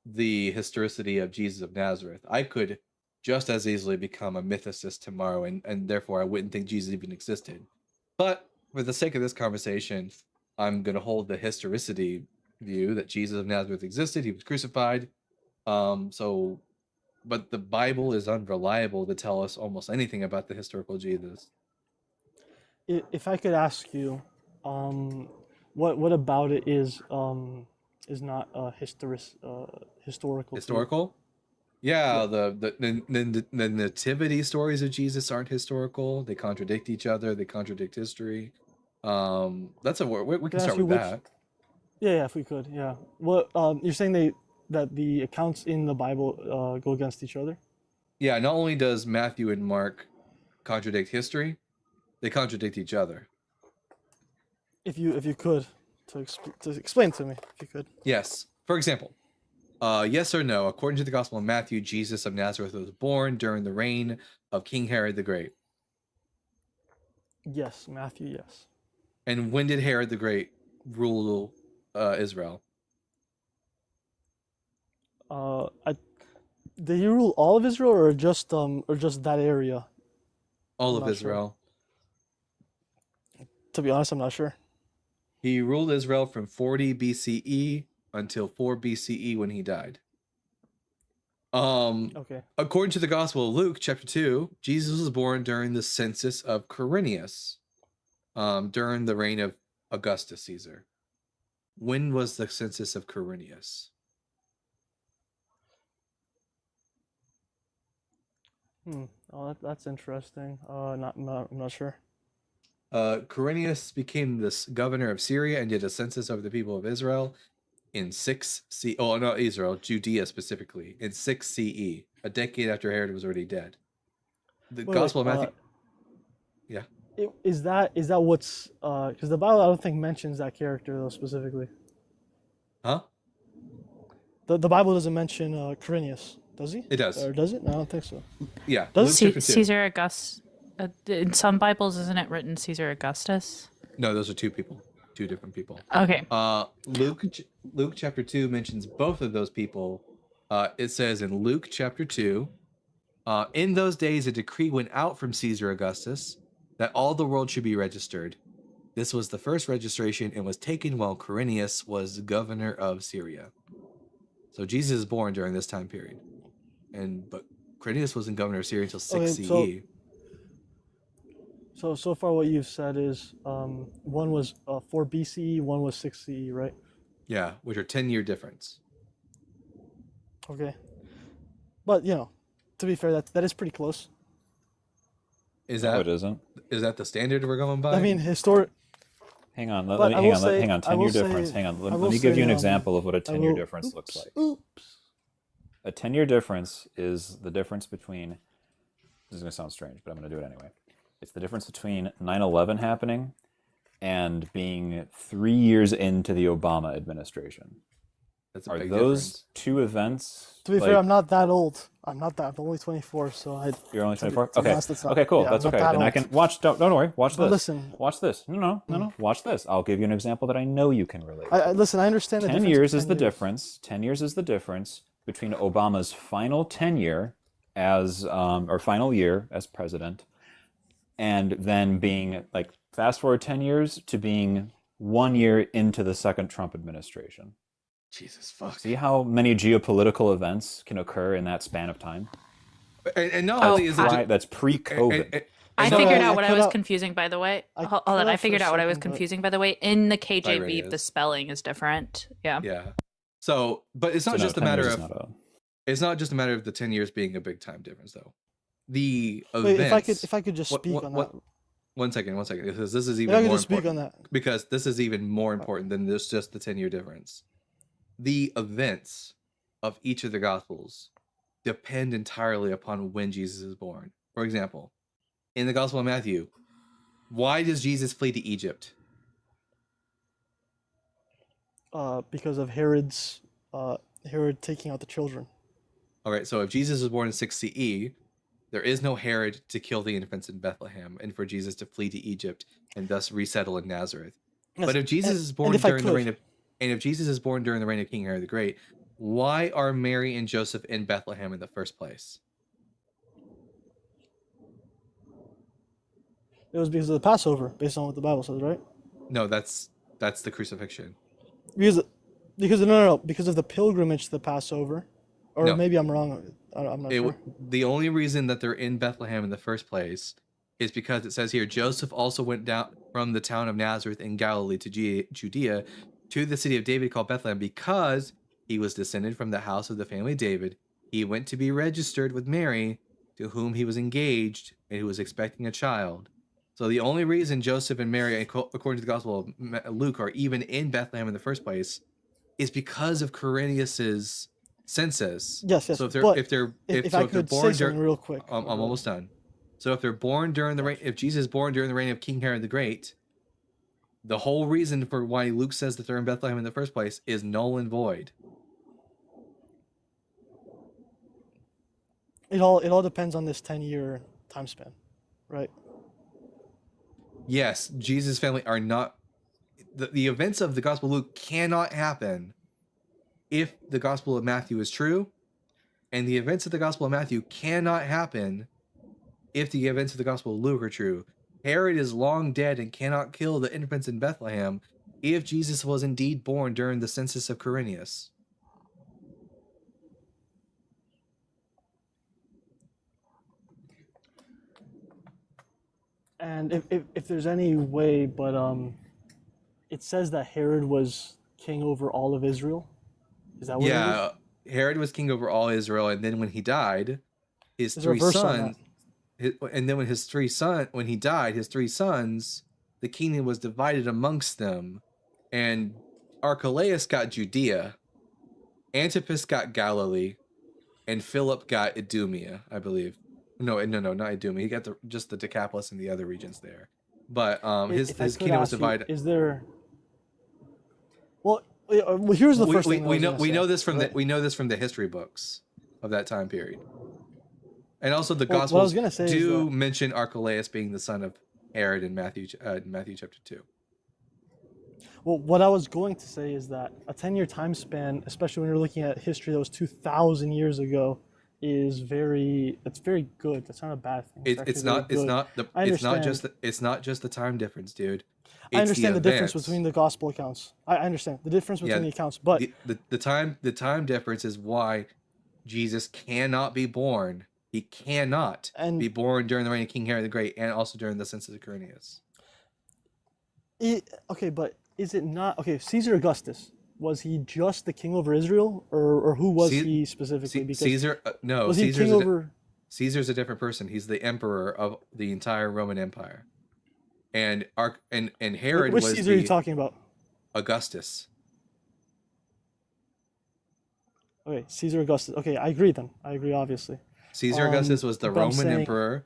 the historicity of Jesus of Nazareth. I could just as easily become a mythicist tomorrow, and therefore I wouldn't think Jesus even existed. But for the sake of this conversation, I'm going to hold the historicity view that Jesus of Nazareth existed. He was crucified. But the Bible is unreliable to tell us almost anything about the historical Jesus. If I could ask you, what about it is not historical? Historical? Yeah, the nativity stories of Jesus aren't historical. They contradict each other. They contradict history. That's we can start with that. Yeah, if we could, yeah. What you're saying that the accounts in the Bible go against each other? Yeah, not only does Matthew and Mark contradict history, they contradict each other. If you could to explain to me, if you could. Yes. For example, yes or no, according to the Gospel of Matthew, Jesus of Nazareth was born during the reign of King Herod the Great. Yes, Matthew, yes. And when did Herod the Great rule Israel? Did he rule all of Israel or just that area? All I'm of not Israel. Sure. To be honest, I'm not sure. He ruled Israel from 40 BCE until 4 BCE when he died. Okay. According to the Gospel of Luke, chapter 2, Jesus was born during the census of Quirinius, during the reign of Augustus Caesar. When was the census of Quirinius? Oh, that's interesting. I'm not sure. Quirinius became this governor of Syria and did a census of the people of Israel in 6 CE. Oh, not Israel, Judea specifically, in 6 CE, a decade after Herod was already dead. The Gospel of Matthew. Yeah. Is that what's because the Bible I don't think mentions that character though specifically. Huh? The Bible doesn't mention Quirinius, does he? It does. Or does it? No, I don't think so. Yeah. Does Luke chapter 2. Caesar Augustus. In some Bibles, isn't it written Caesar Augustus? No, those are two people, two different people. Okay. Luke chapter 2 mentions both of those people. It says in Luke chapter 2, in those days a decree went out from Caesar Augustus that all the world should be registered. This was the first registration and was taken while Quirinius was governor of Syria. So Jesus is born during this time period, but Quirinius wasn't governor of Syria until 6 CE. So far what you've said is one was 4 BCE, one was 6 CE, right? Yeah, which are 10-year difference. Okay. But, to be fair, that is pretty close. Is No, that it isn't. Is that the standard we're going by? I mean, Hang on, But I will say- hang on. I will 10-year difference. say- Hang on. I Let will me give you an say, example of what a I 10-year will- difference looks like. Oops. A 10-year difference is the difference between. This is going to sound strange, but I'm going to do it anyway. It's the difference between 9/11 happening and being 3 years into the Obama administration. That's a Are big those difference. two events? To be fair, I'm not that old. I'm only 24, so You're only to be- 24. to be Okay. honest, it's not- Okay. Cool. yeah, That's I'm not okay. that Then I old. can watch. Don't worry. Watch But this. listen. Watch this. No. Watch this. I'll give you an example that I know you can relate. Listen, I understand the 10 difference. years is 10 the years. difference. 10 years is the difference between Obama's final tenure as or final year as president, and then being like fast forward 10 years to being 1 year into the second Trump administration. Jesus fuck. See how many geopolitical events can occur in that span of time? And not only is it Right, that's pre-COVID. I no, figured I out what I cut was out- confusing, by the way. I Hold cut on, out I for figured a out what I was second, but- confusing, by the way. In the Sorry, KJV, the Reyes. spelling is different. Yeah. Yeah. So, but it's So not no, just a 10 matter years of is not a- it's not just a matter of the 10 years being a big time difference though. the Wait, events. if I could just speak on that. One second, because this is If even I could more just speak important. on that. Because this is even more important than this just the 10-year difference. The events of each of the Gospels depend entirely upon when Jesus is born. For example, in the Gospel of Matthew, why does Jesus flee to Egypt? Because of Herod taking out the children. All right, so if Jesus was born in 6 CE, there is no Herod to kill the infants in Bethlehem and for Jesus to flee to Egypt and thus resettle in Nazareth. Yes, But if Jesus is born during the reign of if Jesus is born during the reign of King Herod the Great, why are Mary and Joseph in Bethlehem in the first place? It was because of the Passover, based on what the Bible says, right? No, that's the crucifixion. Because because of the pilgrimage to the Passover, or No. maybe I'm wrong. I'm not sure. The only reason that they're in Bethlehem in the first place is because it says here Joseph also went down from the town of Nazareth in Galilee to Judea to the city of David called Bethlehem because he was descended from the house of the family of David. He went to be registered with Mary, to whom he was engaged and who was expecting a child. So the only reason Joseph and Mary, according to the Gospel of Luke, are even in Bethlehem in the first place is because of Quirinius's census. Yes. So if I could born say something real quick, I'm almost done. So if they're born during the reign, if Jesus is born during the reign of King Herod the Great, the whole reason for why Luke says that they're in Bethlehem in the first place is null and void. It all depends on this 10-year time span, right? Yes, Jesus' family are not the events of the Gospel of Luke cannot happen if the Gospel of Matthew is true, and the events of the Gospel of Matthew cannot happen if the events of the Gospel of Luke are true. Herod is long dead and cannot kill the infants in Bethlehem if Jesus was indeed born during the census of Quirinius. And if there's any way, but it says that Herod was king over all of Israel. Is that what it is? Herod was king over all Israel, and then when he died, his Is there a three verse on sons, and then when he died, his three sons, the kingdom was divided amongst them, and Archelaus got Judea, Antipas got Galilee, and Philip got Idumea, I believe. No, not Idumea. He got just the Decapolis and the other regions there. But his kingdom was divided. Is there? Well, here's the first thing. We know this from the history books of that time period. And also the Gospels do mention Archelaus being the son of Herod in Matthew chapter 2. Well, what I was going to say is that a 10-year time span, especially when you're looking at history that was 2,000 years ago, it's very good. That's not a bad thing. It's not just the time difference, dude. I understand the difference between the gospel accounts. I understand the difference between the accounts, but the time difference is why Jesus cannot be born. He cannot be born during the reign of King Herod the Great and also during the census of Quirinius. Okay, but is it not okay? Caesar Augustus, was he just the king over Israel, or who was he specifically? Because Caesar, no, was he king over? Caesar's a different person. He's the emperor of the entire Roman Empire, and Herod Which was Caesar are you talking about? Augustus. Okay, Caesar Augustus. Okay, I agree then. I agree, obviously. Caesar Augustus was the Roman emperor.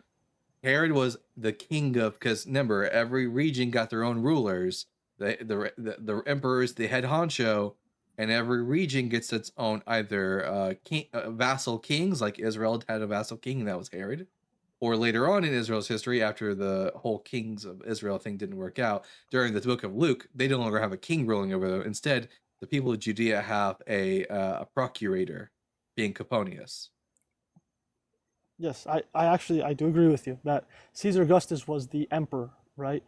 Herod was the king of, because remember, every region got their own rulers. The emperor is the head honcho, and every region gets its own either vassal kings, like Israel had a vassal king, and that was Herod. Or later on in Israel's history, after the whole kings of Israel thing didn't work out, during the book of Luke, they no longer have a king ruling over them. Instead, the people of Judea have a procurator, being Coponius. Yes, I do agree with you that Caesar Augustus was the emperor, right?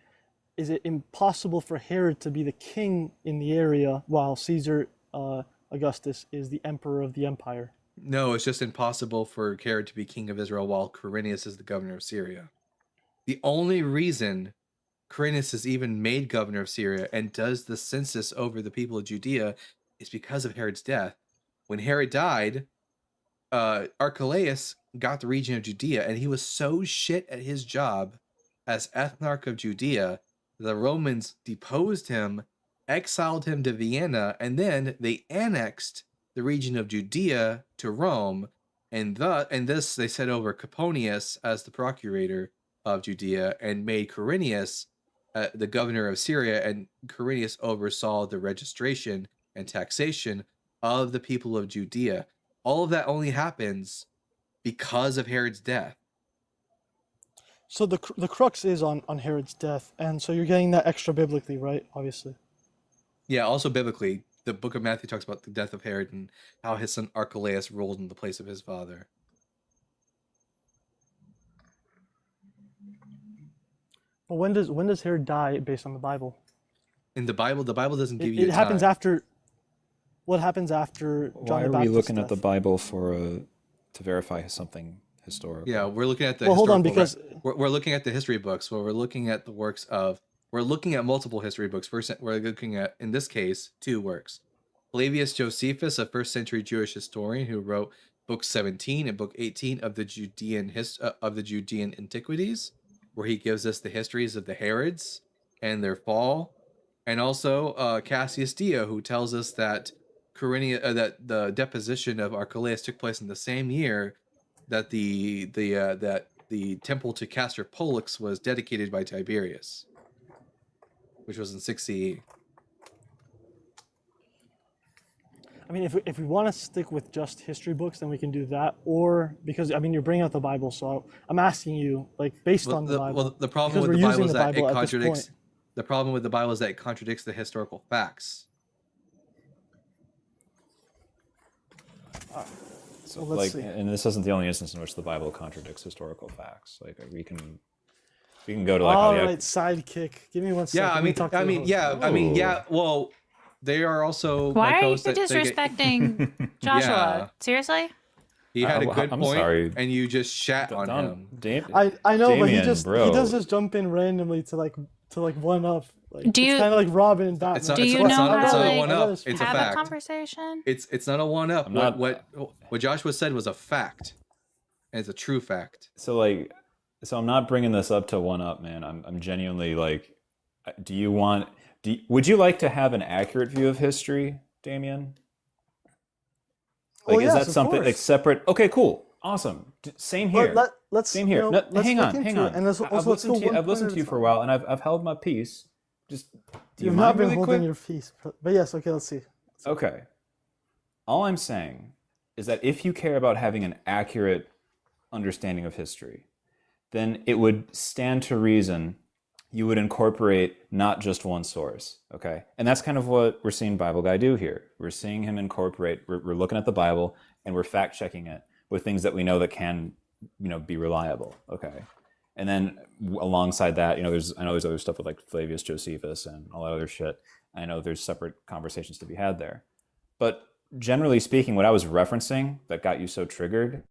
Is it impossible for Herod to be the king in the area while Caesar Augustus is the emperor of the empire? No, it's just impossible for Herod to be king of Israel while Quirinius is the governor of Syria. The only reason Quirinius is even made governor of Syria and does the census over the people of Judea is because of Herod's death. When Herod died, Archelaus got the region of Judea, and he was so shit at his job as ethnarch of Judea, the Romans deposed him, exiled him to Vienna, and then they annexed the region of Judea to Rome, and this they set over Coponius as the procurator of Judea, and made Quirinius the governor of Syria, and Quirinius oversaw the registration and taxation of the people of Judea. All of that only happens because of Herod's death. So the crux is on Herod's death, and so you're getting that extra biblically, right? Obviously. Yeah, also biblically, the book of Matthew talks about the death of Herod and how his son Archelaus ruled in the place of his father. But when does Herod die based on the Bible? In the Bible doesn't give you It a happens time. after. What happens after John Why the are we Baptist's looking at the death? Bible to verify something historical? Yeah, we're looking at the Well, hold on, historical because we're looking at the history books. Where we're looking at the works of we're looking at multiple history books. First, we're looking at, in this case, 2 works. Flavius Josephus, a first century Jewish historian who wrote book 17 and book 18 of the Judean Antiquities, where he gives us the histories of the Herods and their fall, and also Cassius Dio, who tells us that that the deposition of Archelaus took place in the same year that the temple to Castor Pollux was dedicated by Tiberius, which was in 6 CE. I mean, if we want to stick with just history books, then we can do that. Or because I mean, you're bringing out the Bible, so I'm asking you, like, based on the Bible. Well, the problem because with the we're Bible using is the that it Bible at this contradicts. point. The problem with the Bible is that it contradicts the historical facts. So, Well, let's like, see. and this isn't the only instance in which the Bible contradicts historical facts. Like, we can go to like how All the right, sidekick. Give me one second. Yeah, Let me talk to the host. yeah. Well, they are also. Why my are you co-hosts that- they get- disrespecting Joshua? Yeah. Seriously? He had a good I'm point, sorry. and you just shat on him. I know, but he Damien, just bro. he does just jump in randomly to one up. Like, Do it's you- kind of like Robin and Batman. It's not- Do you it's know not- it's how not to a one like, up. It's a have a fact. conversation? It's not a one up. I'm not- What Joshua said was a fact, and it's a true fact. So I'm not bringing this up to one up, man. I'm genuinely like, would you like to have an accurate view of history, Damien? Like, Well, is yes, that of something like course. separate? Okay, cool, awesome. Same here. But let's Same you here. know, No, let's hang look on, hang into it, on. and let's I've also let's listened go to you. one I've listened point to you at for a time. while, and I've held my peace. Just do you You've mind not been really holding quick? your peace, but yes, okay, let's see. Okay. All I'm saying is that if you care about having an accurate understanding of history, then it would stand to reason you would incorporate not just one source, okay? And that's kind of what we're seeing Bible Guy do here. We're seeing him incorporate, we're looking at the Bible and we're fact checking it with things that we know that can, be reliable, okay? And then alongside that, I know there's other stuff with like Flavius Josephus and all that other shit. I know there's separate conversations to be had there. But generally speaking, what I was referencing that got you so triggered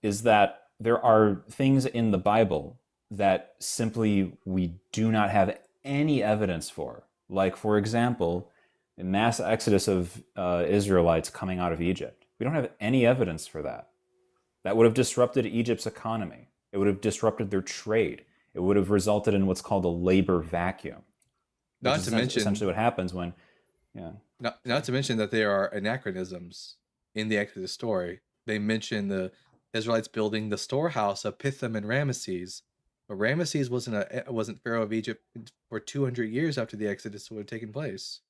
is that there are things in the Bible that simply we do not have any evidence for. Like, for example, the mass exodus of Israelites coming out of Egypt. We don't have any evidence for that. That would have disrupted Egypt's economy. It would have disrupted their trade. It would have resulted in what's called a labor vacuum. Not which is to mention, essentially what happens when, not to mention that there are anachronisms in the Exodus story. They mention the Israelites building the storehouse of Pithom and Ramesses, but Ramesses wasn't Pharaoh of Egypt for 200 years after the Exodus would have taken place.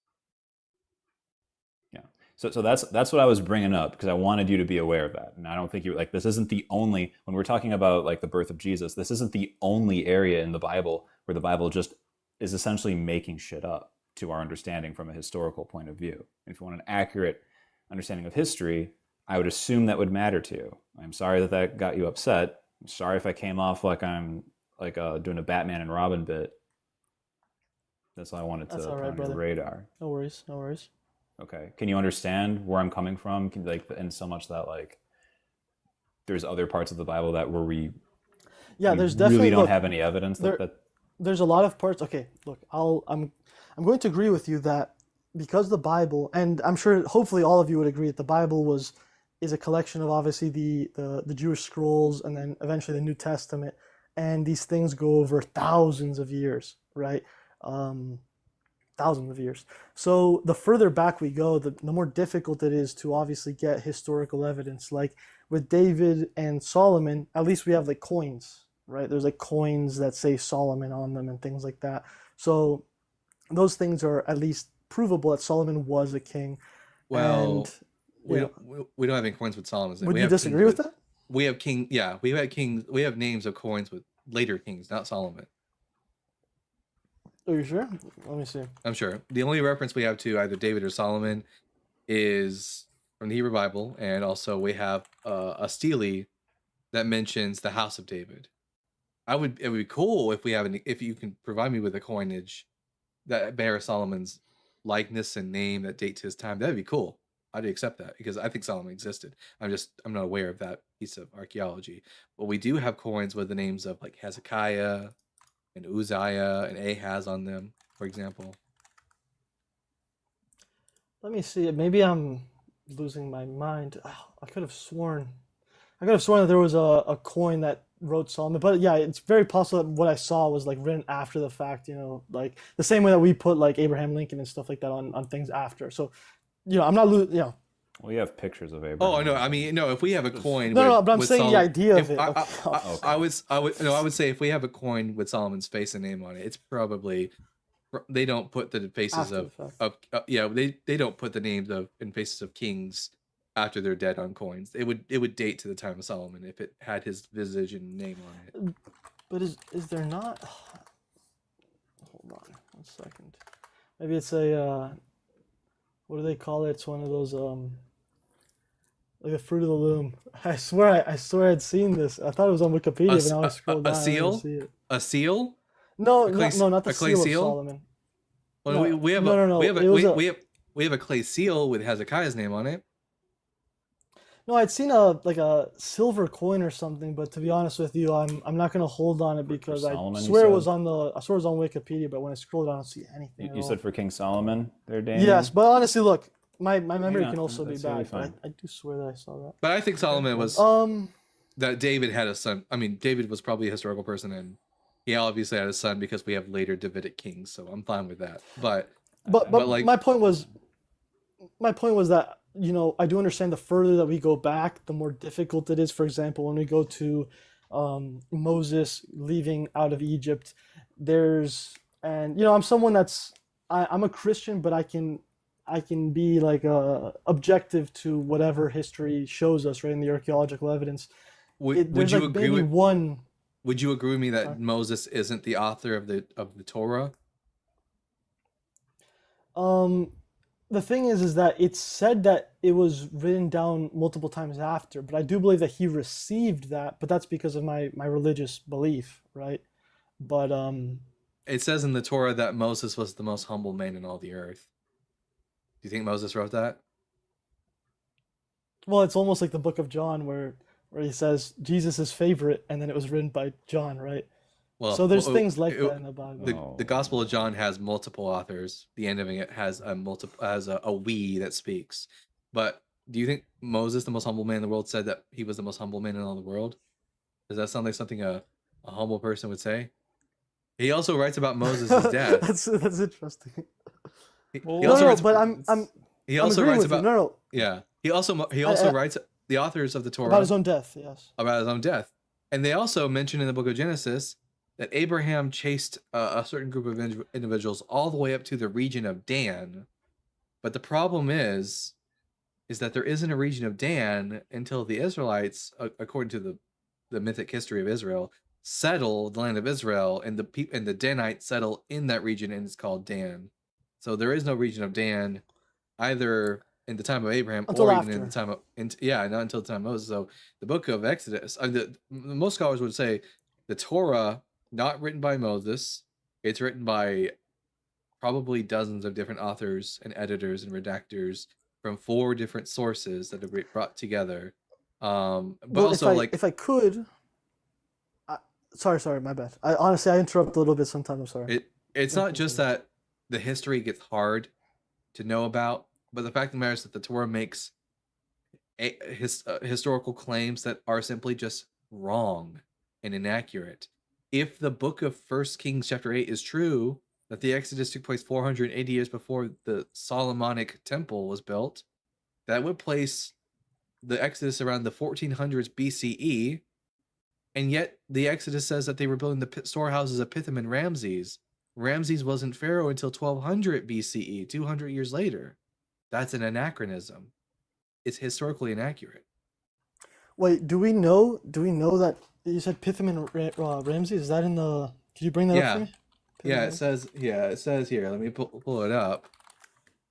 Yeah. So that's what I was bringing up because I wanted you to be aware of that. And I don't think this isn't the only, when we're talking about like the birth of Jesus, this isn't the only area in the Bible where the Bible just is essentially making shit up to our understanding from a historical point of view. And if you want an accurate understanding of history, I would assume that would matter to you. I'm sorry that got you upset. I'm sorry if I came off like I'm doing a Batman and Robin bit. That's all I wanted to That's all put right, on brother. your radar. No worries, no worries. Okay. Can you understand where I'm coming from? In so much that there's other parts of the Bible that where we There's definitely really don't look, have any evidence that there's a lot of parts. Okay, look, I'm going to agree with you that because the Bible, and I'm sure hopefully all of you would agree that the Bible was is a collection of obviously the Jewish scrolls and then eventually the New Testament, and these things go over thousands of years, right? Thousands of years. So the further back we go, the more difficult it is to obviously get historical evidence. Like with David and Solomon, at least we have like coins, right? There's like coins that say Solomon on them and things like that. So those things are at least provable that Solomon was a king. Well, And we yeah, we don't have any coins with Solomon's name. would We you have disagree with that? we have king. Yeah, we have kings. We have names of coins with later kings, not Solomon. Are you sure? Let me see. I'm sure. The only reference we have to either David or Solomon is from the Hebrew Bible, and also we have a stele that mentions the house of David. It would be cool if we have if you can provide me with a coinage that bears Solomon's likeness and name that date to his time. That'd be cool. I'd accept that because I think Solomon existed. I'm not aware of that piece of archaeology. But we do have coins with the names of like Hezekiah and Uzziah and Ahaz on them, for example. Let me see. Maybe I'm losing my mind. Oh, I could have sworn that there was a coin that wrote Solomon. But yeah, it's very possible that what I saw was like written after the fact, like the same way that we put like Abraham Lincoln and stuff like that on things after. So, I'm not losing. We have pictures of Abraham. Oh no, I mean no. If we have a coin, No, but I'm with saying the Solomon, idea of if it. I would say if we have a coin with Solomon's face and name on it, it's probably they don't put the faces After the of fact. they don't put the names of and faces of kings after they're dead on coins. It would date to the time of Solomon if it had his visage and name on it. But is there not? Hold on 1 second. Maybe it's a what do they call it? It's one of those like the fruit of the loom. I swear I'd seen this. I thought it was on Wikipedia, but now I scrolled down. A I didn't seal? see it. A seal? No, A clay, no, not the a clay seal of seal? Solomon. Well, No, we have no. we have It was a, we have a clay seal with Hezekiah's name on it. no. I'd seen a silver coin or something, but to be honest with you, I'm not gonna hold on it because I Solomon, you swear it said? was on Wikipedia, but when I scrolled down, I don't see anything You at all. said for King Solomon there, Daniel? Yes, but honestly, look, my memory on, can also be that's totally bad, but fine. I do swear that I saw that. But I think Solomon was Um, that David had a son. I mean, David was probably a historical person, and he obviously had a son because we have later Davidic kings. So I'm fine with that. But but like my point was that I do understand the further that we go back, the more difficult it is. For example, when we go to Moses leaving out of Egypt, I'm someone I'm a Christian, but I can be like objective to whatever history shows us, right, in the archaeological evidence. would There's you like agree maybe with one. would you agree with me that Sorry. Moses isn't the author of the Torah? The thing is that it's said that it was written down multiple times after, but I do believe that he received that, but that's because of my religious belief, right? But It says in the Torah that Moses was the most humble man in all the earth. Do you think Moses wrote that? well, it's almost like the book of John where he says Jesus' favorite, and then it was written by John, right? Well, So there's things like that in the Bible. the Gospel of John has multiple authors. The end of it has a we that speaks. But do you think Moses, the most humble man in the world, said that he was the most humble man in all the world? Does that sound like something a humble person would say? He also writes about Moses' death. That's interesting. He No, also no, writes. but I'm He I'm also agreeing writes with you. about. No, Yeah. He also I- writes the authors of the Torah about his own death. Yes. about his own death, and they also mention in the book of Genesis that Abraham chased a certain group of individuals all the way up to the region of Dan. But the problem is that there isn't a region of Dan until the Israelites, according to the mythic history of Israel, settle the land of Israel, and the Danites settle in that region, and it's called Dan. So there is no region of Dan either in the time of Abraham Until or even in after. the time of not until the time of Moses. So the book of Exodus, most scholars would say the Torah, not written by Moses, it's written by probably dozens of different authors and editors and redactors from 4 different sources that are brought together. But Well, also if I could, sorry, my bad. Honestly, I interrupt a little bit sometimes. I'm sorry. it's not just that the history gets hard to know about, but the fact of the matter is that the Torah makes historical claims that are simply just wrong and inaccurate. If the book of First Kings chapter 8 is true, that the Exodus took place 480 years before the Solomonic temple was built, that would place the Exodus around the 1400s BCE, and yet the Exodus says that they were building the storehouses of Pithom and Ramses. Ramses wasn't pharaoh until 1200 BCE, 200 years later. That's an anachronism. It's historically inaccurate. Wait, do we know that you said Pithom and Ramses? Is that in the? Could you bring that up for Yeah. me? Yeah, Pithom it says here. Let me pull it up.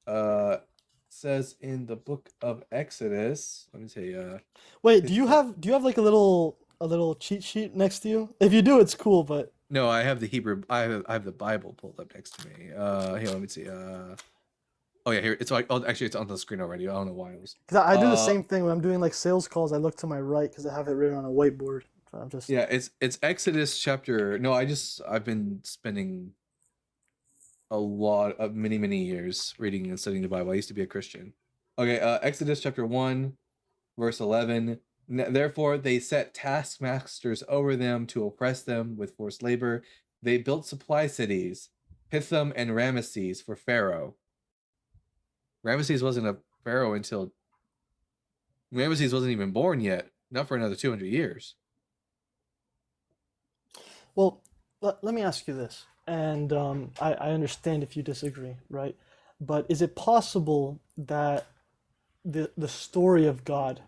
It says in the book of Exodus. Let me say. Wait, do you have like a little cheat sheet next to you? If you do, it's cool. But No, I have the Hebrew. I have the Bible pulled up next to me. Here, let me see. Oh yeah, here it's like. Oh, actually, it's on the screen already. I don't know why it was. because I do the same thing when I'm doing like sales calls. I look to my right because I have it written on a whiteboard. So I'm just Yeah, it's Exodus chapter. No, I've been spending a lot of many years reading and studying the Bible. I used to be a Christian. Okay, Exodus chapter 1, verse 11. Therefore, they set taskmasters over them to oppress them with forced labor. They built supply cities, Pithom and Ramesses, for Pharaoh. Ramesses wasn't a pharaoh until Ramesses wasn't even born yet. Not for another 200 years. Well, let me ask you this, and I understand if you disagree, right? But is it possible that the story of God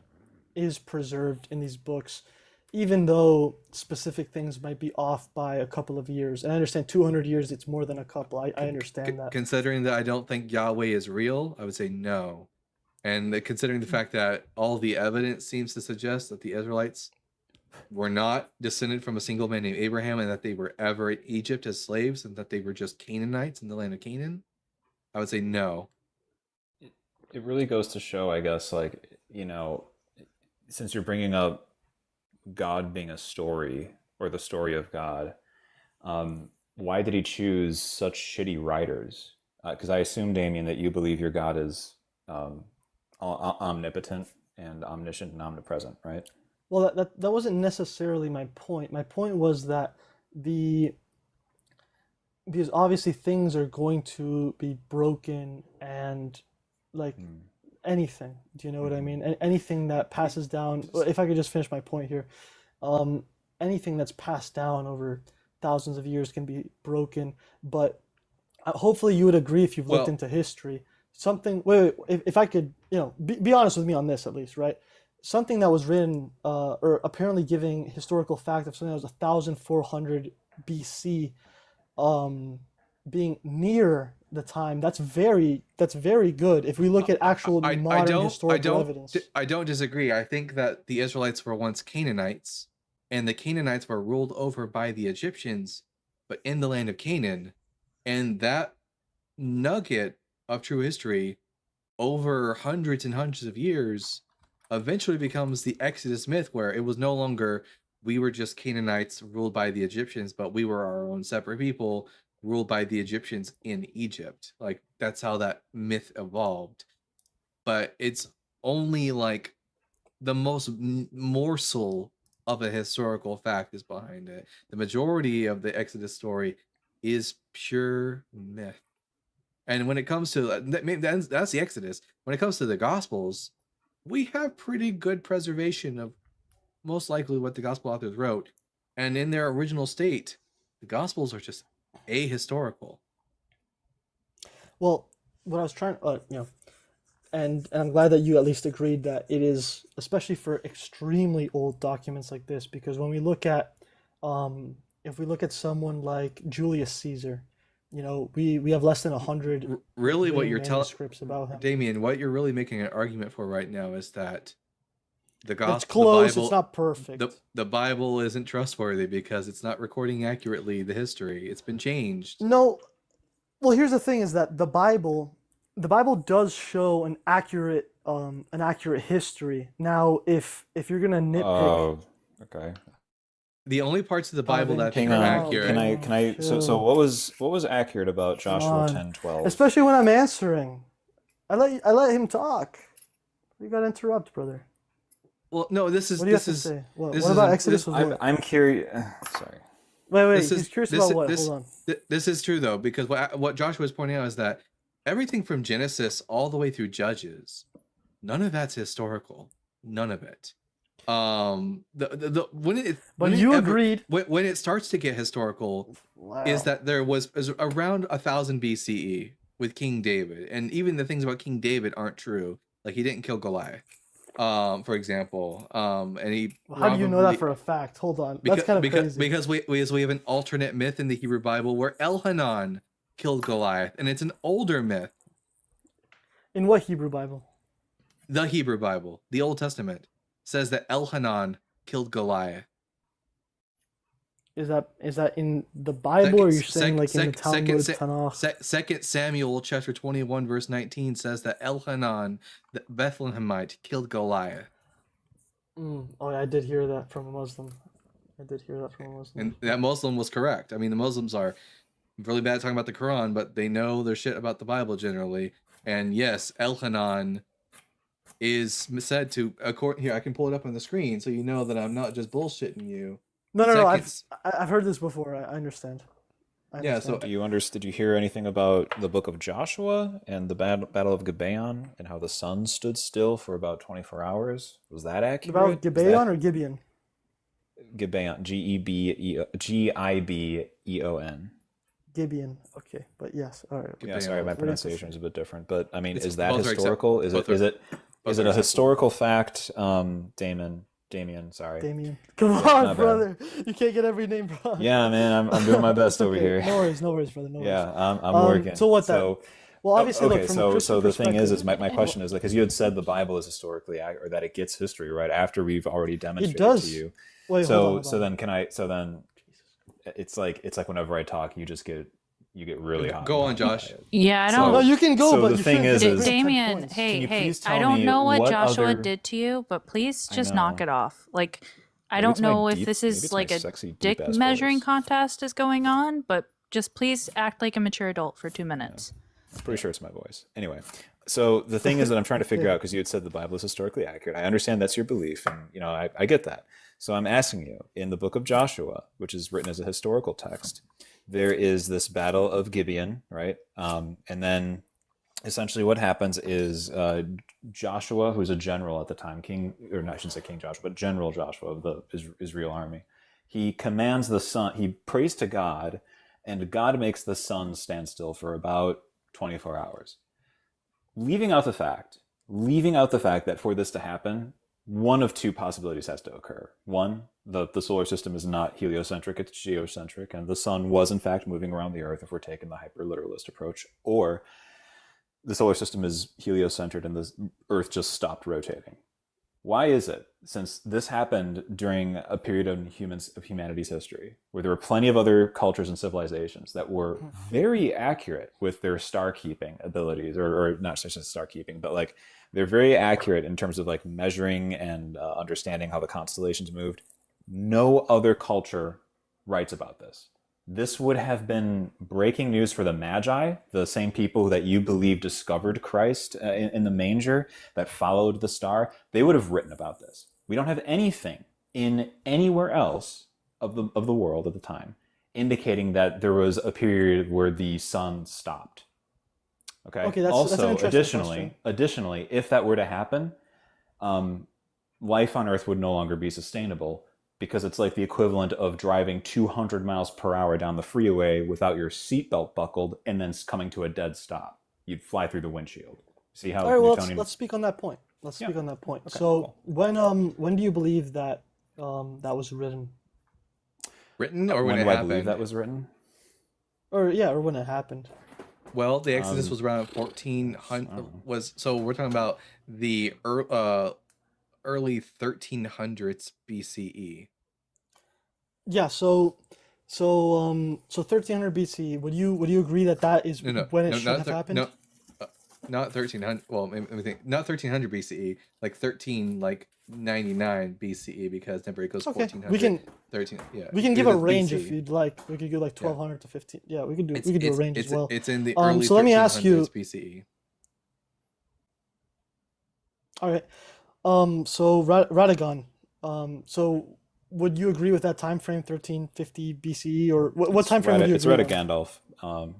is preserved in these books, even though specific things might be off by a couple of years? And I understand 200 years, it's more than a couple. I understand that. Considering that I don't think Yahweh is real, I would say no. And considering the fact that all the evidence seems to suggest that the Israelites were not descended from a single man named Abraham, and that they were ever in Egypt as slaves, and that they were just Canaanites in the land of Canaan, I would say no. It really goes to show, I guess, like, since you're bringing up God being a story, or the story of God, why did he choose such shitty writers? Because I assume, Damien, that you believe your God is omnipotent and omniscient and omnipresent, right? Well, that wasn't necessarily my point. My point was that because obviously things are going to be broken and like anything. Do you know what I mean? Anything that passes down. If I could just finish my point here, anything that's passed down over thousands of years can be broken. But hopefully you would agree if you've looked into history. Something. Wait. If I could, be honest with me on this at least, right? Something that was written, or apparently giving historical fact of something that was 1400 BC, being near the time, that's very good. If we look at actual modern historical evidence. I don't disagree. I think that the Israelites were once Canaanites, and the Canaanites were ruled over by the Egyptians, but in the land of Canaan, and that nugget of true history over hundreds and hundreds of years eventually becomes the Exodus myth, where it was no longer we were just Canaanites ruled by the Egyptians, but we were our own separate people ruled by the Egyptians in Egypt. Like, that's how that myth evolved. But it's only like the most morsel of a historical fact is behind it. The majority of the Exodus story is pure myth. And when it comes to that's the Exodus. When it comes to the Gospels, we have pretty good preservation of most likely what the gospel authors wrote, and in their original state, the Gospels are just ahistorical. Well, what I was trying, and I'm glad that you at least agreed that it is, especially for extremely old documents like this, because when we look at, if we look at someone like Julius Caesar, we have less than 100 Really, what you're telling manuscripts about him. Damien, what you're really making an argument for right now is that the It's gospel, close. the It's Bible, not perfect. the Bible isn't trustworthy because it's not recording accurately the history. It's been changed. No, well, here's the thing: is that the Bible does show an accurate history. Now, if you're gonna nitpick, Oh, okay. The only parts of the Bible that Hang are on. accurate. Can I? So what was accurate about Joshua Come 10:12? especially when I'm answering, I let him talk. You gotta interrupt, brother. Well, no, this is What do you have this to is say? What this what is about an- Exodus this, was I'm what? I'm curious. Sorry. Wait, this he's is curious this about what? this Hold on. this is true though, because what Joshua is pointing out is that everything from Genesis all the way through Judges, none of that's historical. None of it. The when it But when it you ever agreed. when it starts to get historical is Wow. that there was around 1000 BCE with King David, and even the things about King David aren't true. Like he didn't kill Goliath, for example, and he Well, how do you know that probably for a fact? Hold on. That's kind of crazy. because we have an alternate myth in the Hebrew Bible where Elhanan killed Goliath, and it's an older myth. In what Hebrew Bible? The Hebrew Bible, the Old Testament, says that Elhanan killed Goliath. Is that in the Bible, or you're saying like in the Talmud, Second, Tanakh? Second Samuel chapter 21 verse 19 says that Elhanan, the Bethlehemite, killed Goliath, Oh, yeah, I did hear that from a Muslim. and that Muslim was correct. I mean, the Muslims are really bad at talking about the Quran, but they know their shit about the Bible generally. And yes, Elhanan is said to, here I can pull it up on the screen so you know that I'm not just bullshitting you. No. Second- I've heard this before. I understand. Yeah, so Did you hear anything about the book of Joshua and the Battle of Gibeon and how the sun stood still for about 24 hours? Was that accurate? About Gibeon or Gibeon? Gibeon, Gibeon. Gibeon. Okay, but yes. All right. Yeah, sorry, my pronunciation is a bit different, but I mean, It's- is that both are historical? Is both it is are- it both is are it a acceptable. historical fact? Damien, sorry. Damien. Come Yeah, on, not bad. brother. You can't get every name wrong. Yeah, man, I'm doing my best It's over okay. here. No worries, brother. No worries. Yeah, I'm working. So what that? So, Well, obviously, okay, look, from a Christian so the thing is perspective, my question is like, because you had said the Bible is historically accurate, or that it gets history right after we've already demonstrated does. to you. Wait, so hold on. so then it's like whenever I talk, you get really hot. Go and on, bothered Josh. by it. Yeah, I So- don't. No, you can go, so but the you thing shouldn't is, bring 10 Damien, points. Can hey, you hey, please I tell don't me know what what Joshua other- did to you, but please I just knock know. it off. Like, I Maybe don't it's my know if deep- this maybe is it's my like a sexy, dick deep-ass measuring voice. contest is going on, but just please act like a mature adult for 2 minutes. I'm pretty sure it's my voice. Anyway, so the thing is that I'm trying to figure out, because you had said the Bible is historically accurate. I understand that's your belief, and I get that. So I'm asking you, in the book of Joshua, which is written as a historical text, there is this battle of Gibeon, right? And then essentially what happens is Joshua, who's a general at the time, I shouldn't say King Joshua, but General Joshua of the Israel army, he commands the sun, he prays to God, and God makes the sun stand still for about 24 hours. Leaving out the fact that for this to happen, one of two possibilities has to occur. One, the solar system is not heliocentric, it's geocentric, and the sun was in fact moving around the earth if we're taking the hyperliteralist approach. Or the solar system is heliocentric and the earth just stopped rotating. Why is it, since this happened during a period of humanity's history, where there were plenty of other cultures and civilizations that were very accurate with their star-keeping abilities, or not just star-keeping, but like they're very accurate in terms of like measuring and understanding how the constellations moved. No other culture writes about this. This would have been breaking news for the Magi, the same people that you believe discovered Christ in the manger, that followed the star. They would have written about this. We don't have anything in anywhere else of the world at the time indicating that there was a period where the sun stopped. Okay, that's also, an interesting additionally, if that were to happen, life on Earth would no longer be sustainable, because it's like the equivalent of driving 200 miles per hour down the freeway without your seatbelt buckled and then coming to a dead stop. You'd fly through the windshield. See how All right, well, Newtonian... let's speak on that point. Let's Yeah. speak on that point. Okay, So cool. when do you believe that that was written? Written or when When it do I happened? believe that was written? Or when it happened? Well, the Exodus was around I don't 1400. know. So we're talking about the early 1300s BCE. Yeah, so 1300 BC. Would you agree that is when it should have happened? No, not 1300. Well, let me think. Not 1300 BCE. Like 1399 BCE, because temporary goes Okay, 1400. we can 13. Yeah, we can give a because range BC. if you'd like. We could go like 1200 to 15. Yeah, we could do a range it's, as well. It's in the early so let me ask you. 1300s BCE. All right. So Radagon. So would you agree with that time frame, 1350 BCE, or what time frame would you It's agree Rada on? Gandalf.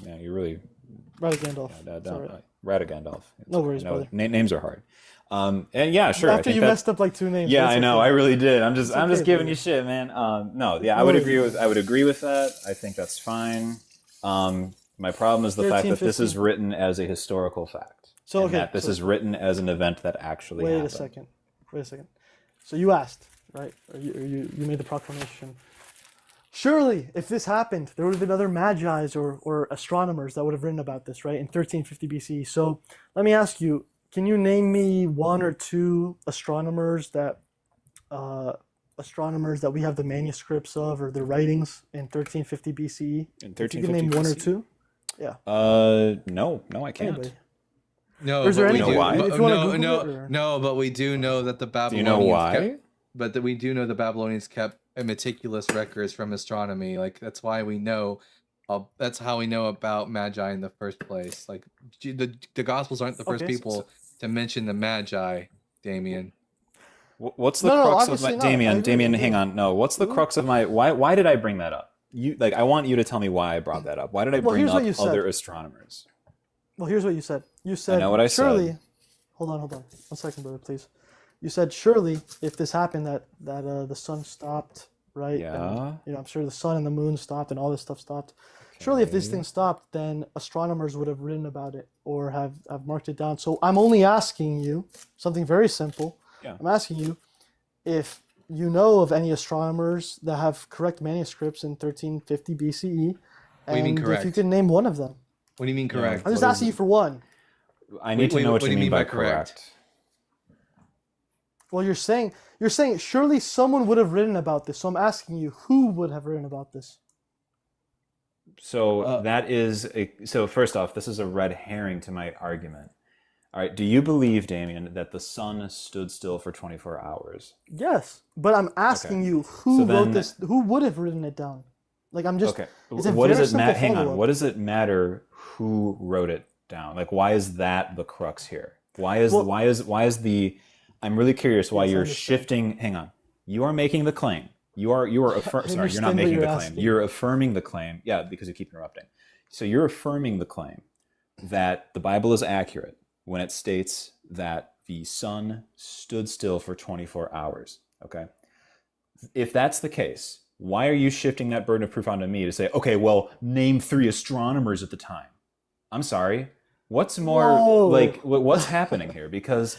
Yeah, you really Rada Gandalf. down. Sorry. Rada Gandalf. No worries, I know brother. names are hard. And yeah, sure. I After think you that. messed up like 2 names, Yeah, but it's I know. okay. I really did. I'm It's just okay, giving brother. you shit, man. No, yeah, I No would worries, agree no with. worries. I would agree with that. I think that's fine. My problem is the fact that this is 1350. written as a historical fact, So and okay, that this so is written as an event that actually wait a happened. second. Wait a second. So you asked, right? Or you made the proclamation. Surely, if this happened, there would have been other magi's or astronomers that would have written about this, right, in 1350 BCE. So let me ask you, can you name me 1 or 2 uh, astronomers that we have the manuscripts of or their writings in 1350 BCE? In If you can name 1350 1 or BC? 2, yeah, No, I can't. anybody. No, Or is there but we You know anything? why? do. If you want to No, Google no, it, or no. But we do know that the Do you know Babylonians why? kept. But that we do know the Babylonians kept a meticulous records from astronomy. Like that's why we know. That's how we know about Magi in the first place. Like the Gospels aren't the first okay. people to mention the Magi, Damien. What's the No, crux of obviously my not. I Damien? agree. I Damien, hang agree. on. No, what's the Mhm. crux of my why did I bring that up? I want you to tell me why I brought that up. Why did I Well, bring here's what up you said. other astronomers? Well, here's what you said. You I said, know what I surely, said. hold on. 1 second, brother, please. You said, surely, if this happened, that the sun stopped, right? Yeah. And, I'm sure the sun and the moon stopped and all this stuff stopped. Surely, if this Okay. thing stopped, then astronomers would have written about it or have marked it down. So I'm only asking you something very simple. Yeah. I'm asking you if you know of any astronomers that have correct manuscripts in 1350 BCE, What do you mean and if you correct? can name one of them. What do you mean Yeah. correct? I'm just What is asking you it? for one. I need to Wait, know what what you do you mean mean by by correct? correct. Well, you're saying surely someone would have written about this. So I'm asking you, who would have written about this? So that is so first off, this is a red herring to my argument. All right, do you believe, Damien, that the sun stood still for 24 hours? Yes, but I'm asking you, who So wrote then- this? Who would have written it down? Like I'm just. Okay. It's a What does very it matter? simple Hang on. follow-up. What does it matter who wrote it down? Like, why is that the crux here? Why is Well- why is the? I'm really curious why Yes, I you're understand. shifting. Hang on. You are making the claim. You are sorry. You're understand not what making you're the claim. asking. You're affirming the claim. Yeah, because you keep interrupting. So you're affirming the claim that the Bible is accurate when it states that the sun stood still for 24 hours. Okay. If that's the case, why are you shifting that burden of proof onto me to say, okay, well, name 3 astronomers at the time? I'm sorry. What's more Whoa. like what's happening here? Because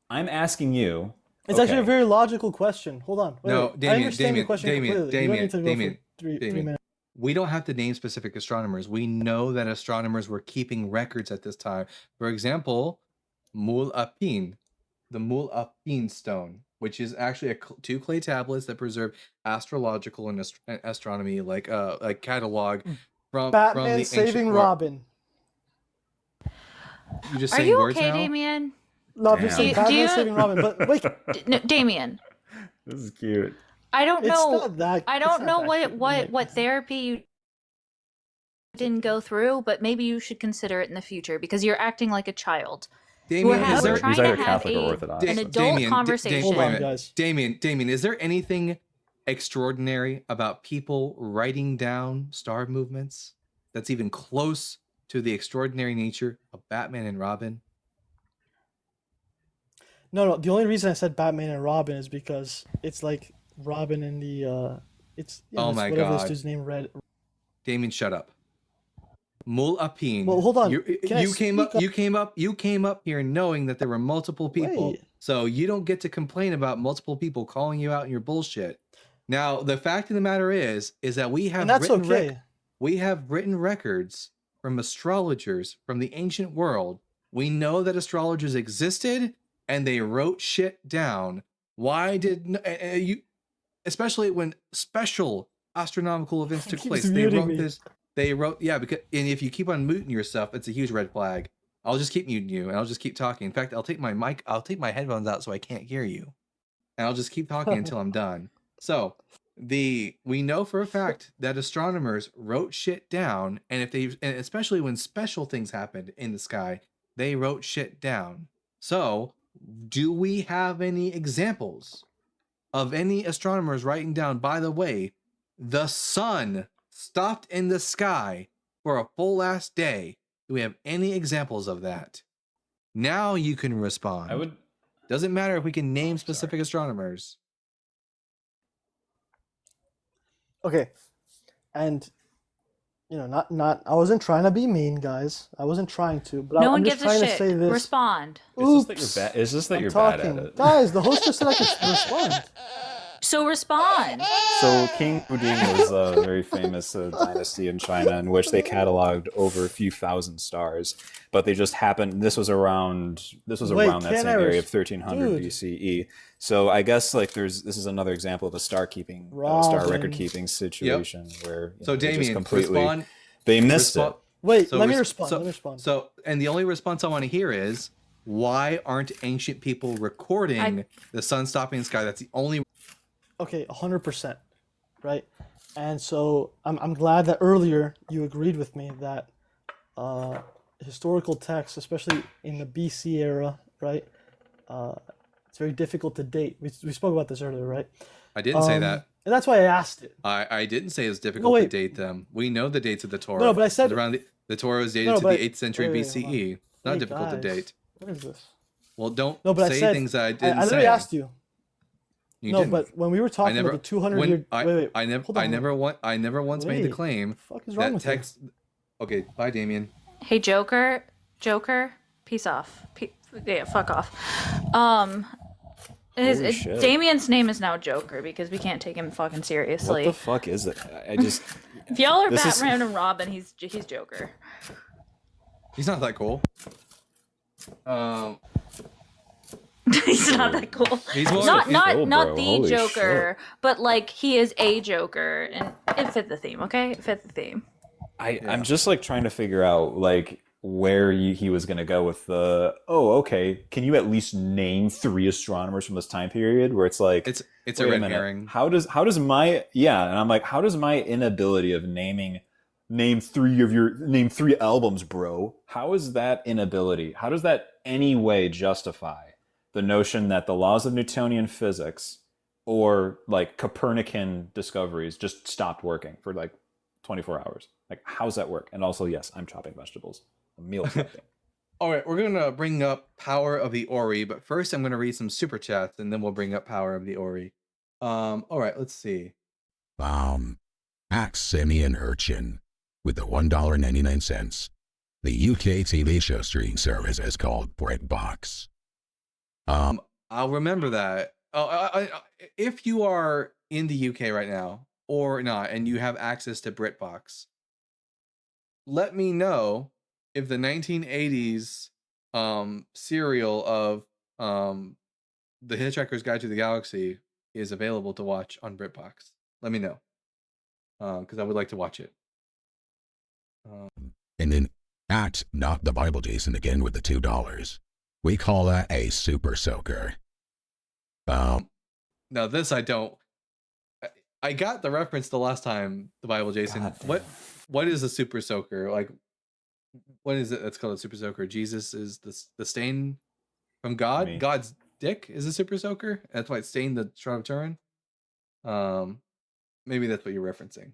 I'm asking you. It's actually a okay, very logical question. Hold on. Wait, No, I Damien, understand your question completely. You don't need to go Damien, for three Damien. minutes. We don't have to name specific astronomers. We know that astronomers were keeping records at this time. For example, Mul Apin, the Mul Apin stone, which is actually 2 clay tablets that preserve astrological and astronomy, like catalog from Batman the saving ancient world. Robin. You just Are saying you words okay, now? Damien? No, I'm just saying Damn. Do Batman you- saving Robin. But wait, No, Damien, this is cute. I don't it's know. not that. I it's don't not know that what cute, what right? what therapy you didn't go through, but maybe you should consider it in the future because you're acting like a child. Damien, We're is there trying He's either to have Catholic or a- Orthodox. an so- adult Damien, conversation. Hold wait a on, minute. guys. Damien, is there anything extraordinary about people writing down star movements that's even close to the extraordinary nature of Batman and Robin? No. The only reason I said Batman and Robin is because it's like Robin in the it's Oh it's my whatever this God. dude's name read. Damien, shut up. Mul Apin. Well, hold on. You, Can I you came up. speak You came up here knowing that there were multiple people, Wait. so you don't get to complain about multiple people calling you out in your bullshit. Now, the fact of the matter is that we have And that's written okay. we have written records from astrologers from the ancient world. We know that astrologers existed and they wrote shit down. Why did you, especially when special astronomical events took Keeps place, they muting wrote me. this. They wrote, yeah, because and if you keep on muting yourself, it's a huge red flag. I'll just keep muting you and I'll just keep talking. In fact, I'll take my headphones out so I can't hear you. And I'll just keep talking until I'm done. So we know for a fact that astronomers wrote shit down, and especially when special things happened in the sky, they wrote shit down. So do we have any examples of any astronomers writing down, by the way, the sun stopped in the sky for a full last day? Do we have any examples of that? Now you can respond. I would. Doesn't matter if we can name specific astronomers. Okay, and not. I wasn't trying to be mean, guys. I wasn't trying to, but No I'm one just gives a trying to shit. say this. Respond. Is this that I'm you're bad talking. at it? Guys, the hostess said I could respond. So respond. So King Wuding was a very famous dynasty in China in which they cataloged over a few thousand stars, but they just happened. This was around that Wait, same can I area of 1300 dude. BCE. So I guess like this is another example of a star Robin. record keeping situation where So they just Damien, completely respond. they missed it. Wait, So let me res- respond. so- Let me respond. So, and the only response I want to hear is, why aren't ancient people recording the sun stopping in the sky? That's the only. Okay, 100%, right? And so I'm glad that earlier you agreed with me that historical texts, especially in the BC era, right? It's very difficult to date. We spoke about this earlier, right? I didn't say that. And that's why I asked it. I didn't say it's difficult to wait. date them. We know the dates of the Torah. No, but I said- It's around the Torah was dated No, to but the 8th century wait, BCE. Not Hey, difficult to guys, date. What is this? Well, don't No, but say I said things that I didn't I say. literally asked you. You No, didn't. but when we were talking about the 200 year, wait, I never hold on, I never once made the Wait, claim the fuck is wrong that with you? text. Okay, bye, Damien. Hey, Joker, peace off. Yeah, fuck off. Holy shit. Damien's name is now Joker because we can't take him fucking What seriously. the fuck is it? I just If y'all are This is- Batman and Robin, he's Joker. He's not that cool. He's not that cool. He's more not of a- not Oh, not bro, the holy Joker, but like he is a Joker, and it fit the theme. Okay, it fit the theme. I'm just like trying to figure out like where he was gonna go with the okay, can you at least name 3 astronomers from this time period where it's like it's wait a red minute, herring. how does my and I'm like, how does my inability of name 3 albums, bro? How is that inability? How does that any way justify the notion that the laws of Newtonian physics or like Copernican discoveries just stopped working for like 24 hours? Like, how's that work? And also, yes, I'm chopping vegetables. I'm meal prepping. All right, we're gonna bring up Power of the Ori, but first I'm gonna read some super chats, and then we'll bring up Power of the Ori. All right, let's see. Axe Simeon Urchin with the $1.99. The UK TV show streaming service is called BritBox. I'll remember that. If you are in the UK right now or not, and you have access to BritBox, let me know if the 1980s serial of The Hitchhiker's Guide to the Galaxy is available to watch on BritBox. Let me know, because I would like to watch it. And then at Not the Bible Jason again with the $2. We call that a super soaker. Now this I don't. I got the reference the last time, the Bible Jason. God What is a super soaker? Like, what is it that's called a super soaker? Jesus is the stain from God. Me. God's dick is a super soaker. That's why it stained the Shroud of Turin. Maybe that's what you're referencing.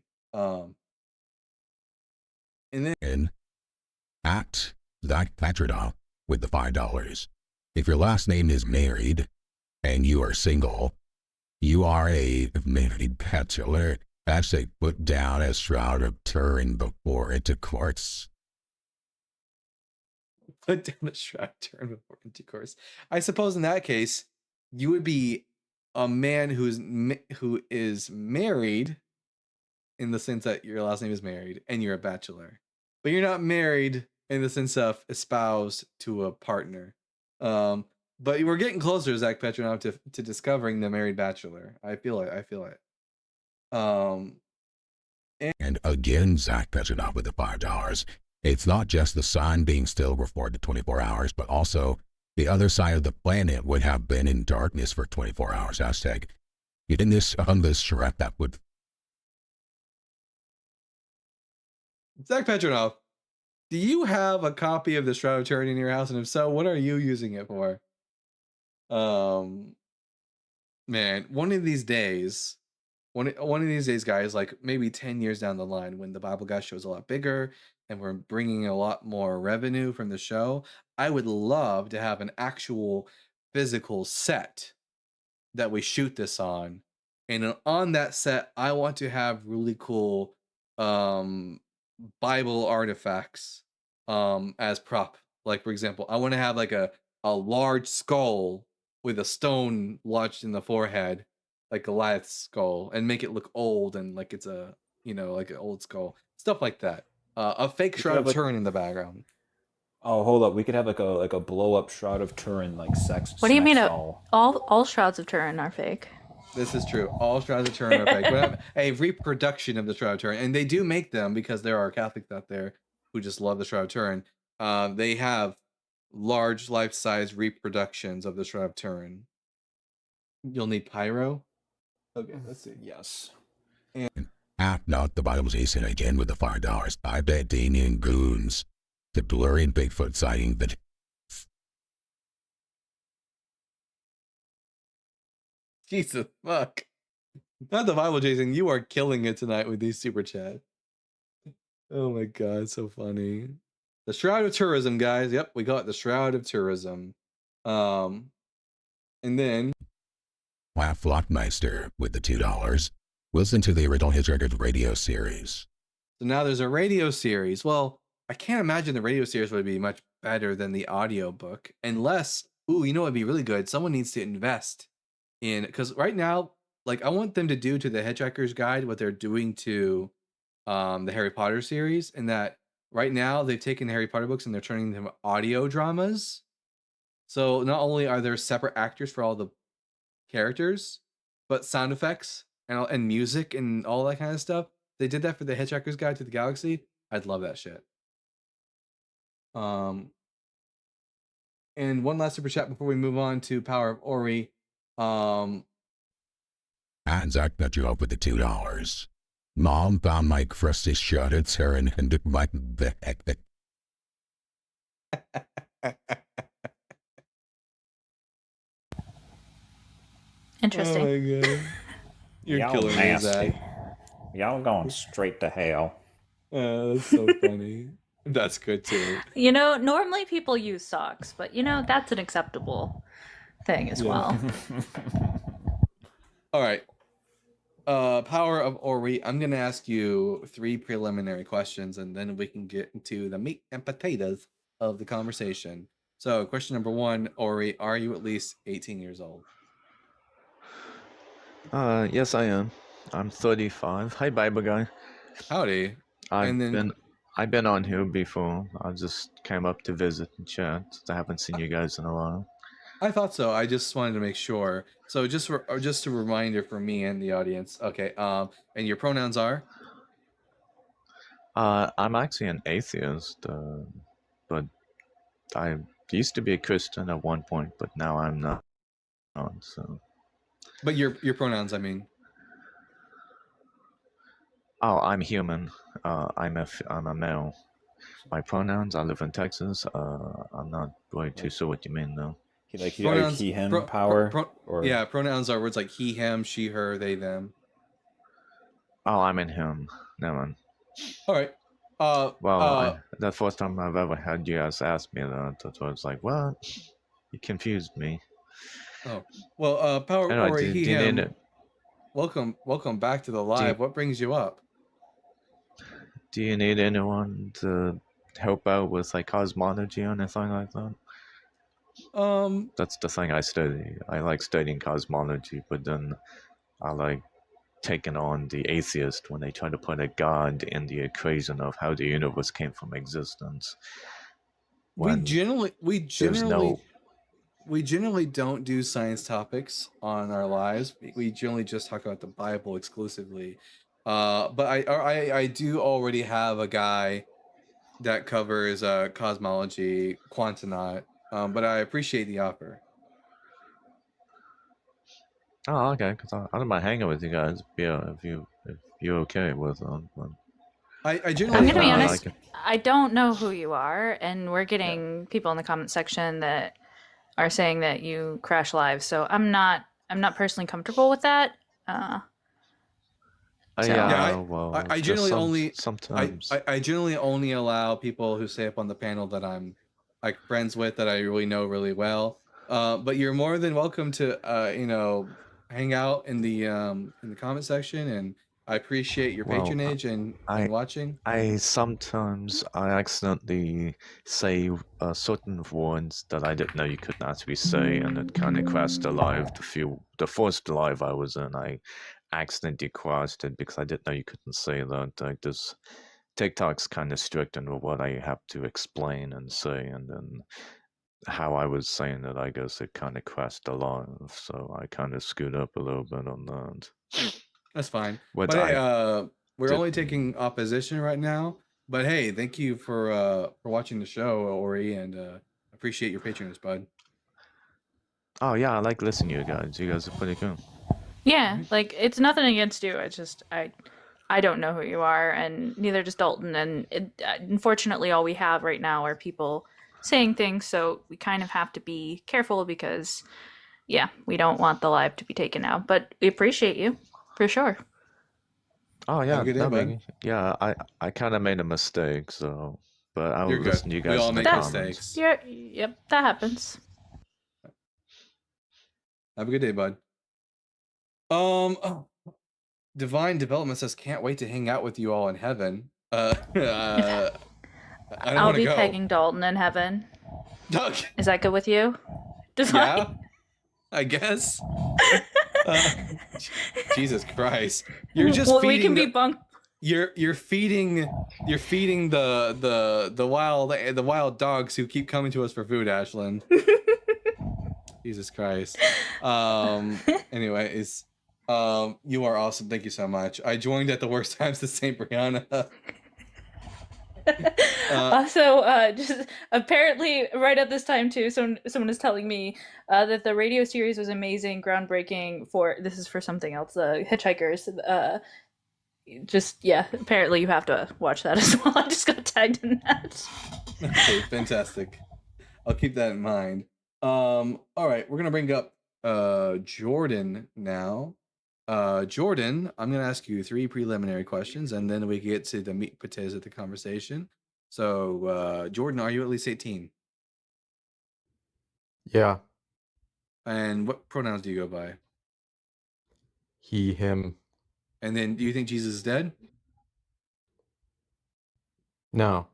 And then At Zach Petrodov with the $5. If your last name is married and you are single, you are a married bachelor. That's a put down as Shroud of Turin before intercourse. put down the Shroud of Turin before intercourse. I suppose in that case, you would be a man who is married, in the sense that your last name is married and you're a bachelor, but you're not married in the sense of espoused to a partner. But we're getting closer, Zach Petronov, to discovering the married bachelor. I feel it. And again, Zach Petrodov with the $5. It's not just the sun being still for 4 to 24 hours, but also the other side of the planet would have been in darkness for 24 hours. Hashtag, getting this on this Shrek that would. Zach Petronov, do you have a copy of the Shroud of Turin in your house? And if so, what are you using it for? Um, man, one of these days, guys, like maybe 10 years down the line, when the Bible Guy show is a lot bigger and we're bringing a lot more revenue from the show, I would love to have an actual physical set that we shoot this on. And on that set, I want to have really cool Bible artifacts as prop. Like, for example, I want to have like a large skull with a stone lodged in the forehead, like Goliath's skull, and make it look old and like it's a, like an old skull. Stuff like that. A fake We could Shroud have of like Turin in the background. oh, hold up. We could have like a blow up Shroud of Turin like sex What do you sex mean? doll. All Shrouds of Turin are fake. This is true. All Shrouds of Turin are fake. But a reproduction of the Shroud of Turin. And they do make them because there are Catholics out there who just love the Shroud of Turin. They have large life-size reproductions of the Shroud of Turin. You'll need pyro. Okay, let's see. Yes. Act not the Bible Jason again with the $5. I bet Danian goons. The blurry Bigfoot sighting that Jesus fuck. Not the Bible, Jason. You are killing it tonight with these super chats. Oh my god, so funny. The Shroud of Tourism, guys. Yep, we got the Shroud of Tourism. And then Flockmeister with the $2. Listen to the original His Record radio series. so now there's a radio series. Well, I can't imagine the radio series would be much better than the audio book, unless, you know, it'd be really good. Someone needs to invest in, because right now, like, I want them to do to the Hitchhiker's Guide what they're doing to the Harry Potter series, and that right now they've taken the Harry Potter books and they're turning them audio dramas. So not only are there separate actors for all the characters, but sound effects and music and all that kind of stuff. They did that for the Hitchhiker's Guide to the Galaxy. I'd love that shit. And one last super chat before we move on to Power of Ori. And Zach got you up with the $2. Mom found my crusty shirt at Turin and took my Interesting. Oh my god. You're Y'all killing me, nasty. Zach. Y'all going straight to hell. That's so funny. That's good too. You know, normally people use socks, but you know, that's an acceptable thing as Yeah. well. All right. Power of Ori. I'm gonna ask you 3 preliminary questions, and then we can get into the meat and potatoes of the conversation. So, question number 1, Ori, are you at least 18 years old? Yes, I am. I'm 35. Hi, Bible Guy. Howdy. I've And then- been on here before. I just came up to visit and chat. I haven't seen you guys in a while. I thought so. I just wanted to make sure. So, just a reminder for me and the audience. Okay. And your pronouns are? I'm actually an atheist, but I used to be a Christian at one point, but now I'm not. So. But your pronouns, I mean. Oh, I'm human. I'm a male. My pronouns. I live in Texas. I'm not really too sure what you mean though. Like Pronouns- he, him, pro- power, pro- or Yeah, pronouns are words like he, him, she, her, they, them. Oh, I'm in him. Never mind. All right. Well, the first time I've ever had you guys ask me that, I was like, what? You confused me. Oh, well, Power Anyway, Ori, do he, you him. need it? Welcome back to the live. What brings you up? Do you need anyone to help out with like cosmology or anything like that? That's the thing I study. I like studying cosmology, but then I like taking on the atheist when they try to put a god in the equation of how the universe came from existence. We When generally there's no we generally don't do science topics on our lives. We generally just talk about the Bible exclusively. But I do already have a guy that covers cosmology, Quantanaut. But I appreciate the offer. Oh, okay. Because I don't mind hanging with you guys. Yeah, if you're okay with them. I I'm generally gonna be I honest. I don't know who you are, and we're getting people in the comment section that are saying that you crash live. So I'm not personally comfortable with that. So Yeah, well, I just generally only sometimes. I generally only allow people who stay up on the panel that I'm like friends with, that I really know really well. But you're more than welcome to hang out in the comment section, and I appreciate your Well, patronage and watching. I sometimes I accidentally say certain words that I didn't know you could actually say, and it kind of crashed the live. The first live I was in, I accidentally crashed it because I didn't know you couldn't say that. Like this, TikTok's kind of strict on what I have to explain and say, and then how I was saying it, I guess it kind of crashed the live, so I kind of screwed up a little bit on that. That's fine. What But hey, I we're did. only taking opposition right now. But hey, thank you for watching the show, Ori, and appreciate your patronage, bud. Oh yeah, I like listening to you guys. You guys are pretty cool. yeah, like it's nothing against you. It's just I don't know who you are, and neither does Dalton. And unfortunately, all we have right now are people saying things, so we kind of have to be careful because, yeah, we don't want the live to be taken out. But we appreciate you for sure. Oh Have yeah, a good day, no bud. biggie. Yeah, I kind of made a mistake, so but I will You're good. listen to you We guys all in the make comments. mistakes. Yep, that happens. Have a good day, bud. Divine Development says, "Can't wait to hang out with you all in heaven." I don't I'll want to be go. pegging Dalton in heaven. Okay. Is that good with you? Yeah, I guess. Jesus Christ! You're just well, feeding. we can be bunk. You're feeding the wild dogs who keep coming to us for food, Ashlyn. Jesus Christ. Anyways, you are awesome. Thank you so much. I joined at the worst times to Saint Brianna. Also, just apparently right at this time too, someone is telling me that the radio series was amazing, groundbreaking. This is for something else. The Hitchhikers. Apparently you have to watch that as well. I just got tagged in that. Okay, fantastic. I'll keep that in mind. All right, we're gonna bring up Jordan now. Jordan, I'm gonna ask you 3 preliminary questions, and then we can get to the meat and potatoes of the conversation. So, Jordan, are you at least 18? Yeah. And what pronouns do you go by? He, him. And then, do you think Jesus is dead? No.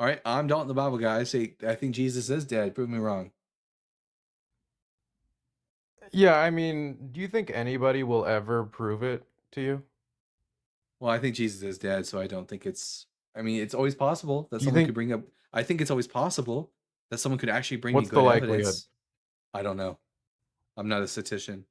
All right, I'm Dalton the Bible guy. I say I think Jesus is dead. Prove me wrong. Yeah, I mean, do you think anybody will ever prove it to you? Well, I think Jesus is dead, so I don't think it's. I mean, it's always possible that Do you someone think- could bring up. I think it's always possible that someone could actually bring What's me the good likelihood? evidence. I don't know. I'm not a statistician.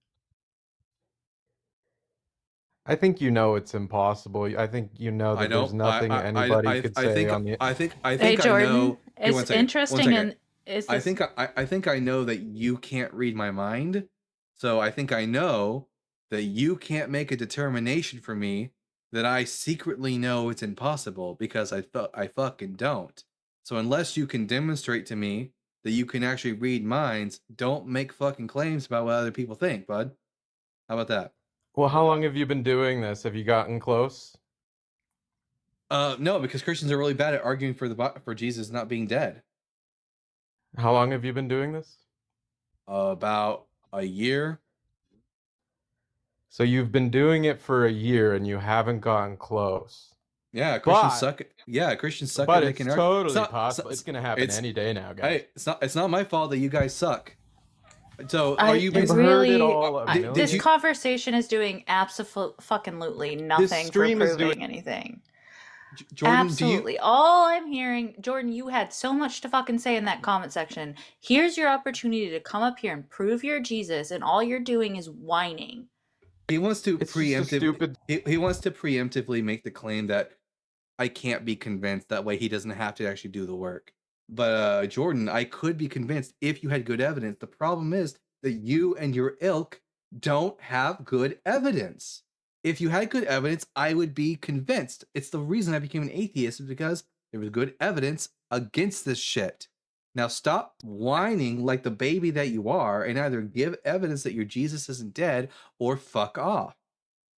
I think you know it's impossible. I think you know that I know. there's nothing anybody could say on the. I think Hey, I Jordan, know. Hey, it's one second, interesting and is I this- think I think I know that you can't read my mind, so I think I know that you can't make a determination for me that I secretly know it's impossible because I fucking don't. So unless you can demonstrate to me that you can actually read minds, don't make fucking claims about what other people think, bud. How about that? Well, how long have you been doing this? Have you gotten close? No, because Christians are really bad at arguing for Jesus not being dead. How long have you been doing this? About a year. So you've been doing it for a year and you haven't gotten close. Yeah, Christians But- suck. Yeah, Christians suck But at it's making totally not- possible. It's gonna happen it's- any day now, guys. Hey, it's not my fault that you guys suck. So I are you You've basically heard it really, all a did million this you- conversation is doing absolutely nothing for stream is proving doing- anything. Jordan, Absolutely. All I'm hearing, Jordan, you had so much to fucking say in that comment section. Here's your opportunity to come up here and prove you're Jesus, and all you're doing is whining. he wants to It's just a stupid. he wants to preemptively make the claim that I can't be convinced. That way he doesn't have to actually do the work. But Jordan, I could be convinced if you had good evidence. The problem is that you and your ilk don't have good evidence. If you had good evidence, I would be convinced. It's the reason I became an atheist, is because there was good evidence against this shit. Now stop whining like the baby that you are and either give evidence that your Jesus isn't dead or fuck off.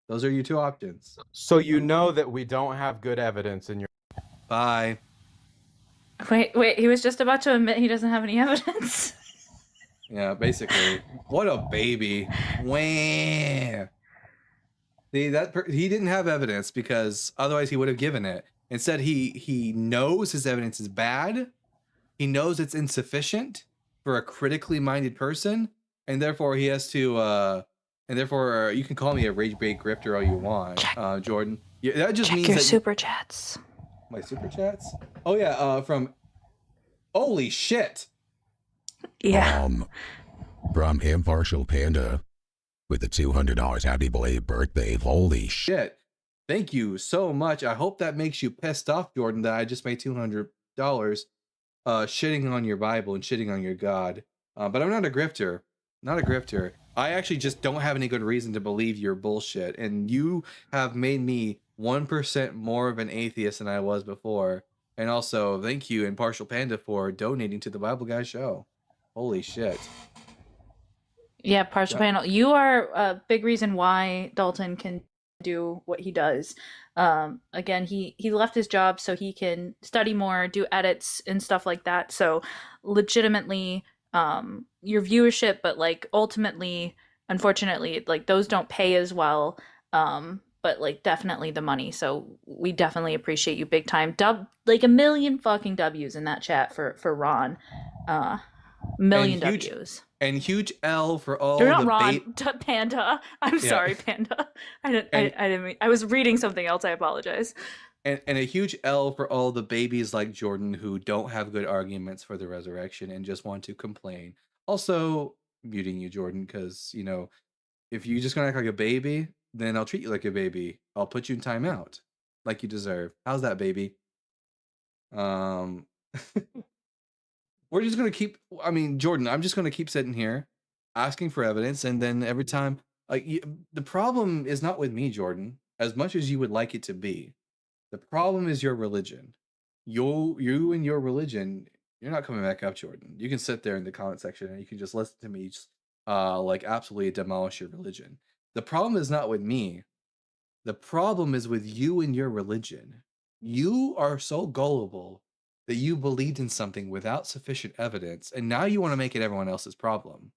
Those are your two options. So you know that we don't have good evidence in your. Bye. Wait, he was just about to admit he doesn't have any evidence. Yeah, basically. What a baby. Wah. See, he didn't have evidence because otherwise he would have given it. Instead, he knows his evidence is bad. He knows it's insufficient for a critically minded person, and therefore he has to. And therefore, you can call me a rage bait grifter all you want, Jordan. Yeah, that just means your that super chats. My super chats. Oh yeah, from. Holy shit. Yeah. From Impartial Panda with the $200 happy belated birthday. Holy shit. Thank you so much. I hope that makes you pissed off, Jordan, that I just made $200 shitting on your Bible and shitting on your God. But I'm not a grifter. Not a grifter. I actually just don't have any good reason to believe your bullshit. And you have made me 1% more of an atheist than I was before. And also, thank you, Impartial Panda, for donating to the Bible Guy show. Holy shit. Yeah, partial panel. You are a big reason why Dalton can do what he does. Again, he left his job so he can study more, do edits and stuff like that. So legitimately, your viewership, but like ultimately, unfortunately, like those don't pay as well. But like definitely the money. So we definitely appreciate you big time. Like a million fucking W's in that chat for Ron. Million W's. And huge L for all You're not the Ron, Panda. I'm sorry, Panda. I didn't mean. I was reading something else. I apologize. And a huge L for all the babies like Jordan who don't have good arguments for the resurrection and just want to complain. Also, muting you, Jordan, because you know, if you're just gonna act like a baby, then I'll treat you like a baby. I'll put you in timeout, like you deserve. How's that, baby? We're just gonna keep. I mean, Jordan, I'm just gonna keep sitting here, asking for evidence, and then every time, the problem is not with me, Jordan, as much as you would like it to be. The problem is your religion. You and your religion. You're not coming back up, Jordan. You can sit there in the comment section and you can just listen to me, just, like absolutely demolish your religion. The problem is not with me. The problem is with you and your religion. You are so gullible that you believed in something without sufficient evidence, and now you want to make it everyone else's problem.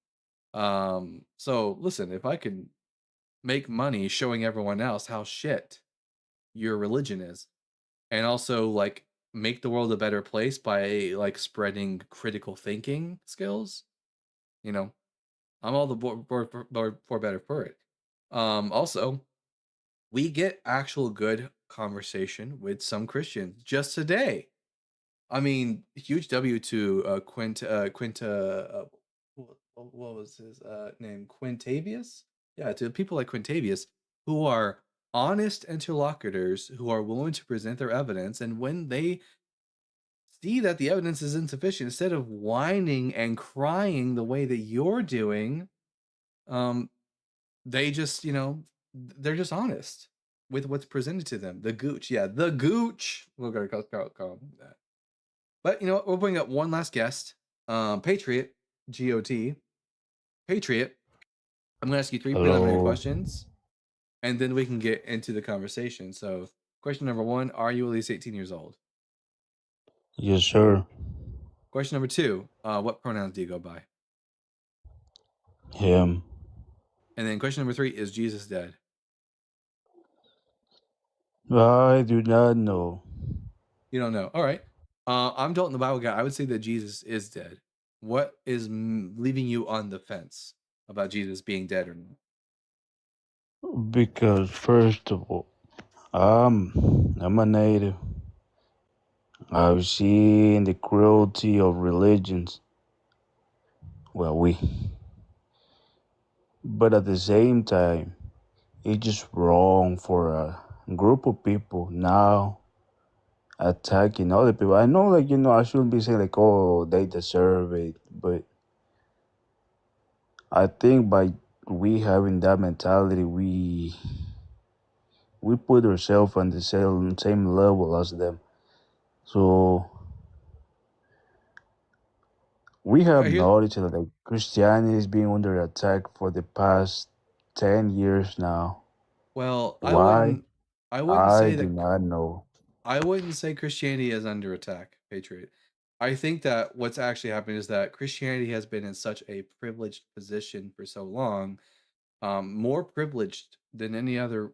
So listen, if I can make money showing everyone else how shit your religion is, and also like make the world a better place by like spreading critical thinking skills, you know, I'm all the for better for it. Also, we get actual good conversation with some Christians just today. I mean, huge W to Quinta. What was his name? Quintavious? Yeah, to people like Quintavious who are honest interlocutors who are willing to present their evidence, and when they see that the evidence is insufficient, instead of whining and crying the way that you're doing, they just, you know, they're just honest with what's presented to them. The gooch, yeah, the gooch. We're gonna call them that. But you know what? We'll bring up one last guest, Patriot, GOT, Patriot. I'm gonna ask you 3 preliminary Hello. questions, and then we can get into the conversation. So, question number 1: are you at least 18 years old? Yes, sir. Question number 2: what pronouns do you go by? Him. And then question number 3: is Jesus dead? I do not know. You don't know. All right. I'm Dalton the Bible Guy. I would say that Jesus is dead. What is leaving you on the fence about Jesus being dead or not? Because first of all, I'm a native. I've seen the cruelty of religions. But at the same time, it's just wrong for a group of people now attacking other people. I know, like, I shouldn't be saying, like, oh, they deserve it. But I think by we having that mentality, we put ourselves on the same, level as them. So we have Here's knowledge that like Christianity is being under attack for the past 10 years now. well, Why? I wouldn't I say do that not know. I wouldn't say Christianity is under attack, Patriot. I think that what's actually happening is that Christianity has been in such a privileged position for so long, more privileged than any other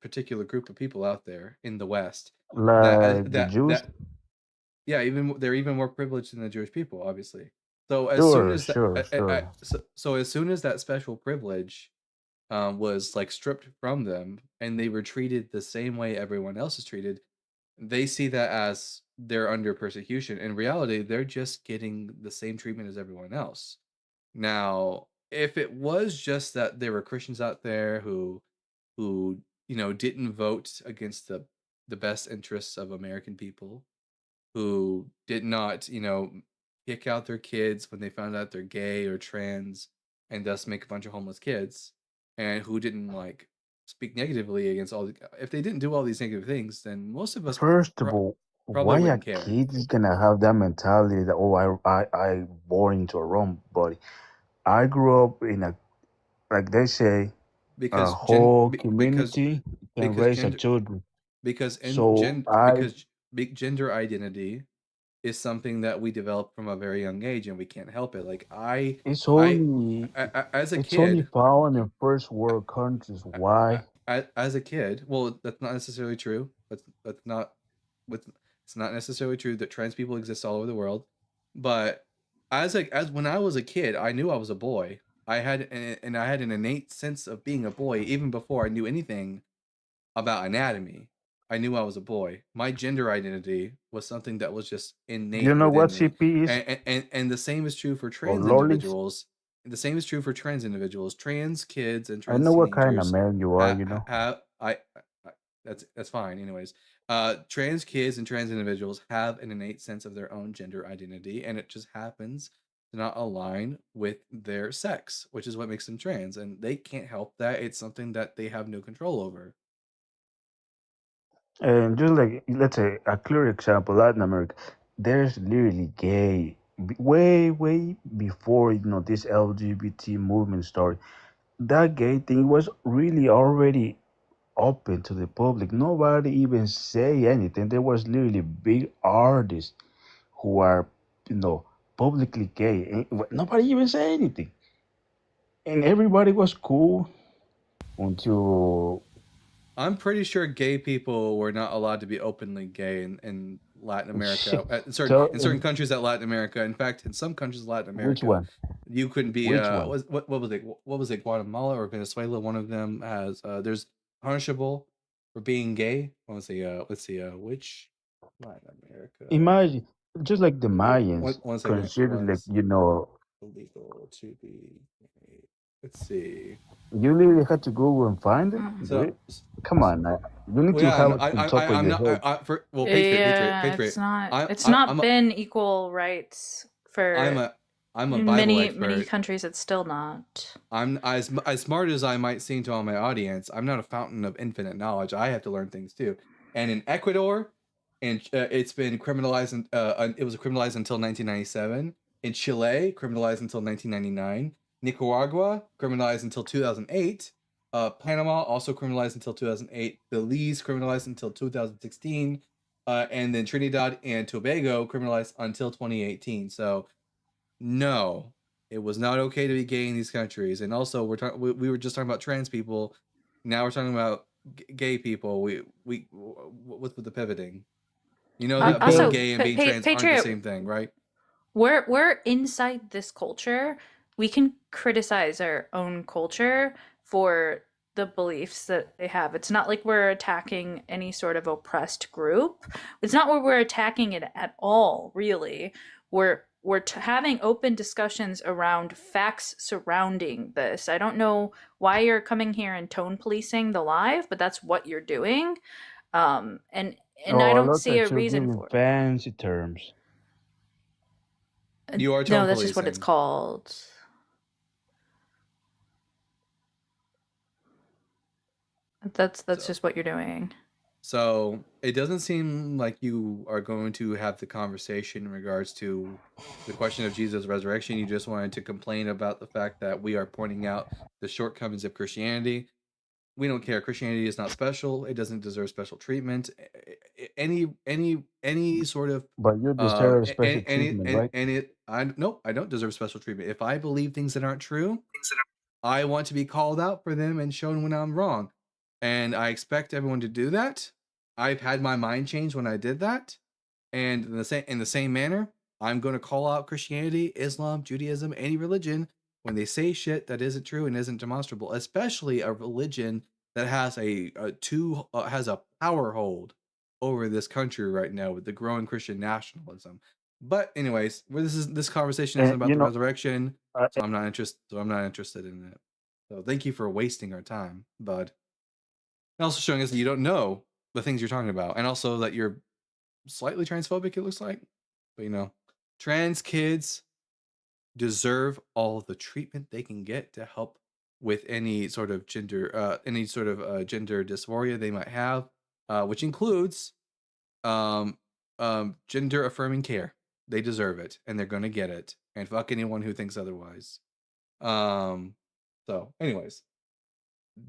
particular group of people out there in the West. Like the Jews? That yeah, they're even more privileged than the Jewish people, obviously. So as soon Sure, as that, sure, sure. so as soon as that special privilege was like stripped from them, and they were treated the same way everyone else is treated, they see that as they're under persecution. In reality, they're just getting the same treatment as everyone else. Now, if it was just that there were Christians out there who didn't vote against the best interests of American people, who did not kick out their kids when they found out they're gay or trans, and thus make a bunch of homeless kids, and who didn't like speak negatively against if they didn't do all these negative things, then most of us First of all, probably why a wouldn't care. kid is gonna have that mentality that I born into a wrong body. I grew up in a, like they say, a because whole because community can because raise a gender children. because in So gen I because gender identity is something that we develop from a very young age, and we can't help it. Like it's I only as a it's only kid, found in first world countries. Why? as a kid, well, that's not necessarily true. That's not with it's not necessarily true that trans people exist all over the world. But as when I was a kid, I knew I was a boy. I had an innate sense of being a boy even before I knew anything about anatomy. I knew I was a boy. My gender identity was something that was just Do you innate know what within me. CP is? And the same is true for Or trans lollies? individuals. The same is true for trans individuals. Trans kids and I trans know what kind of teenagers man you are, have that's fine. Anyways, trans kids and trans individuals have an innate sense of their own gender identity, and it just happens to not align with their sex, which is what makes them trans, and they can't help that. It's something that they have no control over. And just like, let's say, a clear example, Latin America, there's literally gay way, way before this LGBT movement started. That gay thing was really already open to the public. Nobody even say anything. There was literally big artists who are, publicly gay. And nobody even say anything, and everybody was cool until I'm pretty sure gay people were not allowed to be openly gay in Latin America. so. In certain countries at Latin America. In fact, in some countries in Latin Which America, one? you couldn't be Which one? what was it, Guatemala or Venezuela? One of them has there's punishable for being gay. Let's see, which Latin America? Imagine, just like the Mayans One second. considered, like, Was illegal to be gay. Let's see. you literally had to Google and find it. So Come on, now. You need well, to yeah, have no, it on top of I'm your not. head. Patriot. It's not. It's I'm not a, been equal rights for I'm a Bible many expert. countries. It's still not. I'm as smart as I might seem to all my audience. I'm not a fountain of infinite knowledge. I have to learn things too. And in Ecuador, and it's been criminalized. It was criminalized until 1997. In Chile, criminalized until 1999. Nicaragua, criminalized until 2008. Panama, also criminalized until 2008. Belize, criminalized until 2016. And then Trinidad and Tobago, criminalized until 2018. So, no, it was not okay to be gay in these countries. And also, we were just talking about trans people. Now we're talking about gay people. What's with the pivoting? You know that being Also, gay and being trans aren't the Patriot, same thing, right? we're inside this culture. We can criticize our own culture for the beliefs that they have. It's not like we're attacking any sort of oppressed group. It's not where we're attacking it at all, really. We're having open discussions around facts surrounding this. I don't know why you're coming here and tone policing the live, but that's what you're doing. And I I don't love see that a you're reason giving for it. fancy terms. You are No, tone that's just what it's policing. called. That's So just what you're doing. So it doesn't seem like you are going to have the conversation in regards to the question of Jesus' resurrection. You just wanted to complain about the fact that we are pointing out the shortcomings of Christianity. We don't care. Christianity is not special. It doesn't deserve special treatment. Any sort of But you deserve special treatment, right? nope, I don't deserve special treatment. If I believe things that aren't true, I want to be called out for them and shown when I'm wrong. And I expect everyone to do that. I've had my mind change when I did that. And in the same manner, I'm going to call out Christianity, Islam, Judaism, any religion when they say shit that isn't true and isn't demonstrable, especially a religion that has has a power hold over this country right now with the growing Christian nationalism. But anyways, this conversation isn't And about you the know, resurrection, so I'm not interested in it. So thank you for wasting our time, bud. And also showing us that you don't know the things you're talking about, and also that you're slightly transphobic, it looks like. But trans kids deserve all the treatment they can get to help with any sort of gender dysphoria they might have, which includes gender affirming care. They deserve it, and they're gonna get it. And fuck anyone who thinks otherwise. So anyways,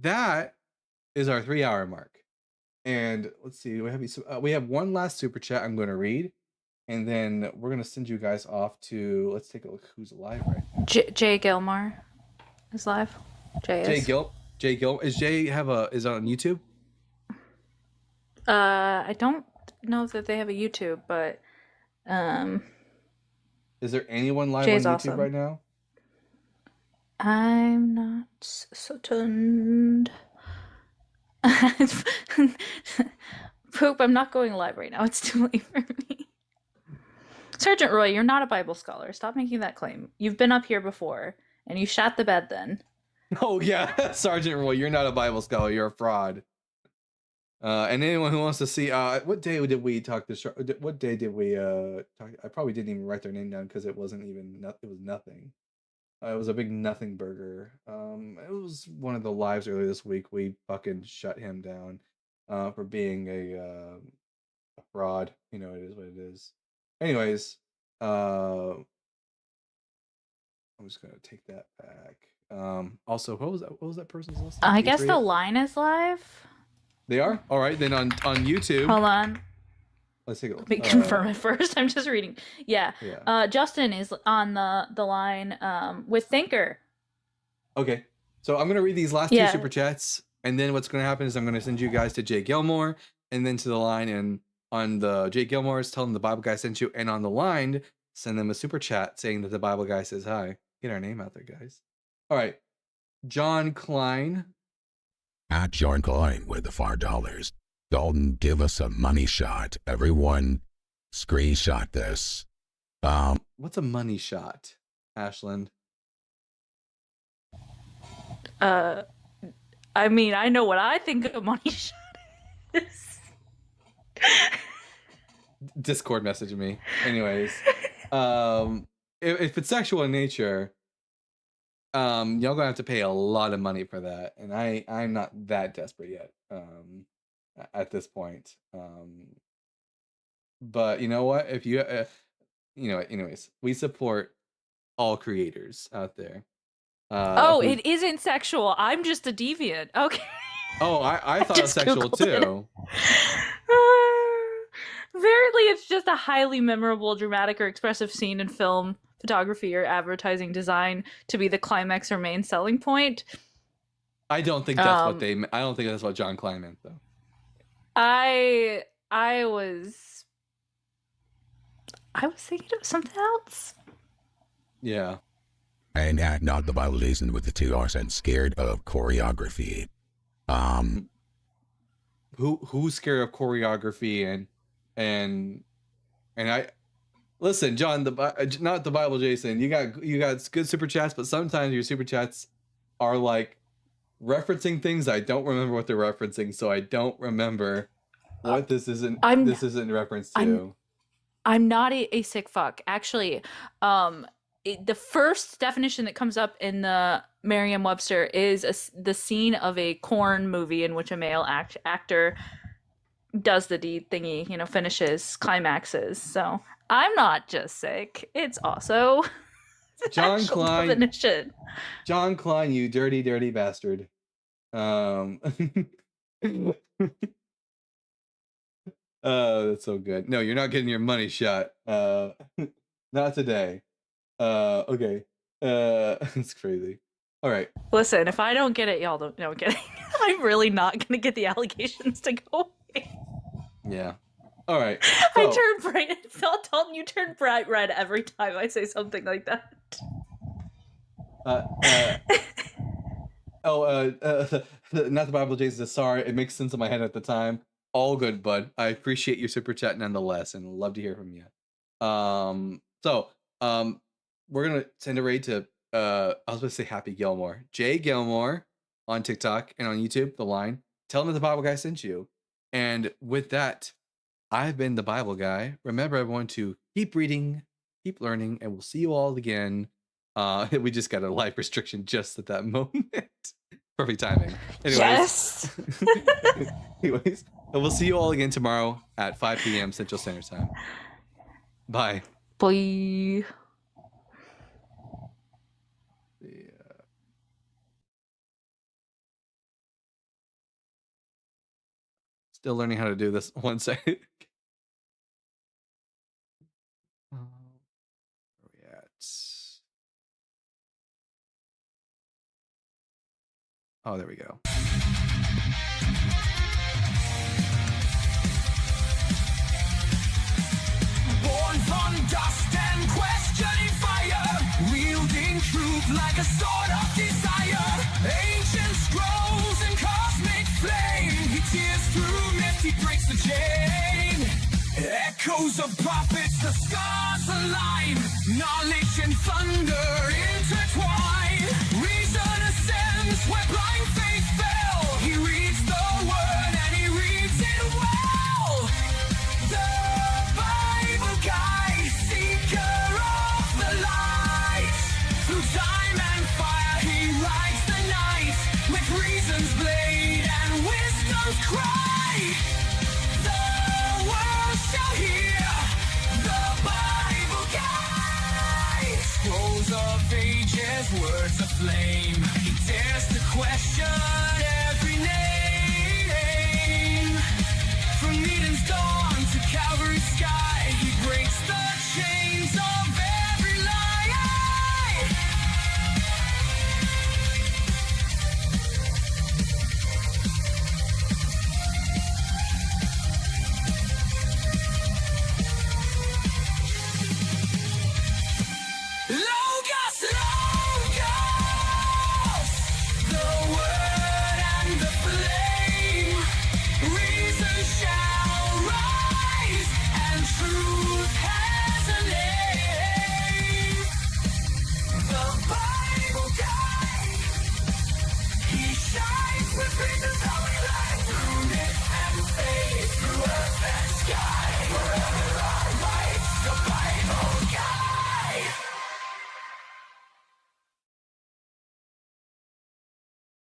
that is our 3-hour mark. And let's see, we have one last super chat I'm going to read, and then we're going to send you guys off to, let's take a look who's live right now. Jay Gilmore is live. Jay Gil is Jay is on YouTube? I don't know that they have a YouTube, but is there anyone live Jay's on YouTube awesome. right now? I'm not certain. Poop, I'm not going live right now. It's too late for me. Sergeant Roy, you're not a Bible scholar. Stop making that claim. You've been up here before, and you shat the bed then. Oh, yeah. Sergeant Roy, you're not a Bible scholar. You're a fraud. And anyone who wants to see, what day did we talk to? What day did we talk? I probably didn't even write their name down because it wasn't even, it was nothing. It was a big nothing burger. It was one of the lives earlier this week. We fucking shut him down for being a fraud. It is what it is. Anyways, I'm just gonna take that back. Also, what was that person's list? I guess the line is live. They are? All right, then on YouTube. Hold on. Let's take a look. Let me confirm it first. I'm just reading. Yeah. Justin is on the line with Thinker. Okay. So I'm going to read these last two super chats, and then what's going to happen is I'm going to send you guys to Jay Gilmore, and then to the line, and on the Jay Gilmore's, tell them the Bible guy sent you, and on the line, send them a super chat saying that the Bible guy says hi. Get our name out there, guys. All right. John Klein. At John Klein with the $5. Dalton, give us a money shot. Everyone, screenshot this. What's a money shot, Ashland? I mean, I know what I think a money shot is. Discord message me. Anyways, if it's sexual in nature, y'all gonna have to pay a lot of money for that, and I'm not that desperate yet. At this point, but you know what? If you, anyways, we support all creators out there. It isn't sexual. I'm just a deviant. Okay. Oh, I thought it was sexual too. Apparently, it's just a highly memorable, dramatic, or expressive scene in film, photography, or advertising design to be the climax or main selling point. I don't think that's what they. I don't think that's what John Klein meant, though. I was thinking of something else. Yeah. And not the Bible Jason with the 2 R's and scared of choreography. Who's scared of choreography and I listen, John, not the Bible Jason. You got good super chats, but sometimes your super chats are like referencing things I don't remember what they're referencing, so I don't remember what this isn't in reference to. I'm not a sick fuck. Actually, the first definition that comes up in the Merriam-Webster is the scene of a corn movie in which a male actor does the deed thingy, finishes, climaxes. So I'm not just sick. It's also John actual Klein. definition. John Klein, you dirty, dirty bastard. That's so good. No, you're not getting your money shot. Not today. Okay. It's crazy. All right. Listen, if I don't get it, y'all don't. No, I'm kidding. I'm really not gonna get the allegations to go away. Yeah. All right. I So, turn bright. Dalton, you turn bright red every time I say something like that. not the Bible Jesus. Sorry, it makes sense in my head at the time. All good, bud. I appreciate your super chat nonetheless, and love to hear from you. We're gonna send a raid to I was gonna say Happy Gilmore, Jay Gilmore on TikTok and on YouTube. The line, tell him that the Bible guy sent you. And with that, I've been the Bible guy. Remember, everyone, to keep reading, keep learning, and we'll see you all again. We just got a life restriction just at that moment. Perfect timing. Anyways, Yes. anyways, and we'll see you all again tomorrow at 5 p.m. Central Standard Time. Bye. Bye. Still learning how to do this. One second. Where are we at? Oh, there we go. Born from dust and questioning fire, wielding truth like a sword of desire. Ancient scrolls and cosmic flame. He tears through myth, he breaks the chain. Echoes of prophets, the stars align. Knowledge and thunder intertwine. Reason ascends where blind faith